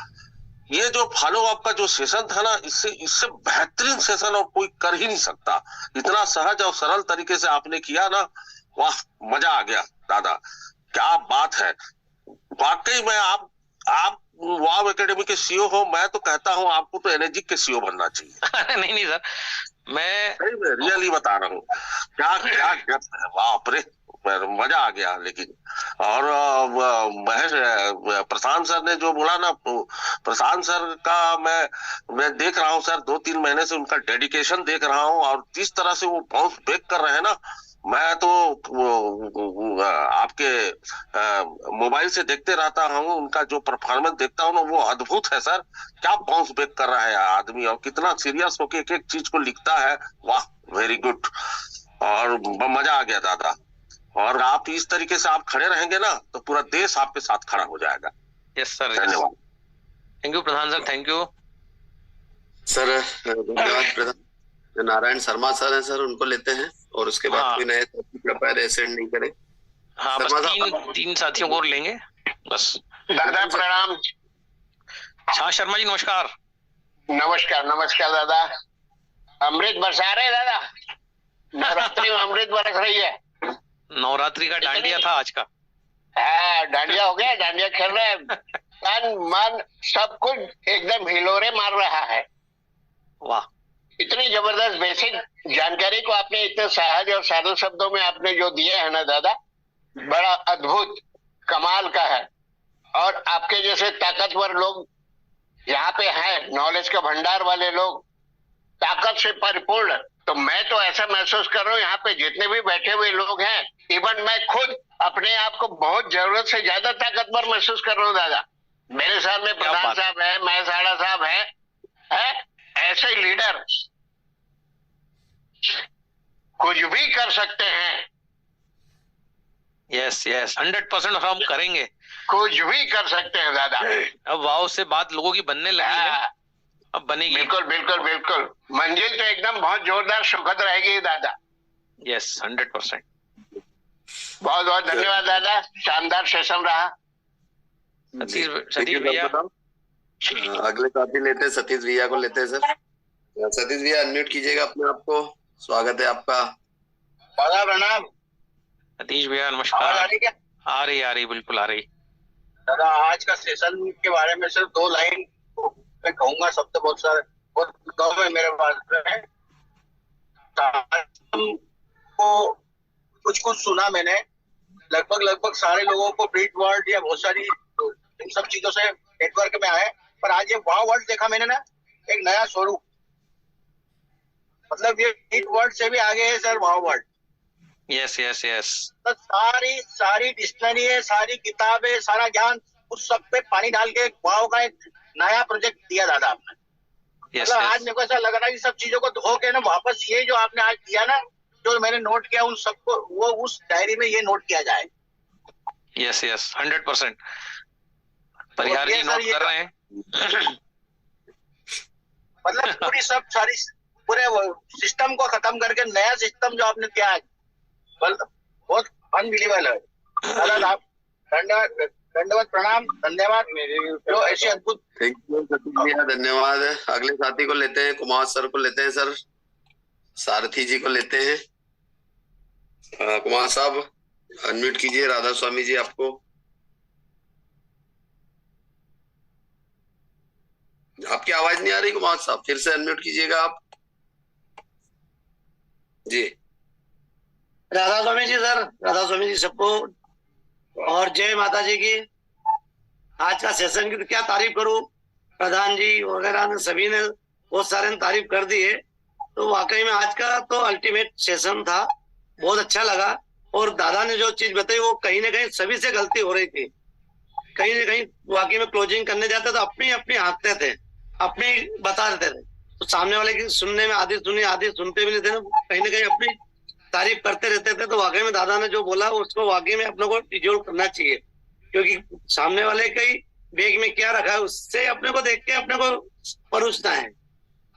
ये जो फॉलो अप का जो सेशन था ना, इससे बेहतरीन सेशन और कोई कर ही नहीं सकता। इतना सहज और सरल तरीके से आपने किया ना, वाह, मजा आ गया दादा, क्या बात है। वाकई में आप वाव एकेडमी के सीईओ हो। मैं तो कहता हूँ आपको तो एनर्जिक के सीईओ बनना चाहिए। नहीं सर, मैं रियली बता रहा हूँ, क्या डेप्थ है, बाप रे, मजा आ गया। लेकिन और महेश प्रशांत सर ने जो बोला ना, प्रशांत सर का मैं देख रहा हूँ सर, 2-3 महीने से उनका डेडिकेशन देख रहा हूँ, और जिस तरह से वो बाउंस बैक कर रहे हैं ना, मैं तो आपके मोबाइल से देखते रहता हूँ, उनका जो परफॉर्मेंस देखता हूँ ना वो अद्भुत है सर। क्या बाउंस बैक कर रहा है आदमी और कितना सीरियस होके एक एक चीज को लिखता है। वाह, वेरी गुड। और मजा आ गया दादा। और आप इस तरीके से आप खड़े रहेंगे ना तो पूरा देश आपके साथ खड़ा हो जाएगा। यस सर, धन्यवाद। Thank you Pradhan sir, thank you sir. धन्यवाद प्रधान। नारायण शर्मा सर हैं सर, उनको लेते हैं और उसके बाद कोई नए कृपया एसेंड नहीं करें। हाँ, बस तीन साथियों को और लेंगे बस। दादा प्रणाम। हाँ शर्मा जी नमस्कार। नमस्कार नमस्कार दादा। अमृत बरसा रहे दादा, नवरात्रि में अमृत बरस रही है। नवरात्रि का डांडिया था आज का। हाँ, डांडिया हो गया, डांडिया खेल रहे हैं। तन मन सब कुछ एकदम हिलोरे मार रहा है। वाह, इतनी जबरदस्त बेसिक जानकारी को आपने इतने सहज और सादे शब्दों में आपने जो दिए है ना दादा, बड़ा अद्भुत कमाल का है। और आपके जैसे ताकतवर लोग यहाँ पे हैं, नॉलेज का भंडार वाले लोग, ताकत से परिपूर्ण। तो मैं तो ऐसा महसूस कर रहा हूँ यहाँ पे जितने भी बैठे हुए लोग हैं, इवन मैं खुद अपने आप को बहुत जरूरत से ज्यादा ताकतवर महसूस कर रहा हूँ दादा। मेरे साथ में प्रधान साहब है, महेश आड़ा साहब है, ऐसे लीडर कुछ भी कर सकते हैं। यस यस, 100% हम करेंगे, कुछ भी कर सकते हैं दादा। अब वाव से बात लोगों की बनने लगी है, अब बनेगी। बिल्कुल बिल्कुल बिल्कुल, मंजिल तो एकदम बहुत जोरदार सुखद रहेगी दादा। यस 100%। बहुत बहुत धन्यवाद दादा, शानदार सेशन रहा। सतीश भैया अगले साथी लेते हैं, सतीश भैया को लेते हैं सर। सतीश भैया अनम्यूट कीजिएगा अपने आप को, स्वागत है आपका। प्रणाम सतीश भैया नमस्कार। आ रही बिल्कुल आ रही। दादा आज का सेशन के बारे में सिर्फ 2 लाइन मैं कहूंगा, सब तो बहुत सारे बहुत कम है मेरे पास में। को कुछ सुना मैंने, लगभग सारे लोगों को ब्रीड वर्ड या बहुत सारी इन सब चीजों से नेटवर्क में आए, पर आज ये वाव वर्ड देखा मैंने ना, एक नया स्वरूप। मतलब ये ब्रीड वर्ड से भी आगे है सर वाव वर्ड। यस यस यस, तो सारी डिक्शनरी है, सारी किताबें, सारा ज्ञान उस सब पे पानी डाल के वाव का एक नया प्रोजेक्ट दिया दादा आपने। मतलब आज मेरे को ऐसा लग रहा है कि सब चीजों को धो के ना वापस ये जो आपने आज किया ना, जो मैंने नोट किया उन सबको वो उस डायरी में ये नोट किया जाए। Yes yes 100%। परिहार जी नोट कर रहे हैं। मतलब पूरे सिस्टम को खत्म करके नया सिस्टम जो आपने किया है बहुत अनबिलीवेबल है दादा। आप दंडवत प्रणाम, धन्यवाद जो ऐसे अद्भुत। थैंक यू सतीश भैया, धन्यवाद। अगले साथी को लेते हैं, कुमार सर को लेते हैं सर, सारथी जी को लेते हैं। कुमार साहब अनम्यूट कीजिए, राधा स्वामी जी आपको। आपकी आवाज नहीं आ रही कुमार साहब, फिर से अनम्यूट कीजिएगा आप जी। राधा स्वामी जी सर, राधा स्वामी जी सबको, और जय माता जी की। आज का सेशन की तो क्या तारीफ करूं, प्रधान जी वगैरह ने सभी ने बहुत सारे ने तारीफ कर दी है। तो वाकई में आज का तो अल्टीमेट सेशन था, बहुत अच्छा लगा। और दादा ने जो चीज बताई वो कहीं ना कहीं सभी से गलती हो रही थी, कहीं ना कहीं वाकई में क्लोजिंग करने जाते तो अपनी हाँकते थे, अपनी बता देते थे। तो सामने वाले की सुनने में आधी सुनी आधी सुनते भी नहीं थे ना, कहीं ना कहीं अपनी तारीफ करते रहते थे। तो वाकई में दादा ने जो बोला उसको वाकई में अपने को इजोल करना चाहिए, क्योंकि सामने वाले के बैग में क्या रखा है उससे अपने को देख के अपने को परोसना है।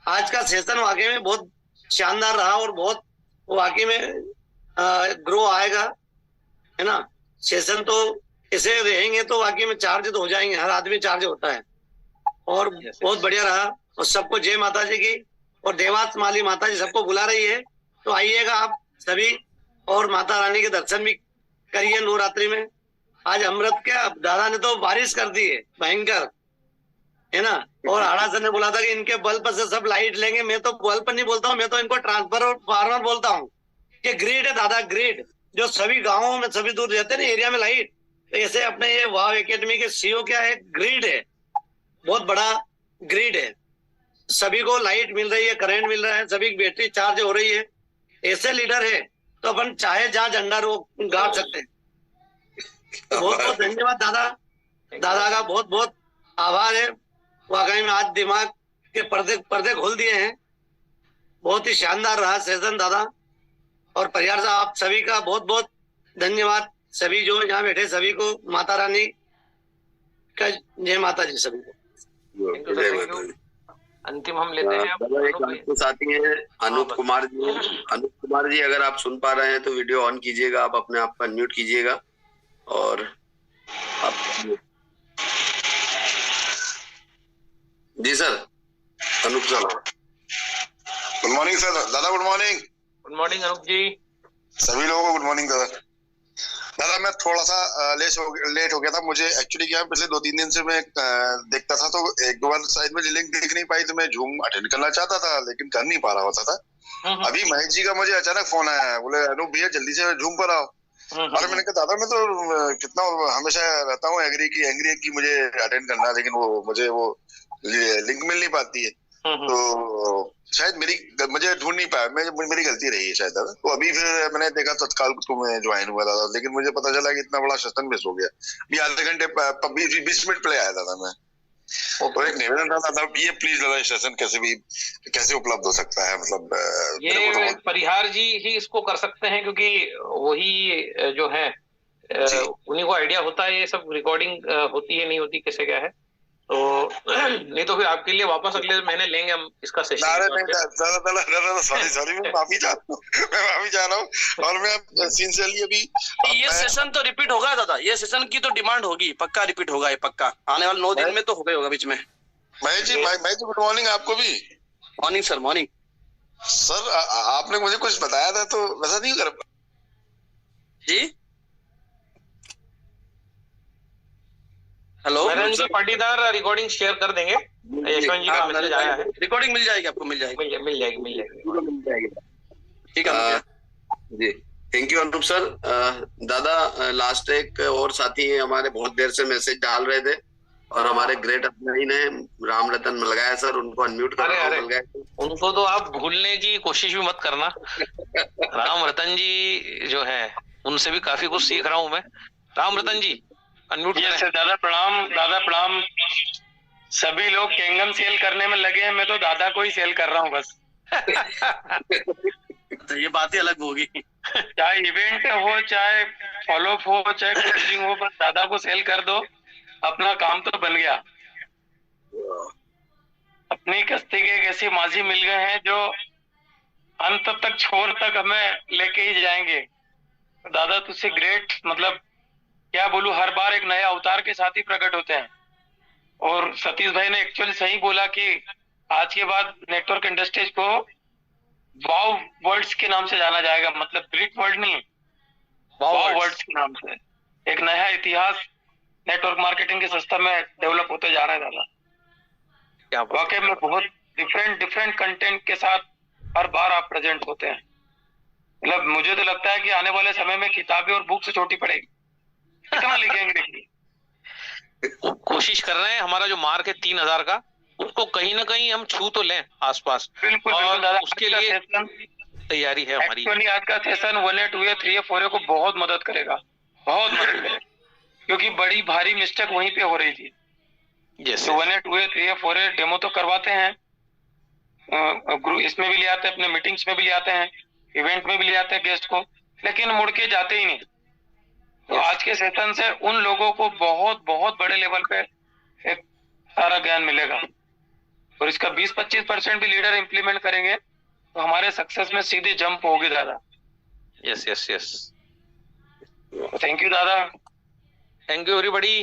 आज का सेशन वाकई में बहुत शानदार रहा और बहुत वाकई में ग्रो आएगा, है ना। सेशन तो ऐसे रहेंगे तो वाकई में चार्ज तो हो जाएंगे, हर आदमी चार्ज होता है। और बहुत बढ़िया रहा। और सबको जय माता जी की। और देवास माली माता जी सबको बुला रही है, तो आइएगा आप सभी और माता रानी के दर्शन भी करिए नवरात्रि में। आज अमृत क्या दादा ने तो बारिश कर दी है भयंकर, है ना। और आड़ा सर ने बोला था कि इनके बल्ब से सब लाइट लेंगे। मैं तो बल्ब नहीं बोलता हूँ, मैं तो इनको ट्रांसफार्मर बोलता हूँ। ये ग्रिड है दादा, ग्रिड जो सभी गाँवों में सभी दूर रहते हैं ना एरिया में लाइट, ऐसे अपने ये वाव एकेडमी के सीईओ क्या है, ग्रिड है, बहुत बड़ा ग्रिड है। सभी को लाइट मिल रही है, करंट मिल रहा है, सभी की बैटरी चार्ज हो रही है। ऐसे लीडर है तो अपन चाहे जहाँ झंडा रो गाड़ सकते हैं। बहुत बहुत धन्यवाद दादा, दादा का बहुत बहुत आभार है। वाकई में आज दिमाग के पर्दे खोल दिए हैं। बहुत ही शानदार रहा सेशन दादा। और परिवार साहब आप सभी का बहुत बहुत धन्यवाद। सभी जो यहाँ बैठे सभी को माता रानी का जय माता जी सभी को। अंतिम हम लेते हैं आपके साथी हैं अनूप कुमार जी। अनूप कुमार जी, अगर आप सुन पा रहे हैं तो वीडियो ऑन कीजिएगा, आप अपने आप को अनम्यूट कीजिएगा और आप जी sir. Anoop sir, good morning sir. दादा good morning. Good morning Anoop ji. सभी लोगों को गुड मॉर्निंग दादा। दादा मैं थोड़ा सा लेट हो गया था। मुझे एक्चुअली क्या पिछले 2-3 दिन से मैं देखता था, तो एक दो बार शायद में लिंक देख नहीं पाई, तो मैं जूम अटेंड करना चाहता था लेकिन कर नहीं पा रहा होता था। अभी महेश जी का मुझे अचानक फोन आया, बोले अनूप भैया जल्दी से जूम पर आओ। अरे मैंने कहा दादा मैं तो कितना हमेशा रहता हूँ एंग्री की मुझे अटेंड करना है, लेकिन वो मुझे वो लिंक मिल नहीं पाती है। तो शायद मुझे ढूंढ नहीं पाया, मेरी गलती रही है शायद दादा। तो अभी फिर मैंने देखा तत्काल तो मैं ज्वाइन हुआ दादा, लेकिन मुझे पता चला कि इतना बड़ा सेशन मिस हो गया। अभी आधे घंटे 20 मिनट पहले आया दादा मैं। और एक निवेदन था दादा, ये प्लीज दादा सेशन कैसे उपलब्ध हो सकता है, मतलब ये परिहार जी ही इसको कर सकते हैं, क्योंकि वही जो है उन्हीं को आइडिया होता है ये सब रिकॉर्डिंग होती है नहीं होती कैसे क्या है। तो नहीं तो फिर आपके लिए वापस अगले महीने लेंगे हम इसका सेशन। सॉरी मैं माफी चाह रहा हूँ। और मैं सिंसियरली अभी ये सेशन तो रिपीट होगा दादा, ये सेशन की तो डिमांड होगी, पक्का रिपीट होगा ये, पक्का आने वाले 9 दिन में तो होगा बीच में। महेश जी गुड मॉर्निंग आपको भी। Morning sir, morning sir. आपने मुझे कुछ बताया था तो वैसा नहीं कर जी। हेलो जी पाटीदार रिकॉर्डिंग शेयर कर देंगे। यशवंत जी का मैसेज आया है, रिकॉर्डिंग मिल जाएगी आपको, मिल जाएगी। ठीक है जी। Thank you Anoop sir. दादा लास्ट एक और साथी है हमारे, बहुत देर से मैसेज डाल रहे थे और हमारे ग्रेट अपलाइन है राम रतन मलगाया सर, उनको अनम्यूट करो। उनको तो आप भूलने की कोशिश भी मत करना। राम रतन जी जो है उनसे भी काफी कुछ सीख रहा हूँ मैं। राम रतन जी अनम्यूट करें। दादा प्रणाम। दादा प्रणाम। सभी लोग कैंगम सेल करने में लगे हैं, मैं तो दादा को ही सेल कर रहा हूँ बस। तो ये बात ही अलग होगी। चाहे इवेंट हो, चाहे फॉलोअप हो, चाहे कोचिंग हो, बस दादा को सेल कर दो, अपना काम तो बन गया। अपनी कश्ती के एक ऐसी माझी मिल गए हैं जो अंत तक छोर तक हमें लेके ही जाएंगे। दादा तुझसे ग्रेट, मतलब क्या बोलूं, हर बार एक नया अवतार के साथ ही प्रकट होते हैं। और सतीश भाई ने एक्चुअली सही बोला कि आज के बाद नेटवर्क इंडस्ट्रीज को वाव वर्ड्स के नाम से जाना जाएगा, मतलब ब्रिक वर्ड नहीं, वाव वर्ड्स के नाम से एक नया इतिहास नेटवर्क मार्केटिंग के सिस्टम में डेवलप होते जा रहा है दादा। वाकई में बहुत डिफरेंट कंटेंट के साथ हर बार आप प्रेजेंट होते हैं। मतलब मुझे तो लगता है कि आने वाले समय में किताबें और बुक से छोटी पड़ेगी, कितना लिखेंगे देखिए। कोशिश कर रहे हैं, हमारा जो मार्क है 3000 का, उसको कहीं ना कहीं हम छू तो लें आसपास। बिल्कुल और उसके लिए तैयारी है हमारी। एक्चुअली आज का session 1A 2A 3A 4A को बहुत मदद करेगा, बहुत मदद करेगा, क्योंकि बड़ी भारी मिस्टेक वहीं पे हो रही थी। तो 1A 2A 3A 4A demo तो करवाते हैं, इसमें भी ले आते हैं, अपने मीटिंग्स में भी ले आते हैं, इवेंट में भी ले आते हैं गेस्ट को, लेकिन मुड़ के जाते ही नहीं। तो आज के सेशन से उन लोगों को बहुत बहुत बड़े लेवल पे एक सारा ज्ञान मिलेगा। और इसका 20-25% भी लीडर इंप्लीमेंट करेंगे तो हमारे सक्सेस में सीधी जंप होगी दादा। यस। थैंक यू दादा। Thank you everybody.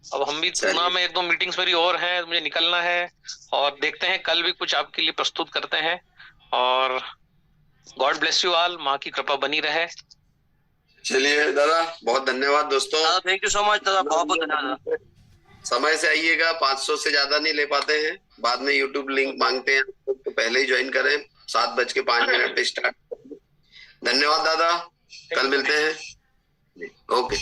अब हम भी पूना में 1-2 मीटिंग्स मेरी और हैं, मुझे निकलना है और देखते हैं कल भी कुछ आपके लिए प्रस्तुत करते हैं। और गॉड ब्लेस यू ऑल, माँ की कृपा बनी रहे। चलिए दादा बहुत धन्यवाद दोस्तों। थैंक यू सो मच दादा, बहुत बहुत धन्यवाद। समय से आइएगा, 500 से ज्यादा नहीं ले पाते हैं, बाद में यूट्यूब लिंक मांगते हैं तो पहले ही ज्वाइन करें। 7:05 पे स्टार्ट। धन्यवाद दादा, कल मिलते हैं। ओके।